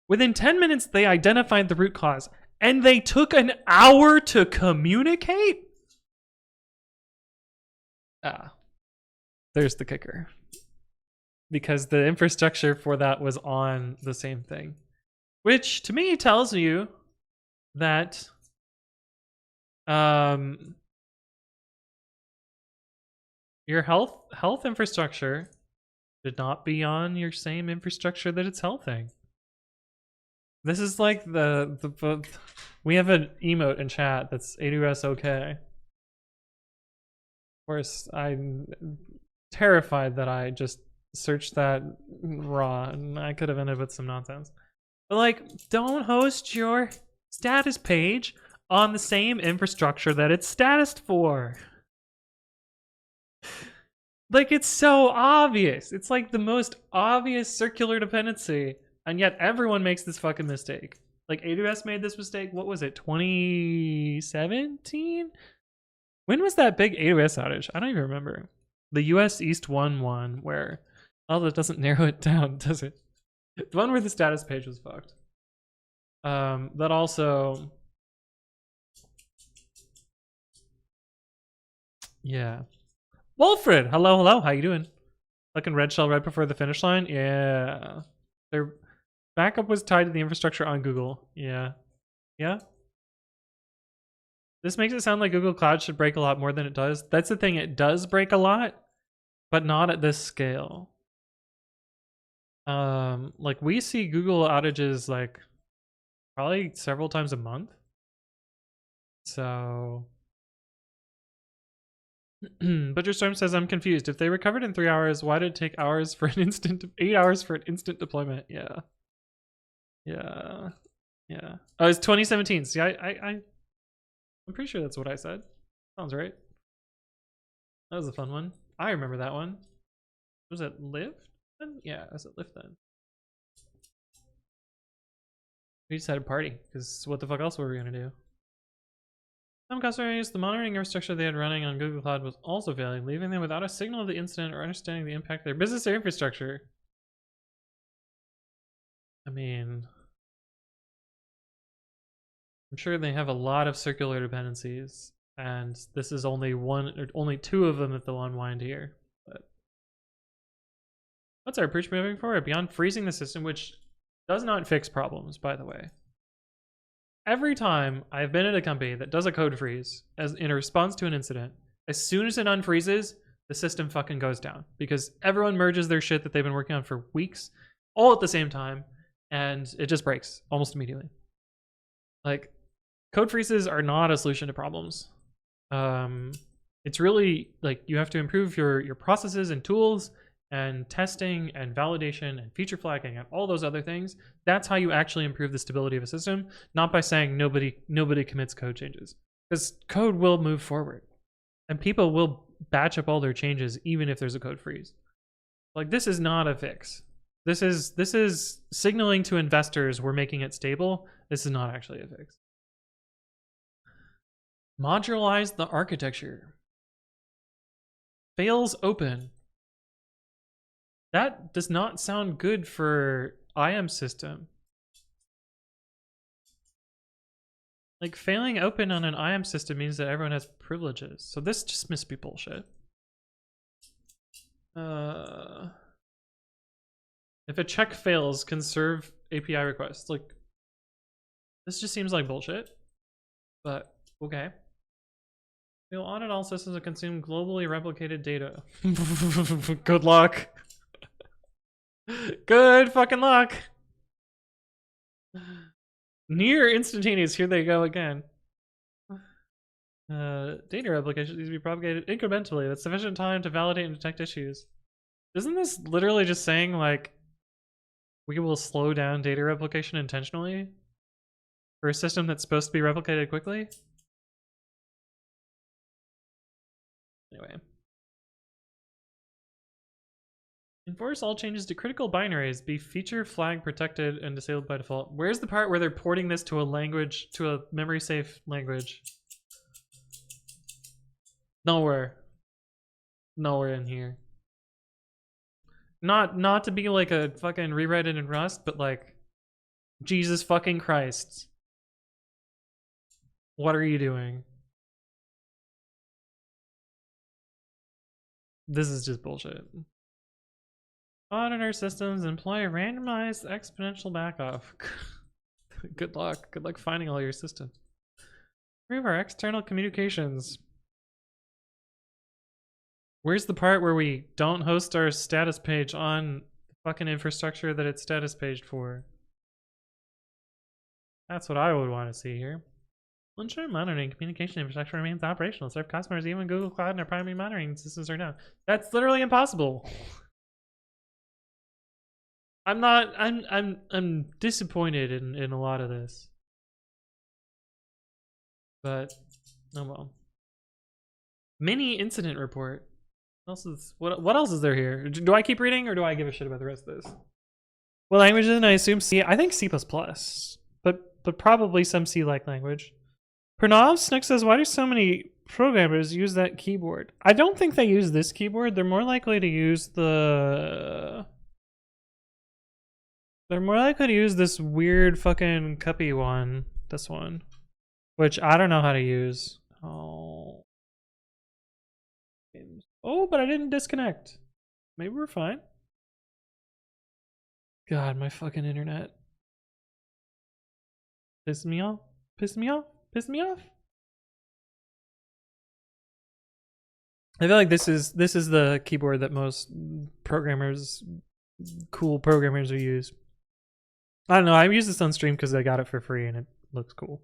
Within 10 minutes, they identified the root cause. And they took an hour to communicate? Ah. There's the kicker. because the infrastructure for that was on the same thing, which to me tells you that your health infrastructure did not be on your same infrastructure that it's healthing. This is like the we have an emote in chat that's AWS okay. Of course, I'm terrified that I just searched that raw and I could have ended with some nonsense. But like, don't host your status page on the same infrastructure that it's statused for. Like, it's so obvious. It's like the most obvious circular dependency, and yet everyone makes this fucking mistake. Like, AWS made this mistake, what was it, 2017? When was that big AWS outage? I don't even remember. The US East 1 one where, oh, that doesn't narrow it down, does it? The one where the status page was fucked. That also, yeah. Wolfred, hello, how you doing? Looking red shell right before the finish line? Yeah. Their backup was tied to the infrastructure on Google. Yeah. Yeah? This makes it sound like Google Cloud should break a lot more than it does. That's the thing, it does break a lot, but not at this scale. Like we see Google outages like probably several times a month. So Butcherstorm says, I'm confused. If they recovered in 3 hours, why did it take hours for an 8 hours for an instant deployment? Yeah. Yeah. Yeah. Oh, it's 2017. See, I'm pretty sure that's what I said. Sounds right. That was a fun one. I remember that one. Was it Lyft then? Yeah, was it Lyft then? We just had a party, because what the fuck else were we gonna do? Some customers, the monitoring infrastructure they had running on Google Cloud was also failing, leaving them without a signal of the incident or understanding the impact of their business or infrastructure. I mean, I'm sure they have a lot of circular dependencies, and this is only one or only two of them that they'll unwind here. But what's our approach moving forward? Beyond freezing the system, which does not fix problems, by the way. Every time I've been at a company that does a code freeze as in a response to an incident, as soon as it unfreezes, the system fucking goes down because everyone merges their shit that they've been working on for weeks all at the same time, and it just breaks almost immediately. Like, code freezes are not a solution to problems. It's really like you have to improve your processes and tools and testing and validation and feature flagging and all those other things. That's how you actually improve the stability of a system, not by saying nobody commits code changes, because code will move forward and people will batch up all their changes even if there's a code freeze. Like, this is not a fix. This is signaling to investors we're making it stable. This is not actually a fix. Modularize the architecture. Fails open. That does not sound good for IAM system. Like, failing open on an IAM system means that everyone has privileges. So this just must be bullshit. If a check fails, conserve API requests. Like, this just seems like bullshit. But okay. We'll audit all systems that consume globally replicated data. Good luck. Good fucking luck. Near instantaneous, here they go again. Data replication needs to be propagated incrementally. That's sufficient time to validate and detect issues. Isn't this literally just saying, like, we will slow down data replication intentionally for a system that's supposed to be replicated quickly? Anyway. Enforce all changes to critical binaries. Be feature flag protected and disabled by default. Where's the part where they're porting this to a language, to a memory safe language? Nowhere. Nowhere in here. Not to be like a fucking rewrite it in Rust, but like, Jesus fucking Christ. What are you doing? This is just bullshit. Auditor systems employ a randomized exponential backoff. Good luck. Good luck finding all your systems. Improve our external communications. Where's the part where we don't host our status page on the fucking infrastructure that it's status paged for? That's what I would want to see here. Ensure monitoring communication infrastructure remains operational. Serve customers even Google Cloud and our primary monitoring systems are down. That's literally impossible. I'm disappointed in a lot of this. But oh well. Mini incident report. What else is there here? Do I keep reading or do I give a shit about the rest of this? What language is it? I assume C. I think C++. But probably some C-like language. Pranav Snook says, why do so many programmers use that keyboard? I don't think they use this keyboard. They're more likely to use the... They're more likely to use this weird fucking cuppy one. This one. Which I don't know how to use. Oh. Oh, but I didn't disconnect. Maybe we're fine. God, my fucking internet. Piss me off. Piss me off. Piss me off. I feel like this is the keyboard that most programmers, cool programmers, will use. I don't know. I use this on stream because I got it for free and it looks cool.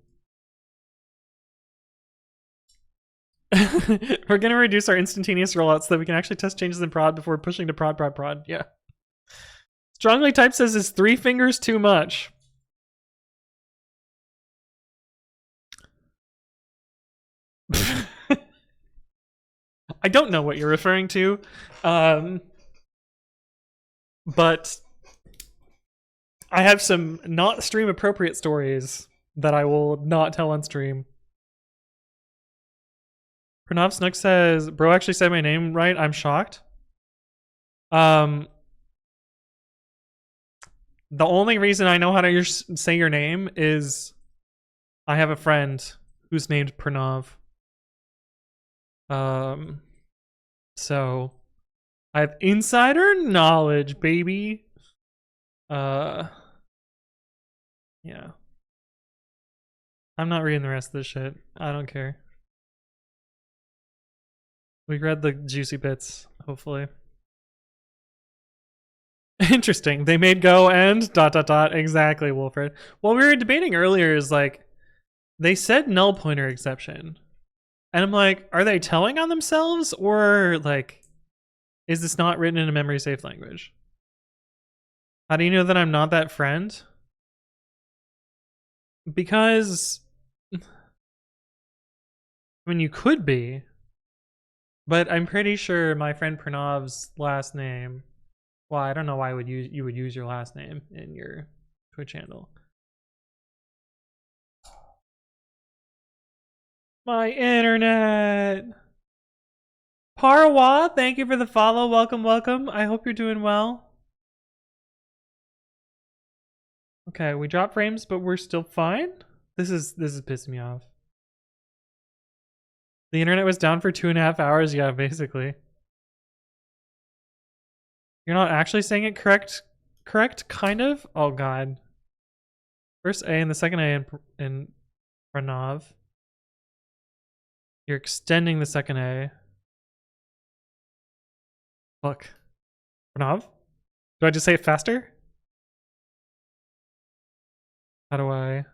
We're gonna reduce our instantaneous rollout so that we can actually test changes in prod before pushing to prod. Yeah. Strongly type says, is 3 fingers too much? I don't know what you're referring to, but I have some not stream appropriate stories that I will not tell on stream. Pranav Snook says, bro actually said my name right. I'm shocked. The only reason I know how to say your name is I have a friend who's named Pranav. So I have insider knowledge, baby. Yeah. I'm not reading the rest of this shit. I don't care. We read the juicy bits, hopefully. Interesting. They made Go and ... Exactly, Wilfred. What we were debating earlier is like, they said null pointer exception. And I'm like, are they telling on themselves, or like, is this not written in a memory safe language? How do you know that I'm not that friend? Because, I mean, you could be, but I'm pretty sure my friend Pranav's last name, well, I don't know why you would use your last name in your Twitch handle. My internet. Parwa, thank you for the follow. Welcome, welcome. I hope you're doing well. Okay, we dropped frames, but we're still fine. This is pissing me off. The internet was down for 2.5 hours. Yeah, basically. You're not actually saying it correct, kind of? Oh god. First A and the second A in Pranav. You're extending the second A. Look. Pranav? Do I just say it faster? How do I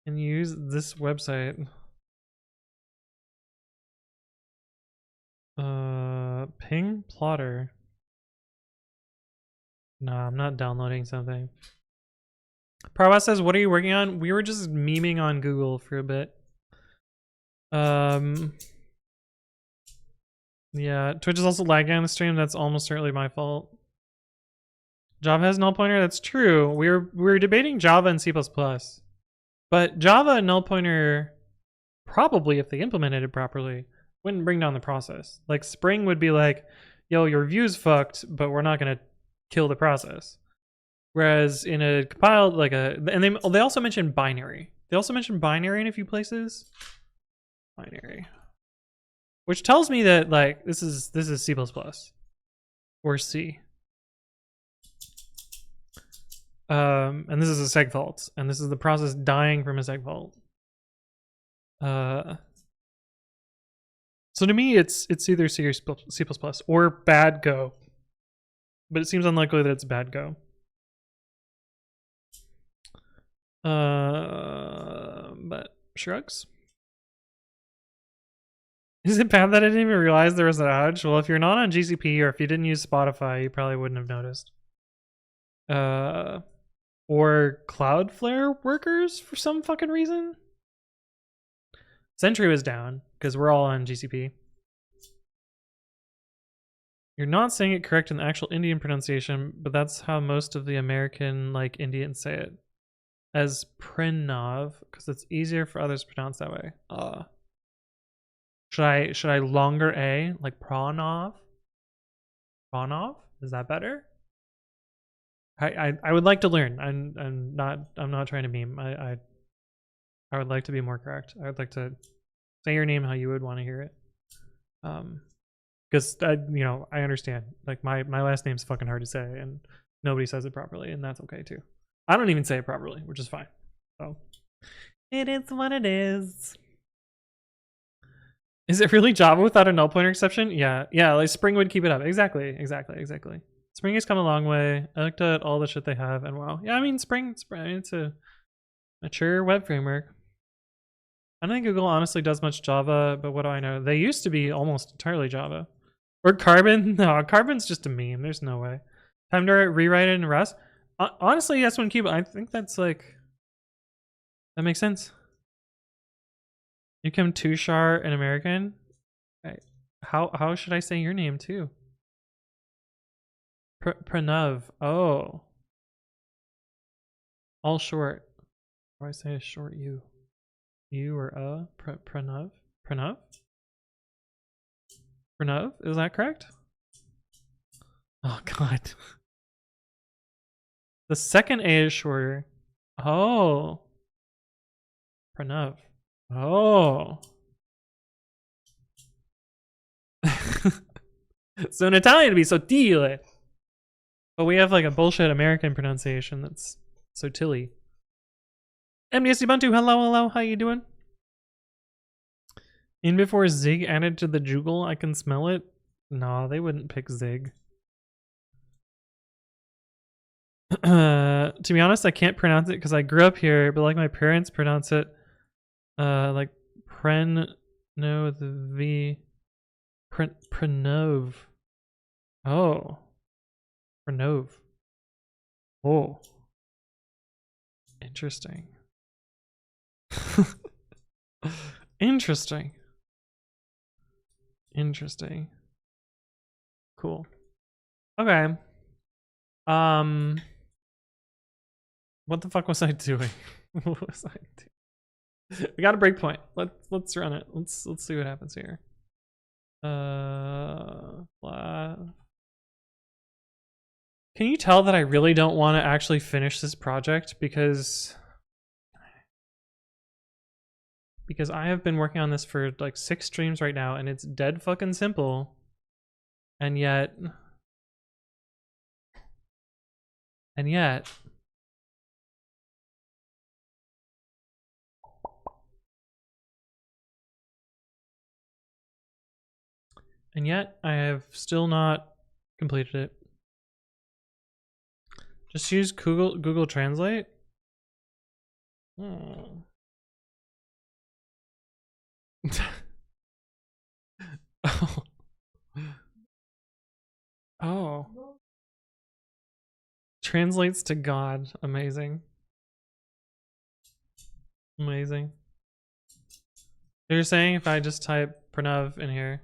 can use this website? Ping plotter. No, I'm not downloading something. Parwa says, what are you working on? We were just memeing on Google for a bit. Yeah, Twitch is also lagging on the stream. That's almost certainly my fault. Java has null pointer. That's true. We were debating Java and C++, but Java and null pointer, probably if they implemented it properly, wouldn't bring down the process. Like Spring would be like, yo, your view's fucked, but we're not gonna kill the process. Whereas in a compiled, like and they also mentioned binary. They also mentioned binary in a few places. Binary. which tells me that like this is C++ or C. And this is a segfault, and this is the process dying from a segfault. So to me, it's either C or C++ or bad Go, but it seems unlikely that it's bad Go. But shrugs. Is it bad that I didn't even realize there was an outage? Well, if you're not on GCP or if you didn't use Spotify, you probably wouldn't have noticed. Or Cloudflare workers for some fucking reason. Sentry was down because we're all on GCP. You're not saying it correct in the actual Indian pronunciation, but that's how most of the American like Indians say it, as Pranav, because it's easier for others to pronounce that way. Should I longer A like Pranav? Pranav? Is that better? I would like to learn. I'm not trying to meme. I would like to be more correct. I would like to say your name how you would want to hear it. Because I understand. Like my last name's fucking hard to say, and nobody says it properly, and that's okay too. I don't even say it properly, which is fine. So it is what it is. Is it really Java without a null pointer exception? Yeah, like Spring would keep it up. Exactly. Spring has come a long way. I looked at all the shit they have, and wow. Yeah, I mean, Spring it's a mature web framework. I don't think Google honestly does much Java, but what do I know? They used to be almost entirely Java. Or Carbon? No, Carbon's just a meme. There's no way. Time to rewrite it in Rust? Honestly, that's one keyboard. I think that's like... That makes sense. You become Tushar an American? Right. How should I say your name too? Pranav. Oh. All short. Why say a short U? U or Pranav? Pranav? Pranav? Is that correct? Oh god. The second A is shorter. Oh. Pranav. Oh. So in Italian it'd be sottile. But we have like a bullshit American pronunciation that's sottile. MDS Ubuntu, hello, how you doing? In before Zig added to the Jugal, I can smell it. No, they wouldn't pick Zig. To be honest, I can't pronounce it because I grew up here, but like my parents pronounce it like Pranov. Oh. Pranov. Oh. Interesting. Interesting. Cool. Okay. What the fuck was I doing? What was I doing? We got a breakpoint. Let's run it. Let's see what happens here. Can you tell that I really don't want to actually finish this project because I have been working on this for like 6 streams right now and it's dead fucking simple, and yet I have still not completed it. Just use Google Translate. Oh. Oh. Translates to God. Amazing. Amazing. You're saying if I just type Pranav in here.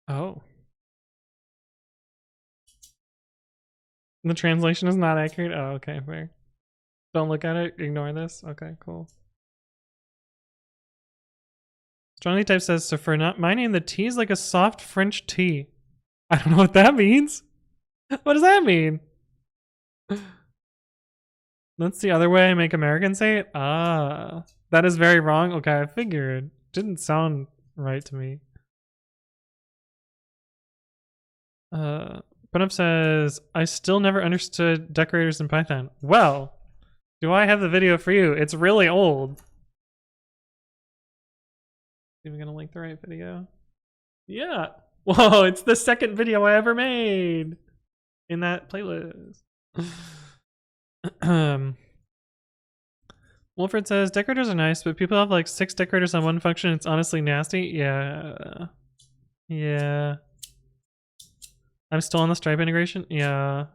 Oh. The translation is not accurate? Oh, okay, fair. Don't look at it, ignore this? Okay, cool. Johnny Type says, so for not mining, the tea is like a soft French tea. I don't know what that means. What does that mean? That's the other way I make Americans say it? Ah, that is very wrong. Okay, I figured. Didn't sound right to me. Bunup says, I still never understood decorators in Python. Well, do I have the video for you? It's really old. Even gonna link the right video? Yeah. Whoa, it's the second video I ever made in that playlist. Wilfred says, decorators are nice, but people have like 6 decorators on one function. It's honestly nasty. Yeah. Yeah. I'm still on the Stripe integration? Yeah.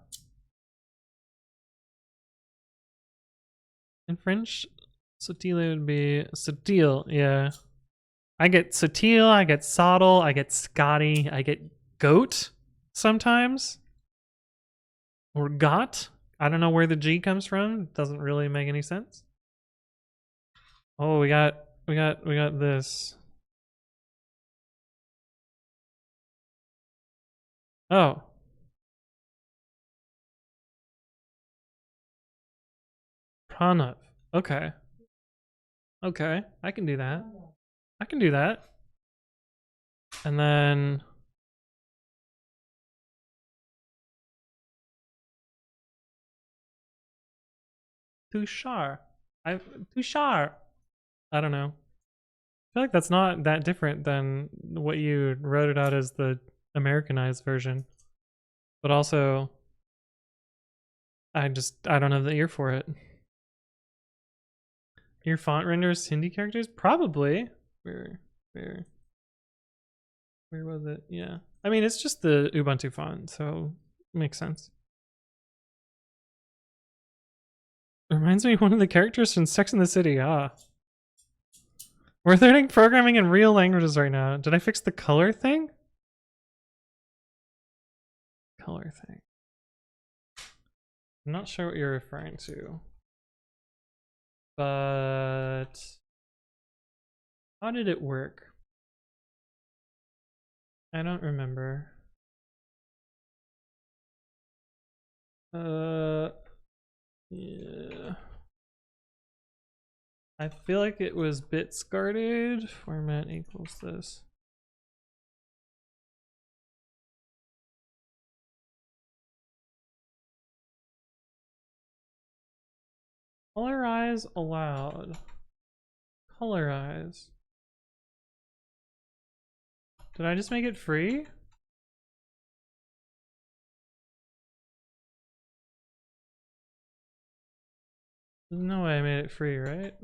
In French, Sotile would be Sotil, yeah. I get Sotil, I get Sottle, I get Scotty, I get Goat sometimes. Or Got. I don't know where the G comes from. Doesn't really make any sense. Oh, we got this. Oh. Pranav. Okay. Okay, I can do that. I can do that. And then Tushar. Tushar. I don't know. I feel like that's not that different than what you wrote it out as the Americanized version. But also, I don't have the ear for it. Your font renders Hindi characters? Probably. Where was it? Yeah. I mean, it's just the Ubuntu font, so it makes sense. It reminds me of one of the characters from Sex and the City. Ah. We're learning programming in real languages right now. Did I fix the color thing? Color thing. I'm not sure what you're referring to. But how did it work? I don't remember. Yeah. I feel like it was bits guarded. Format equals this. Colorize allowed. Colorize. Did I just make it free? There's no way I made it free, right?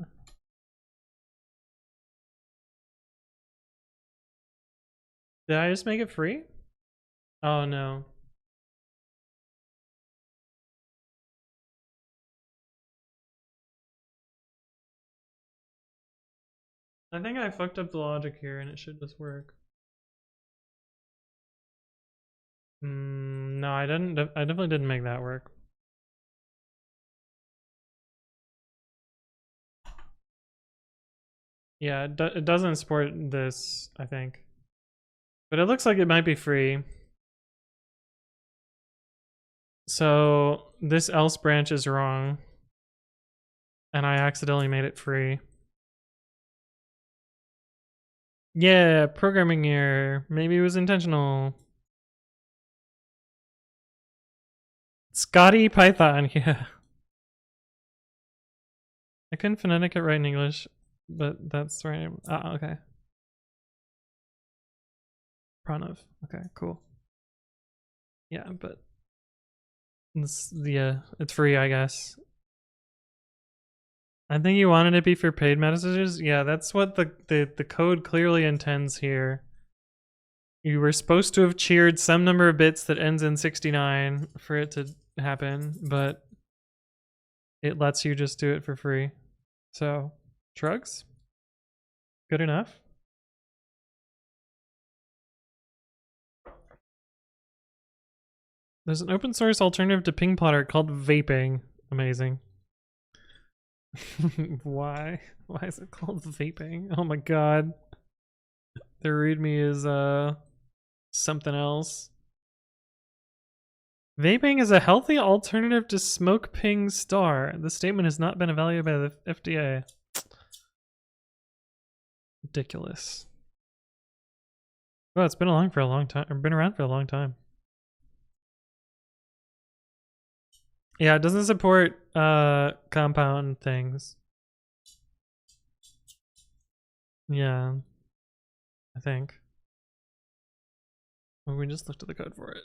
Did I just make it free? Oh no. I think I fucked up the logic here and it should just work. No, I didn't. I definitely didn't make that work. Yeah, it doesn't support this, I think. But it looks like it might be free. So this else branch is wrong. And I accidentally made it free. Yeah, programming error. Maybe it was intentional. Scotty Python, yeah. I couldn't phonetic it right in English, but that's right. Okay. Pranav. Okay, cool. Yeah, but it's free, I guess. I think you wanted it to be for paid messages. Yeah, that's what the code clearly intends here. You were supposed to have cheered some number of bits that ends in 69 for it to happen, but it lets you just do it for free. So, shrugs? Good enough? There's an open source alternative to Ping Plotter called Vaping. Amazing. Why? Why is it called Vaping? Oh my god. The README is something else. Vaping is a healthy alternative to smoke ping star. The statement has not been evaluated by the FDA. Ridiculous. Well, it's been around for a long time. Yeah, it doesn't support compound things. Yeah, I think. Well, we just looked at the code for it.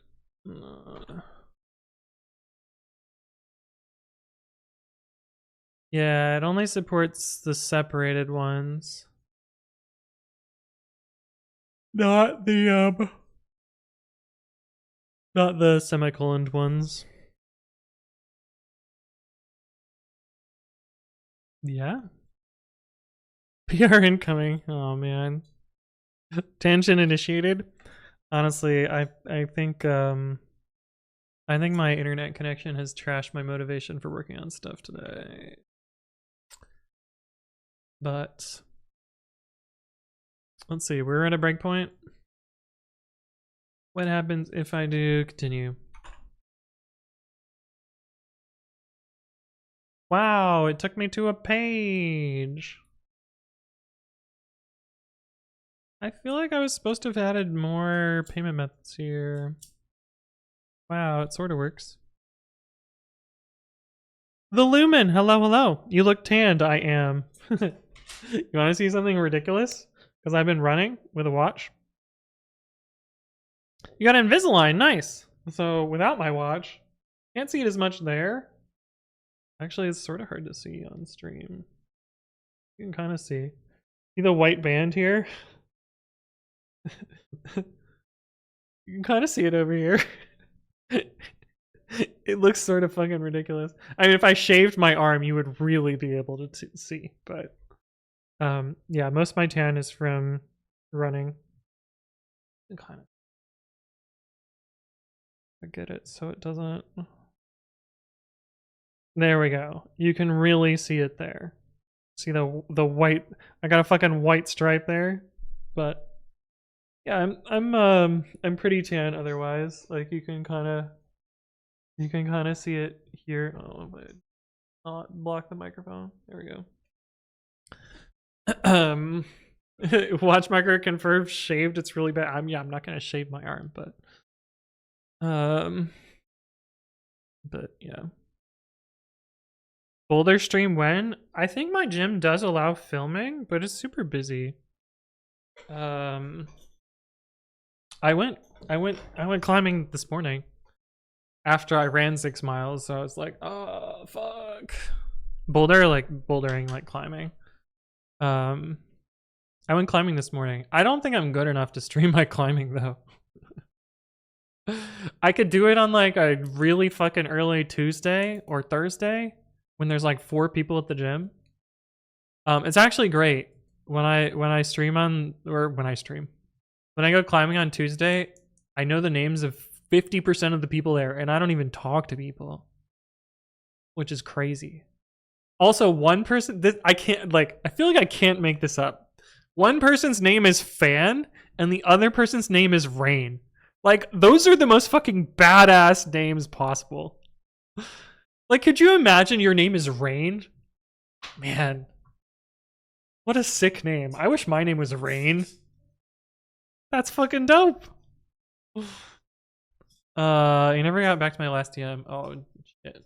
Yeah, it only supports the separated ones. Not the semicoloned ones. Yeah. PR incoming. Oh man. Tangent initiated. Honestly, I think my internet connection has trashed my motivation for working on stuff today. But let's see, we're at a breakpoint. What happens if I do continue? Wow, it took me to a page. I feel like I was supposed to have added more payment methods here. Wow, it sort of works. The Lumen, hello, hello. You look tanned, I am. You want to see something ridiculous? Because I've been running with a watch. You got Invisalign, nice. So without my watch, can't see it as much there. Actually, it's sort of hard to see on stream. You can kind of see. See the white band here? You can kind of see it over here. It looks sort of fucking ridiculous. I mean, if I shaved my arm, you would really be able to see. But yeah, most of my tan is from running. Kind of forget it so it doesn't. There we go. You can really see it there. See the white? I got a fucking white stripe there, but yeah, I'm pretty tan otherwise. Like you can kind of see it here. Oh, if I block the microphone. There we go. Watch marker confirmed shaved. It's really bad. I'm not gonna shave my arm, but yeah. Boulder stream when? I think my gym does allow filming, but it's super busy. I went climbing this morning after I ran 6 miles, so I was like, oh fuck. Bouldering, like climbing. I went climbing this morning. I don't think I'm good enough to stream my climbing though. I could do it on like a really fucking early Tuesday or Thursday when there's like 4 people at the gym. It's actually great when I go climbing on Tuesday. I know the names of 50% of the people there, and I don't even talk to people, which is crazy. Also, one person, I feel like I can't make this up. One person's name is Fan, and the other person's name is Rain. Like, those are the most fucking badass names possible. Like, could you imagine your name is Rain? Man. What a sick name. I wish my name was Rain. That's fucking dope. You never got back to my last DM. Oh, shit.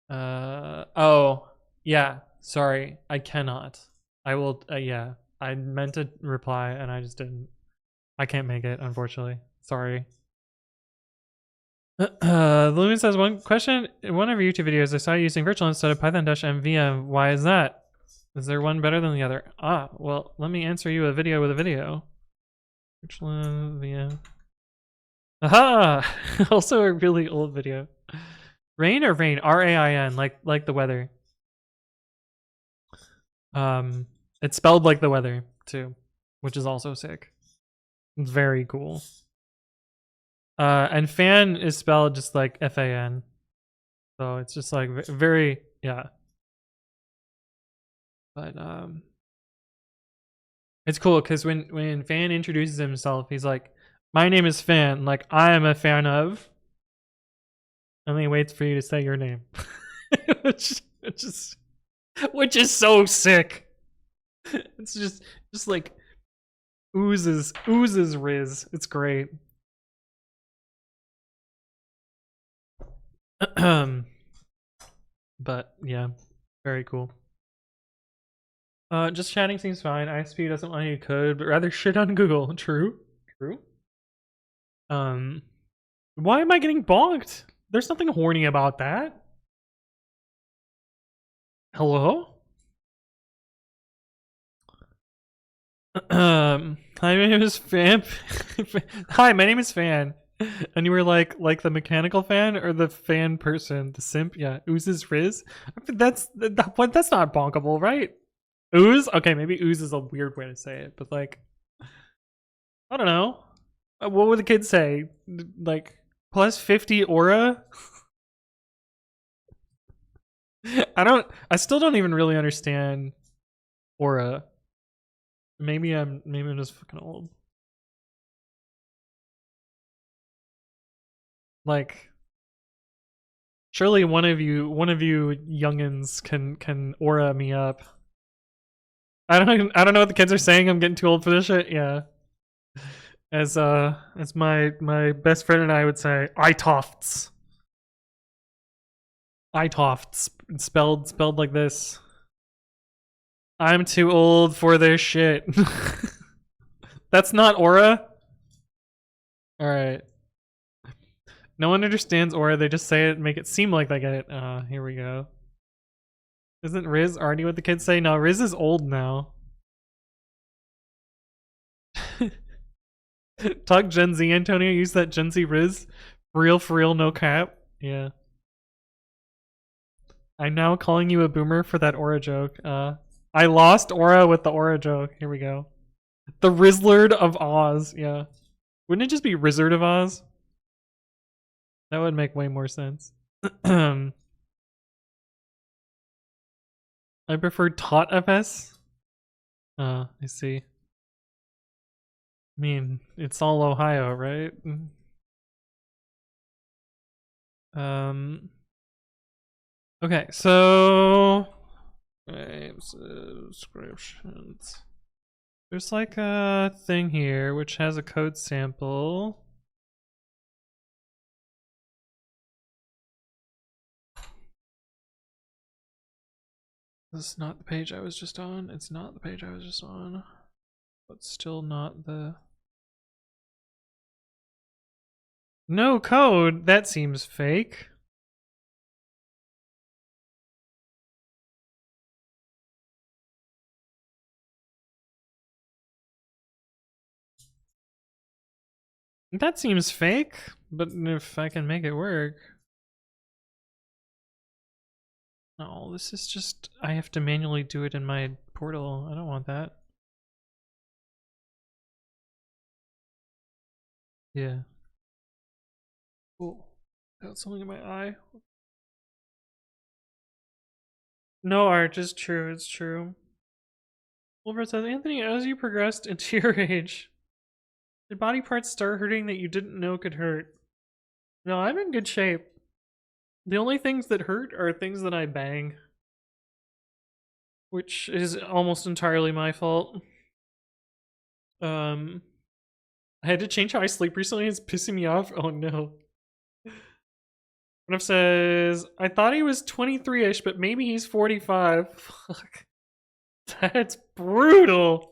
Oh, yeah. Sorry. I cannot. I will, yeah. I meant to reply and I just didn't. I can't make it, unfortunately. Sorry. Lumen says, one question in one of your YouTube videos, I saw you using virtual instead of python-mvm. Why is that? Is there one better than the other? Ah, well, let me answer you a video with a video. Virtual mvm. Aha! Also a really old video. Rain or rain? R-A-I-N, like the weather. It's spelled like the weather too, which is also sick. It's very cool. And fan is spelled just like F-A-N. So it's just like very, yeah. But It's cool because when Fan introduces himself, he's like, "My name is Fan. Like I am a fan of," and then he waits for you to say your name, which is so sick. It's just like oozes Riz. It's great. But yeah, very cool. Just chatting seems fine. ISP doesn't want any code, but rather shit on Google. True. Why am I getting bonked? There's nothing horny about that. Hello? Hi, my name is Fan. Hi, my name is Fan. And you were like the mechanical fan or the fan person, the simp? Yeah, oozes Riz. That's not bonkable, right? Ooze? Okay, maybe ooze is a weird way to say it, but like, I don't know. What would the kids say? Like plus 50 aura? I still don't even really understand aura. Maybe I'm just fucking old. Like surely one of you youngins can aura me up. I don't know what the kids are saying. I'm getting too old for this shit. Yeah. As my best friend and I would say, I-tofts. I-tofts. Spelled like this. I'm too old for this shit. That's not aura? Alright. No one understands aura, they just say it and make it seem like they get it. Here we go. Isn't Riz already what the kids say? No, Riz is old now. Talk Gen Z, Antonio. Use that Gen Z Riz. For real, no cap. Yeah. I'm now calling you a boomer for that aura joke. I lost aura with the aura joke. Here we go. The Rizzlard of Oz. Yeah. Wouldn't it just be Rizzard of Oz? That would make way more sense. I prefer Tot FS. I see. I mean, it's all Ohio, right? Okay, so subscriptions. There's like a thing here which has a code sample. This is not the page I was just on. It's not the page I was just on. But still not the... No code? That seems fake. That seems fake, but if I can make it work. No, this is just, I have to manually do it in my portal. I don't want that. Yeah. Oh, got something in my eye. No, Arch, it's true, it's true. Wilbur says, Anthony, as you progressed into your age, did body parts start hurting that you didn't know could hurt? No, I'm in good shape. The only things that hurt are things that I bang. Which is almost entirely my fault. I had to change how I sleep recently. It's pissing me off. Oh no. One says, I thought he was 23-ish, but maybe he's 45. Fuck. That's brutal.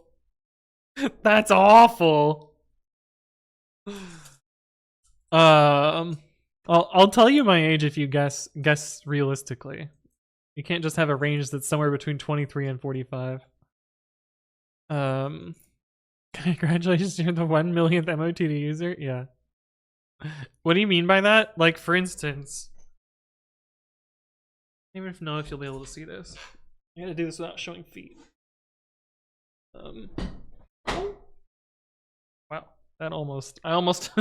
That's awful. I'll tell you my age if you guess realistically. You can't just have a range that's somewhere between 23 and 45. Congratulations, you're the 1 millionth MOTD user. Yeah. What do you mean by that? Like, for instance, I don't even know if you'll be able to see this. I gotta do this without showing feet. Wow, that almost. I almost.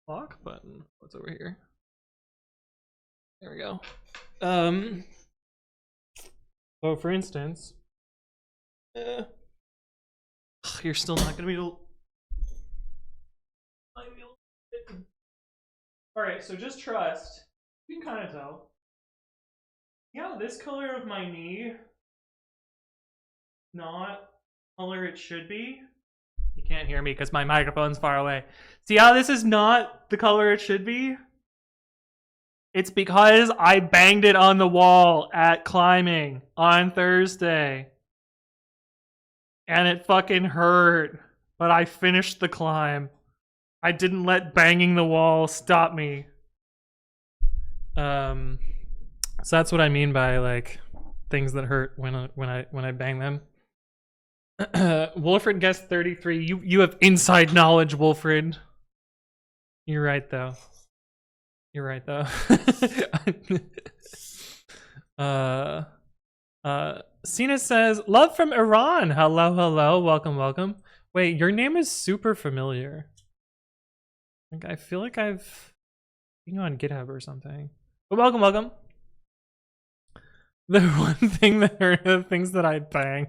Lock button. What's over here? There we go. So for instance, you're still not gonna be able. All right, so just trust. You can kind of tell. Yeah, this color of my knee, not color it should be. You can't hear me because my microphone's far away. See how this is not the color it should be? It's because I banged it on the wall at climbing on Thursday. And it fucking hurt. But I finished the climb. I didn't let banging the wall stop me. So that's what I mean by like things that hurt when I bang them. Wolfred guessed 33. You have inside knowledge, Wolfred. You're right though. You're right though. Sina says, love from Iran. Hello, hello, welcome, welcome. Wait, your name is super familiar. Like, I feel like I've been on GitHub or something. But welcome, welcome. The one thing that are the things that I bang.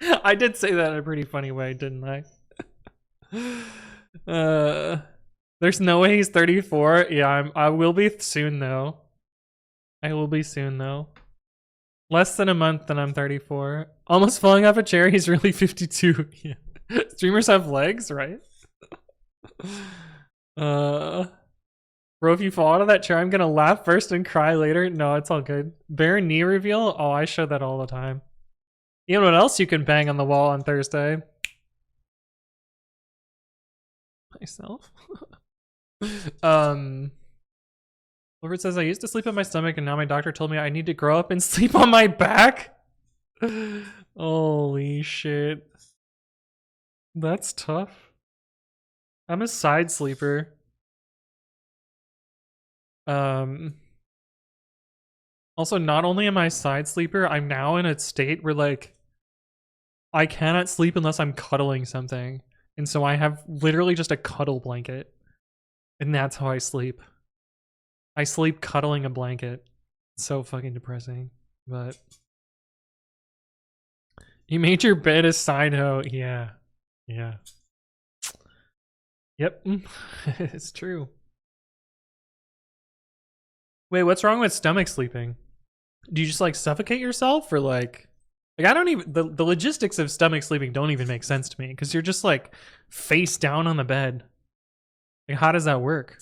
I did say that in a pretty funny way, didn't I? There's no way he's 34. Yeah, I will be soon though. I will be soon though. Less than a month and I'm 34. Almost falling off a chair, he's really 52. Yeah. Streamers have legs, right? Bro, if you fall out of that chair, I'm gonna laugh first and cry later. No, it's all good. Bare knee reveal? Oh, I show that all the time. You know what else you can bang on the wall on Thursday? Myself? Wilbert says, I used to sleep on my stomach and now my doctor told me I need to grow up and sleep on my back? Holy shit. That's tough. I'm a side sleeper. Also, not only am I a side sleeper, I'm now in a state where like I cannot sleep unless I'm cuddling something. And so I have literally just a cuddle blanket. And that's how I sleep. I sleep cuddling a blanket. It's so fucking depressing. But you made your bed a side hoe. Yeah. Yeah. Yep. It's true. Wait, what's wrong with stomach sleeping? Do you just like suffocate yourself or like I don't even the logistics of stomach sleeping don't even make sense to me because you're just like face down on the bed. Like how does that work?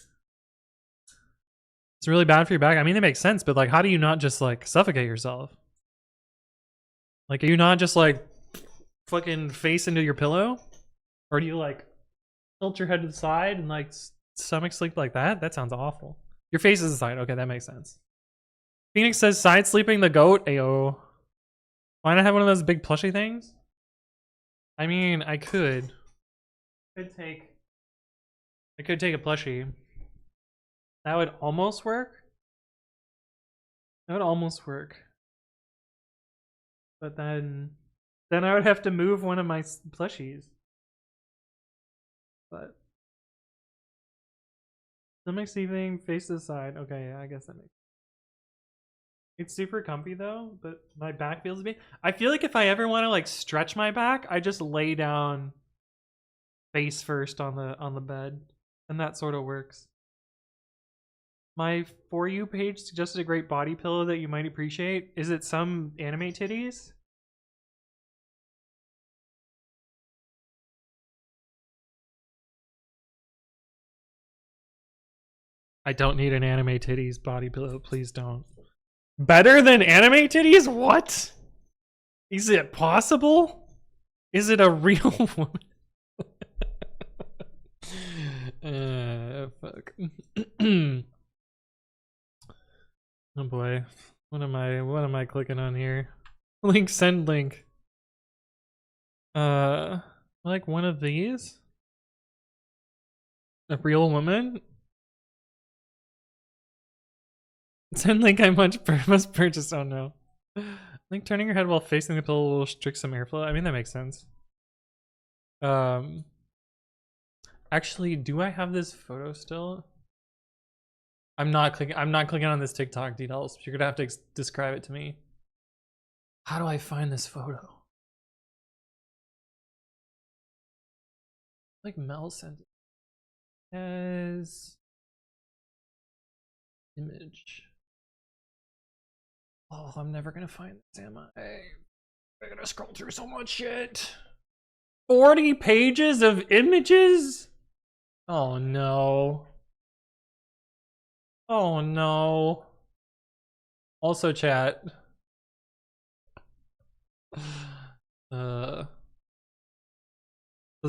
It's really bad for your back. I mean, it makes sense, but like how do you not just like suffocate yourself? Like are you not just like fucking face into your pillow? Or do you like tilt your head to the side and like stomach sleep like that? That sounds awful. Your face is the side. Okay, that makes sense. Phoenix says side sleeping the goat. Ayo. Why not have one of those big plushy things? I mean, I could. I could take a plushie. That would almost work. That would almost work. But then I would have to move one of my plushies. But stomach sleeping, face to the side. Okay, yeah, I guess that makes sense. It's super comfy though, but my back feels big. I feel like if I ever want to like stretch my back, I just lay down face first on the bed, and that sort of works. My For You page suggested a great body pillow that you might appreciate. Is it some anime titties? I don't need an anime titties body pillow. Please don't. Better than anime titties? What? Is it possible? Is it a real woman? Fuck. Oh boy. What am I clicking on here? Link, send link. Like one of these? A real woman? Send link I must purchase. Oh no. Link turning your head while facing the pillow will restrict some airflow. I mean that makes sense. Actually, do I have this photo still? I'm not clicking on this TikTok details. You're gonna have to describe it to me. How do I find this photo? Like Mel sent it as image. Oh, I'm never gonna find this, am I? I'm gonna scroll through so much shit. 40 pages of images? Oh no. Oh no. Also chat. Does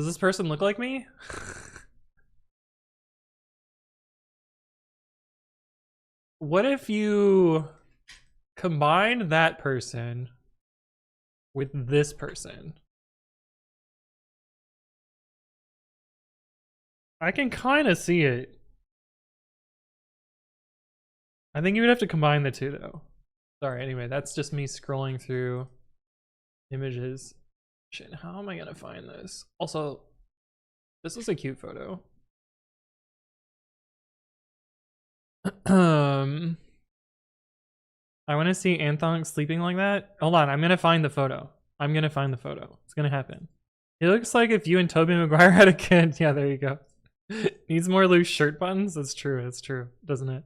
this person look like me? What if you combine that person with this person? I can kind of see it. I think you would have to combine the two though. Sorry, anyway, that's just me scrolling through images. Shit, how am I gonna find this? Also, this is a cute photo. I want to see Anthon sleeping like that. Hold on, I'm gonna find the photo. I'm gonna find the photo. It's gonna happen. It looks like if you and Tobey Maguire had a kid. Yeah, there you go. Needs more loose shirt buttons. That's true. That's true, doesn't it?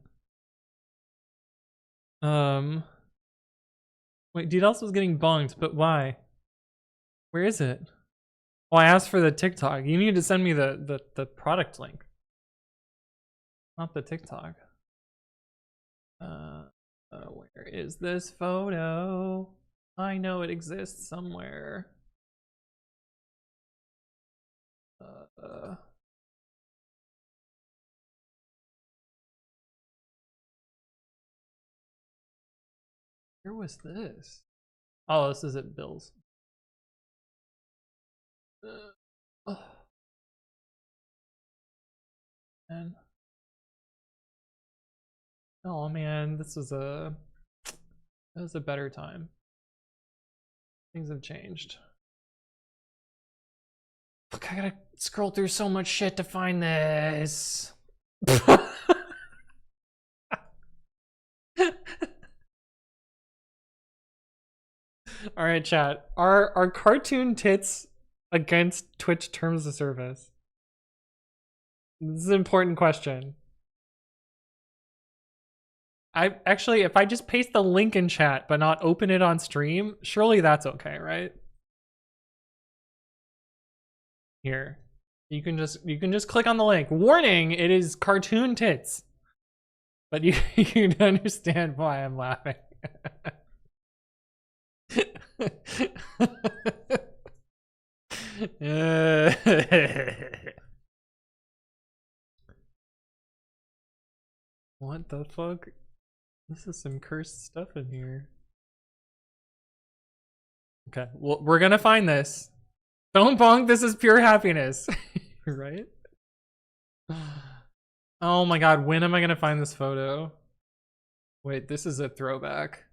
Wait, Dude else was getting bonked, but why? Where is it? Oh, I asked for the TikTok. You need to send me the product link, not the TikTok. Where is this photo? I know it exists somewhere. Where was this? Oh, this is at Bill's. Oh. Man. Oh man, that was a better time. Things have changed. Look, I gotta scroll through so much shit to find this. All right, chat. Are cartoon tits against Twitch terms of service? This is an important question. I actually, if I just paste the link in chat but not open it on stream, surely that's okay, right? Here, you can just click on the link. Warning: it is cartoon tits. But you can understand why I'm laughing. What the fuck? This is some cursed stuff in here. Okay, well, we're gonna find this. Don't bonk, this is pure happiness. Right? Oh my god, when am I gonna find this photo? Wait, this is a throwback.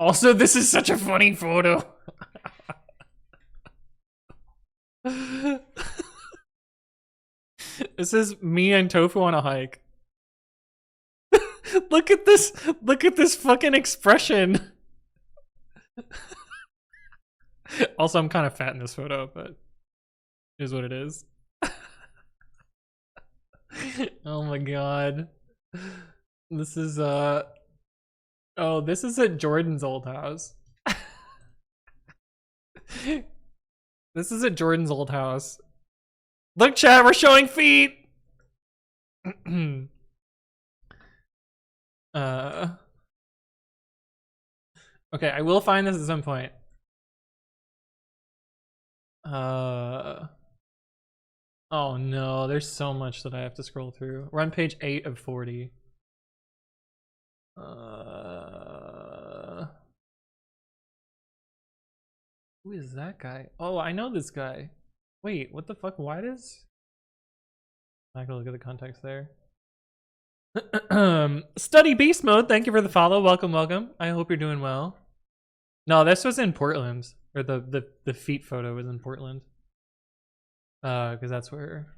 Also, this is such a funny photo. This is me and Tofu on a hike. Look at this fucking expression. Also, I'm kind of fat in this photo, but it is what it is. Oh my god. This is oh, this is at Jordan's old house. This is at Jordan's old house. Look, chat, we're showing feet. Okay, I will find this at some point. Oh no, there's so much that I have to scroll through. We're on page 8 of 40. Who is that guy? Oh, I know this guy. Wait, what the fuck? Why does... I can look at the context there. Study Beast Mode, thank you for the follow. Welcome, welcome. I hope you're doing well. No, this was in Portland. Or the feet photo was in Portland. Because that's where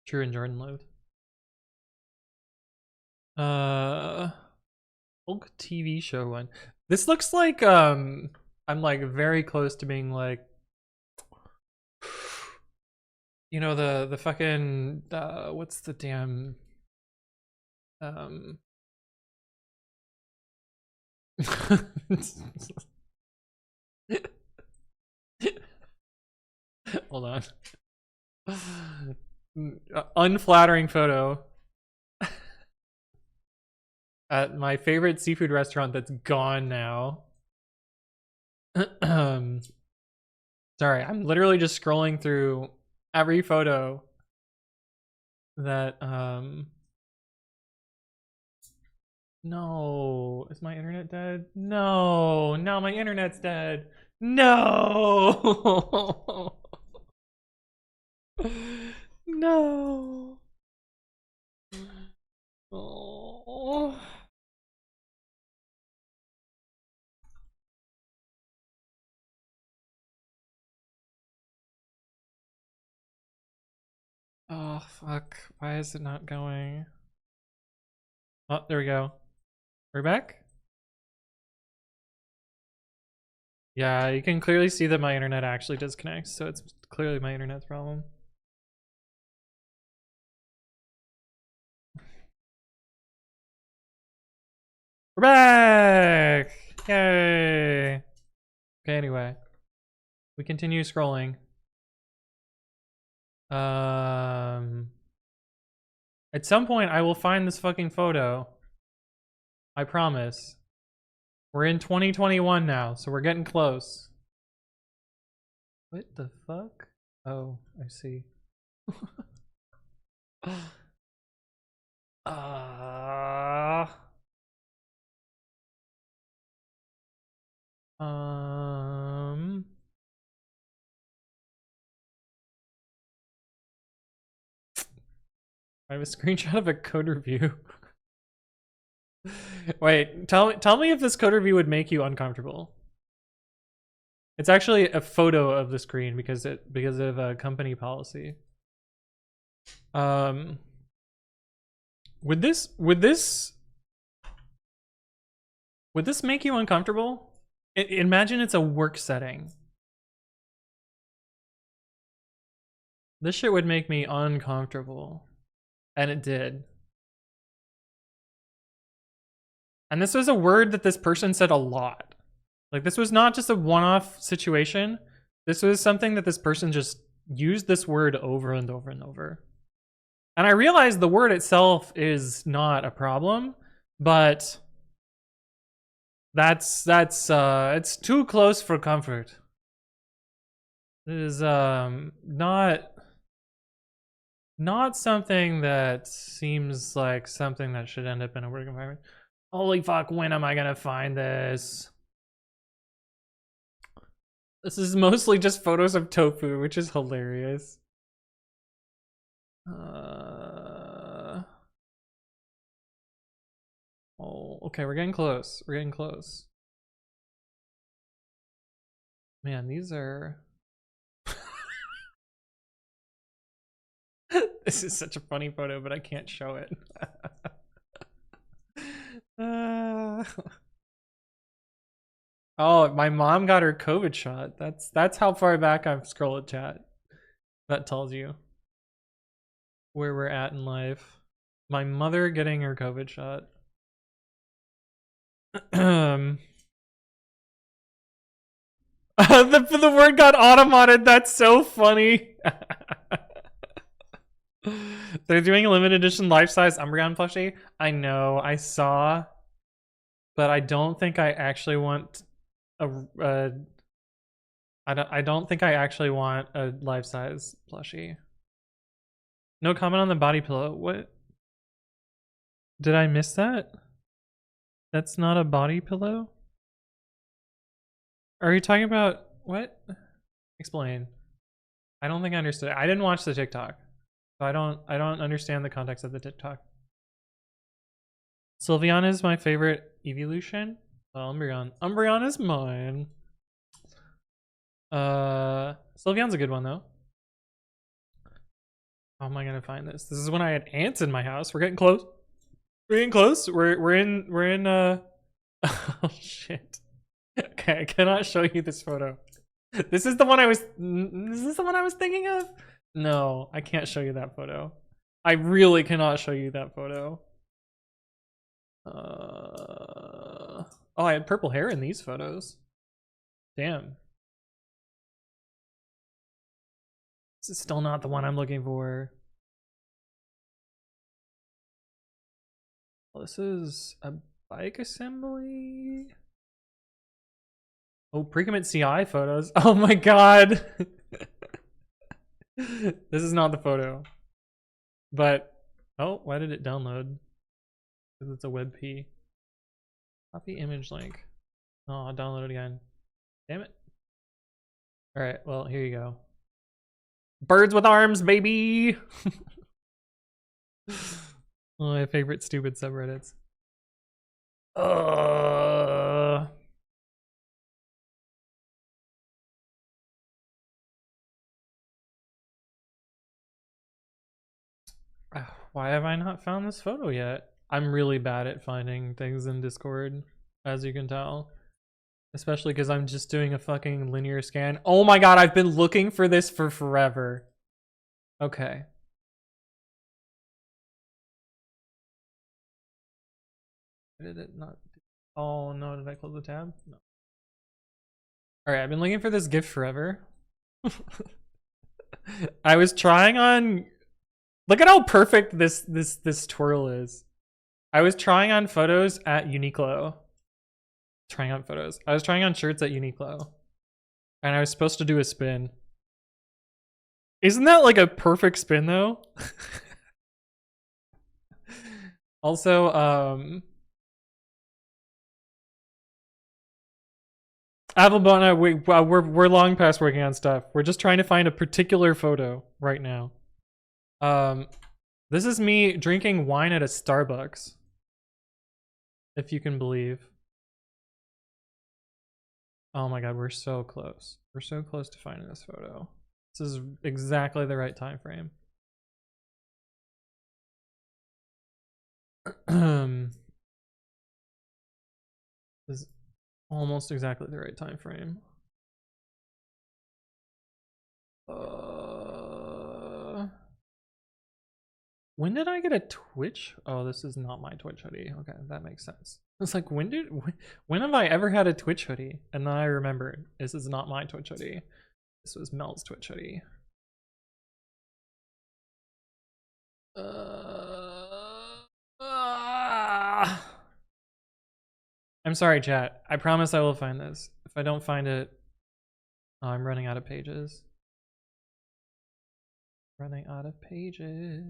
True and Jordan lived. Old TV show one. This looks like I'm like very close to being like, you know, the fucking what's the damn hold on. Unflattering photo at my favorite seafood restaurant that's gone now. Sorry, I'm literally just scrolling through every photo that no, is my internet dead? No, now my internet's dead. No. No. Oh. Oh, fuck. Why is it not going? Oh, there we go. We're back? Yeah, you can clearly see that my internet actually disconnects, so it's clearly my internet's problem. We're back! Yay! Okay, anyway. We continue scrolling. At some point, I will find this fucking photo. I promise. We're in 2021 now, so we're getting close. What the fuck? Oh, I see. I have a screenshot of a code review. Wait, tell me if this code review would make you uncomfortable. It's actually a photo of the screen because of a company policy. Would this make you uncomfortable? Imagine it's a work setting. This shit would make me uncomfortable. And it did. And this was a word that this person said a lot. Like, this was not just a one-off situation. This was something that this person just used this word over and over and over. And I realized the word itself is not a problem, but it's too close for comfort. It is not something that seems like something that should end up in a work environment. Holy fuck, when am I gonna find this? This is mostly just photos of tofu, which is hilarious. Oh, okay, we're getting close. We're getting close. Man, these are... This is such a funny photo, but I can't show it. Oh, my mom got her COVID shot. That's how far back I've scrolled chat. That tells you where we're at in life. My mother getting her COVID shot. The word got automated. That's so funny. They're doing a limited edition life-size Umbreon plushie. I know, I saw, but I don't think I actually want I don't think I actually want a life-size plushie. No comment on the body pillow. What? Did I miss that? That's not a body pillow? Are you talking about what? Explain. I don't think I understood. I didn't watch the TikTok. So I don't understand the context of the TikTok. Sylveon is my favorite evolution. Oh, Umbreon. Umbreon is mine. Sylveon's a good one though. How am I gonna find this? This is when I had ants in my house. We're getting close. We're getting close. We're in oh shit. Okay, I cannot show you this photo. This is the one I was thinking of? No, I can't show you that photo. I really cannot show you that photo. Oh, I had purple hair in these photos. Damn. This is still not the one I'm looking for. Well, this is a bike assembly. Oh, pre-commit CI photos. Oh my god. This is not the photo. But, oh, why did it download? Because it's a WebP. Copy image link. Oh, I'll download it again. Damn it. Alright, well, here you go. Birds with arms, baby! One of my favorite stupid subreddits. Why have I not found this photo yet? I'm really bad at finding things in Discord, as you can tell. Especially because I'm just doing a fucking linear scan. Oh my god, I've been looking for this for forever. Okay. Did it not? Oh no, did I close the tab? No. Alright, I've been looking for this GIF forever. I was trying on... Look at how perfect this twirl is. I was trying on photos at Uniqlo. Trying on photos. I was trying on shirts at Uniqlo. And I was supposed to do a spin. Isn't that like a perfect spin though? Also, Applebone, we're long past working on stuff. We're just trying to find a particular photo right now. This is me drinking wine at a Starbucks. If you can believe. Oh my god, we're so close. We're so close to finding this photo. This is exactly the right time frame. This is almost exactly the right time frame. When did I get a Twitch? Oh, this is not my Twitch hoodie. Okay, that makes sense. It's like, when have I ever had a Twitch hoodie? And then I remembered, this is not my Twitch hoodie. This was Mel's Twitch hoodie. I'm sorry, chat. I promise I will find this. If I don't find it, oh, I'm running out of pages. Running out of pages.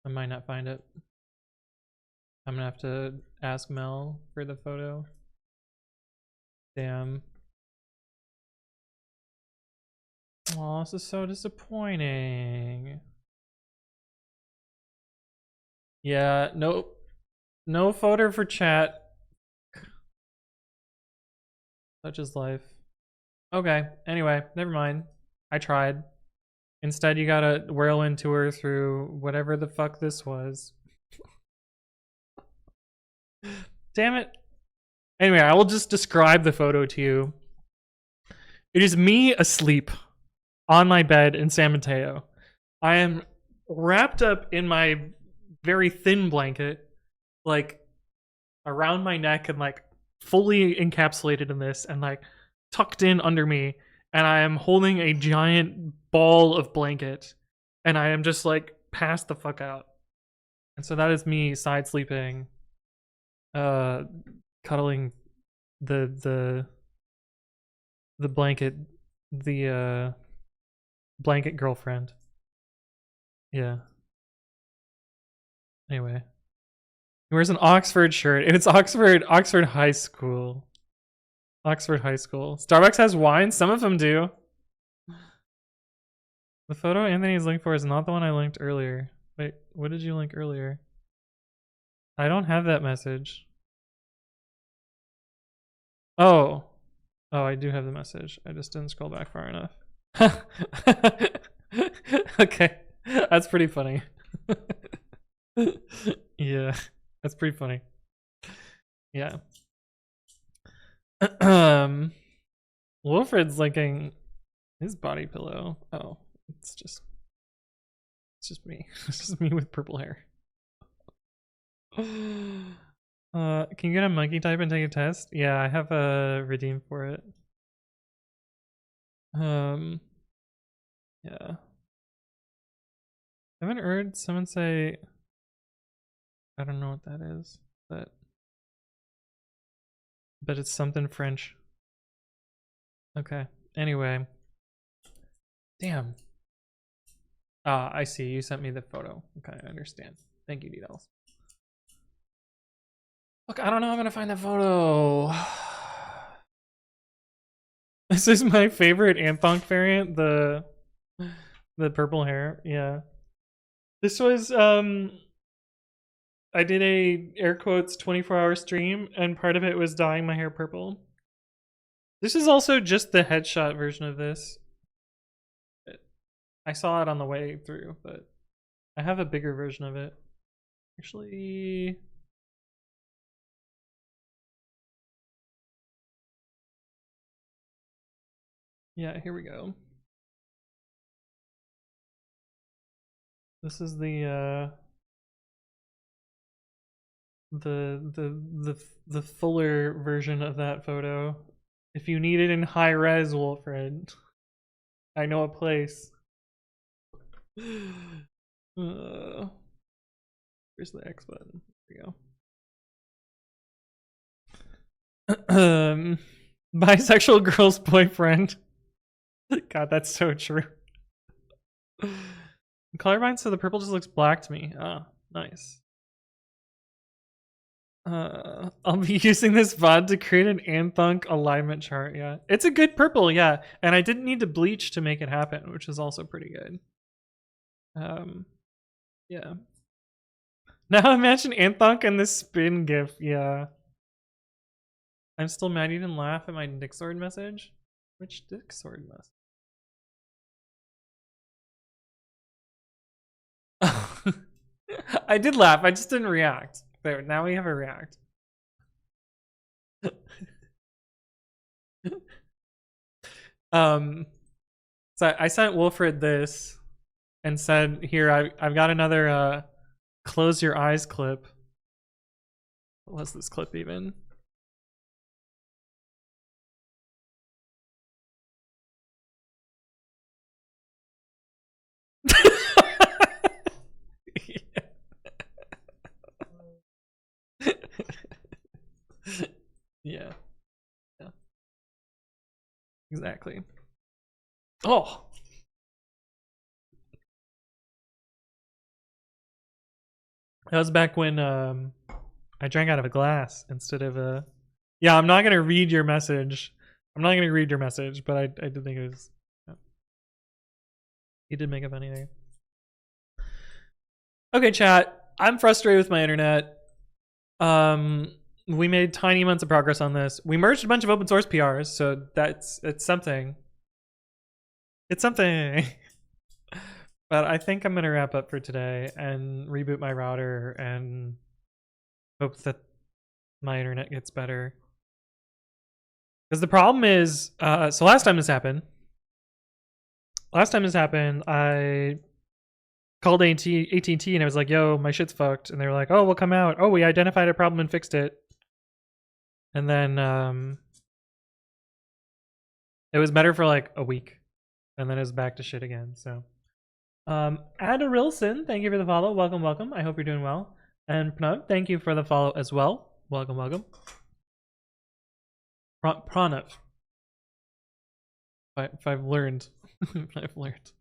I might not find it. I'm gonna have to ask Mel for the photo. Damn. Oh, this is so disappointing. Yeah, nope. No photo for chat. Such is life. Okay, anyway, never mind. I tried. Instead, you got a whirlwind tour through whatever the fuck this was. Damn it. Anyway, I will just describe the photo to you. It is me asleep on my bed in San Mateo. I am wrapped up in my very thin blanket, like around my neck and like fully encapsulated in this and like tucked in under me. And I am holding a giant ball of blanket and I am just like passed the fuck out. And so that is me side sleeping, cuddling the blanket, the blanket girlfriend. Yeah. Anyway. He wears an Oxford shirt. It's Oxford High School. Oxford High School. Starbucks has wine? Some of them do. The photo Anthony's linked for is not the one I linked earlier. Wait, what did you link earlier? I don't have that message. Oh. Oh, I do have the message. I just didn't scroll back far enough. Okay. That's pretty funny. Yeah, that's pretty funny. Yeah. Wilfred's linking his body pillow. Oh, it's just me. It's just me with purple hair. Can you get a monkey type and take a test? Yeah, I have a redeem for it. Yeah. I haven't heard someone say, I don't know what that is, but it's something French. Okay. Anyway. Damn. Ah, I see. You sent me the photo. Okay, I understand. Thank you, details. Look, I don't know how I'm gonna find that photo. This is my favorite Anthonk variant, the purple hair. Yeah. This was I did a air quotes 24-hour stream, and part of it was dyeing my hair purple. This is also just the headshot version of this. I saw it on the way through, but I have a bigger version of it. Actually, yeah, here we go. This is the fuller version of that photo. If you need it in high res, Wilfred, I know a place. Where's the X button? There we go. Bisexual girl's boyfriend. God, that's so true. Colorblind, so the purple just looks black to me. Ah, nice. I'll be using this VOD to create an Anthonk alignment chart. Yeah, it's a good purple. Yeah, and I didn't need to bleach to make it happen, which is also pretty good. Yeah. Now imagine Anthonk and this spin gif. Yeah. I'm still mad you didn't laugh at my Dixord message. Which Dixord message? I did laugh. I just didn't react. There, now we have a react. So I sent Wilfred this and said, here, I've got another close your eyes clip. What was this clip even? Yeah. Yeah. Exactly. Oh. That was back when I drank out of a glass instead of a. Yeah, I'm not gonna read your message. I'm not gonna read your message, but I did think it was. Yeah. He did make a funny thing. Okay, chat. I'm frustrated with my internet. We made tiny amounts of progress on this. We merged a bunch of open source PRs, so it's something. It's something. But I think I'm gonna wrap up for today and reboot my router and hope that my internet gets better. Because the problem is, so last time this happened, I called AT&T and I was like, yo, my shit's fucked. And they were like, oh, we'll come out. Oh, we identified a problem and fixed it. And then it was better for like a week. And then it was back to shit again. So Adarilson, thank you for the follow. Welcome, welcome. I hope you're doing well. And Pranav, thank you for the follow as well. Welcome, welcome. Pranav. If I've learned. I've learned.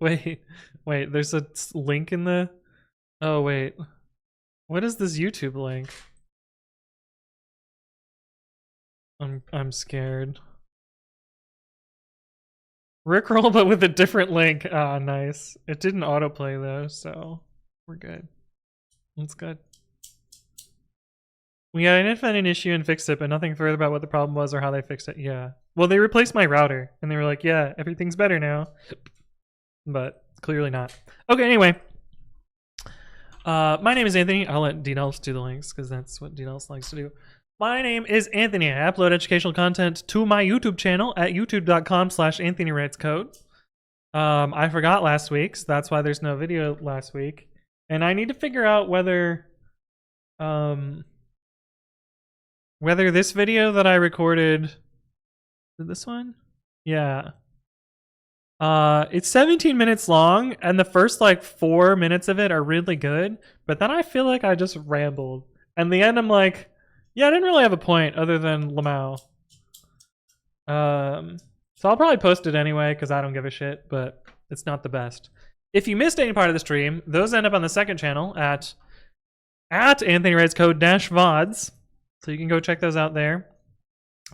Wait, there's a link in the. Oh, wait. What is this YouTube link? I'm scared. Rickroll, but with a different link. Ah, nice. It didn't autoplay though, so we're good. That's good. We identified an issue and fixed it, but nothing further about what the problem was or how they fixed it. Yeah. Well, they replaced my router, and they were like, yeah, everything's better now. But Clearly not. Okay, anyway. My name is Anthony. I'll let DDelf do the links because that's what DDelf likes to do. My name is Anthony. I upload educational content to my YouTube channel at youtube.com/anthonywritescode. I forgot last week, so that's why there's no video last week. And I need to figure out whether this video that I recorded, this one? Yeah. It's 17 minutes long, and the first like 4 minutes of it are really good, but then I feel like I just rambled. And the end I'm like, yeah, I didn't really have a point other than Lamau. So I'll probably post it anyway because I don't give a shit, but it's not the best. If you missed any part of the stream, those end up on the second channel at anthonywritescode-vods. So you can go check those out there.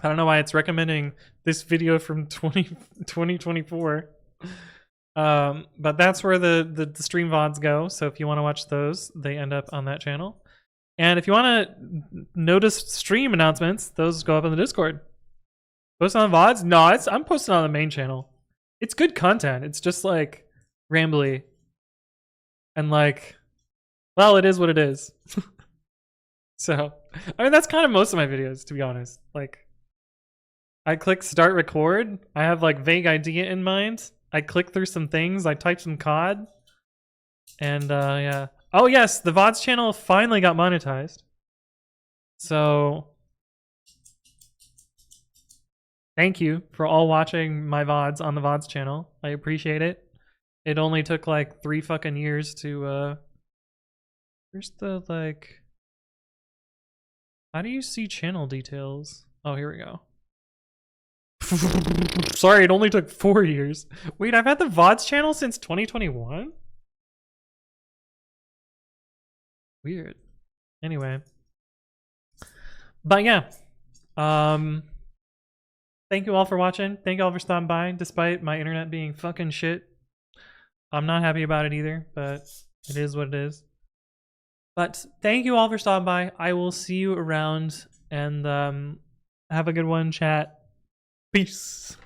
I don't know why it's recommending this video from 2024. But that's where the stream VODs go. So if you want to watch those, they end up on that channel. And if you want to notice stream announcements, those go up on the Discord. Post on VODs? No, I'm posting on the main channel. It's good content. It's just like rambly. And like, well, it is what it is. So, I mean, that's kind of most of my videos, to be honest. Like, I click start record. I have like vague idea in mind. I click through some things. I type some code. And yeah. Oh yes, the VODs channel finally got monetized. So thank you for all watching my VODs on the VODs channel. I appreciate it. It only took like 3 fucking years to where's the like, how do you see channel details? Oh, here we go. Sorry, it only took 4 years. Wait, I've had the VODs channel since 2021? Weird. Anyway. But yeah. Thank you all for watching. Thank you all for stopping by, despite my internet being fucking shit. I'm not happy about it either, but it is what it is. But thank you all for stopping by. I will see you around, and have a good one, chat. Peace.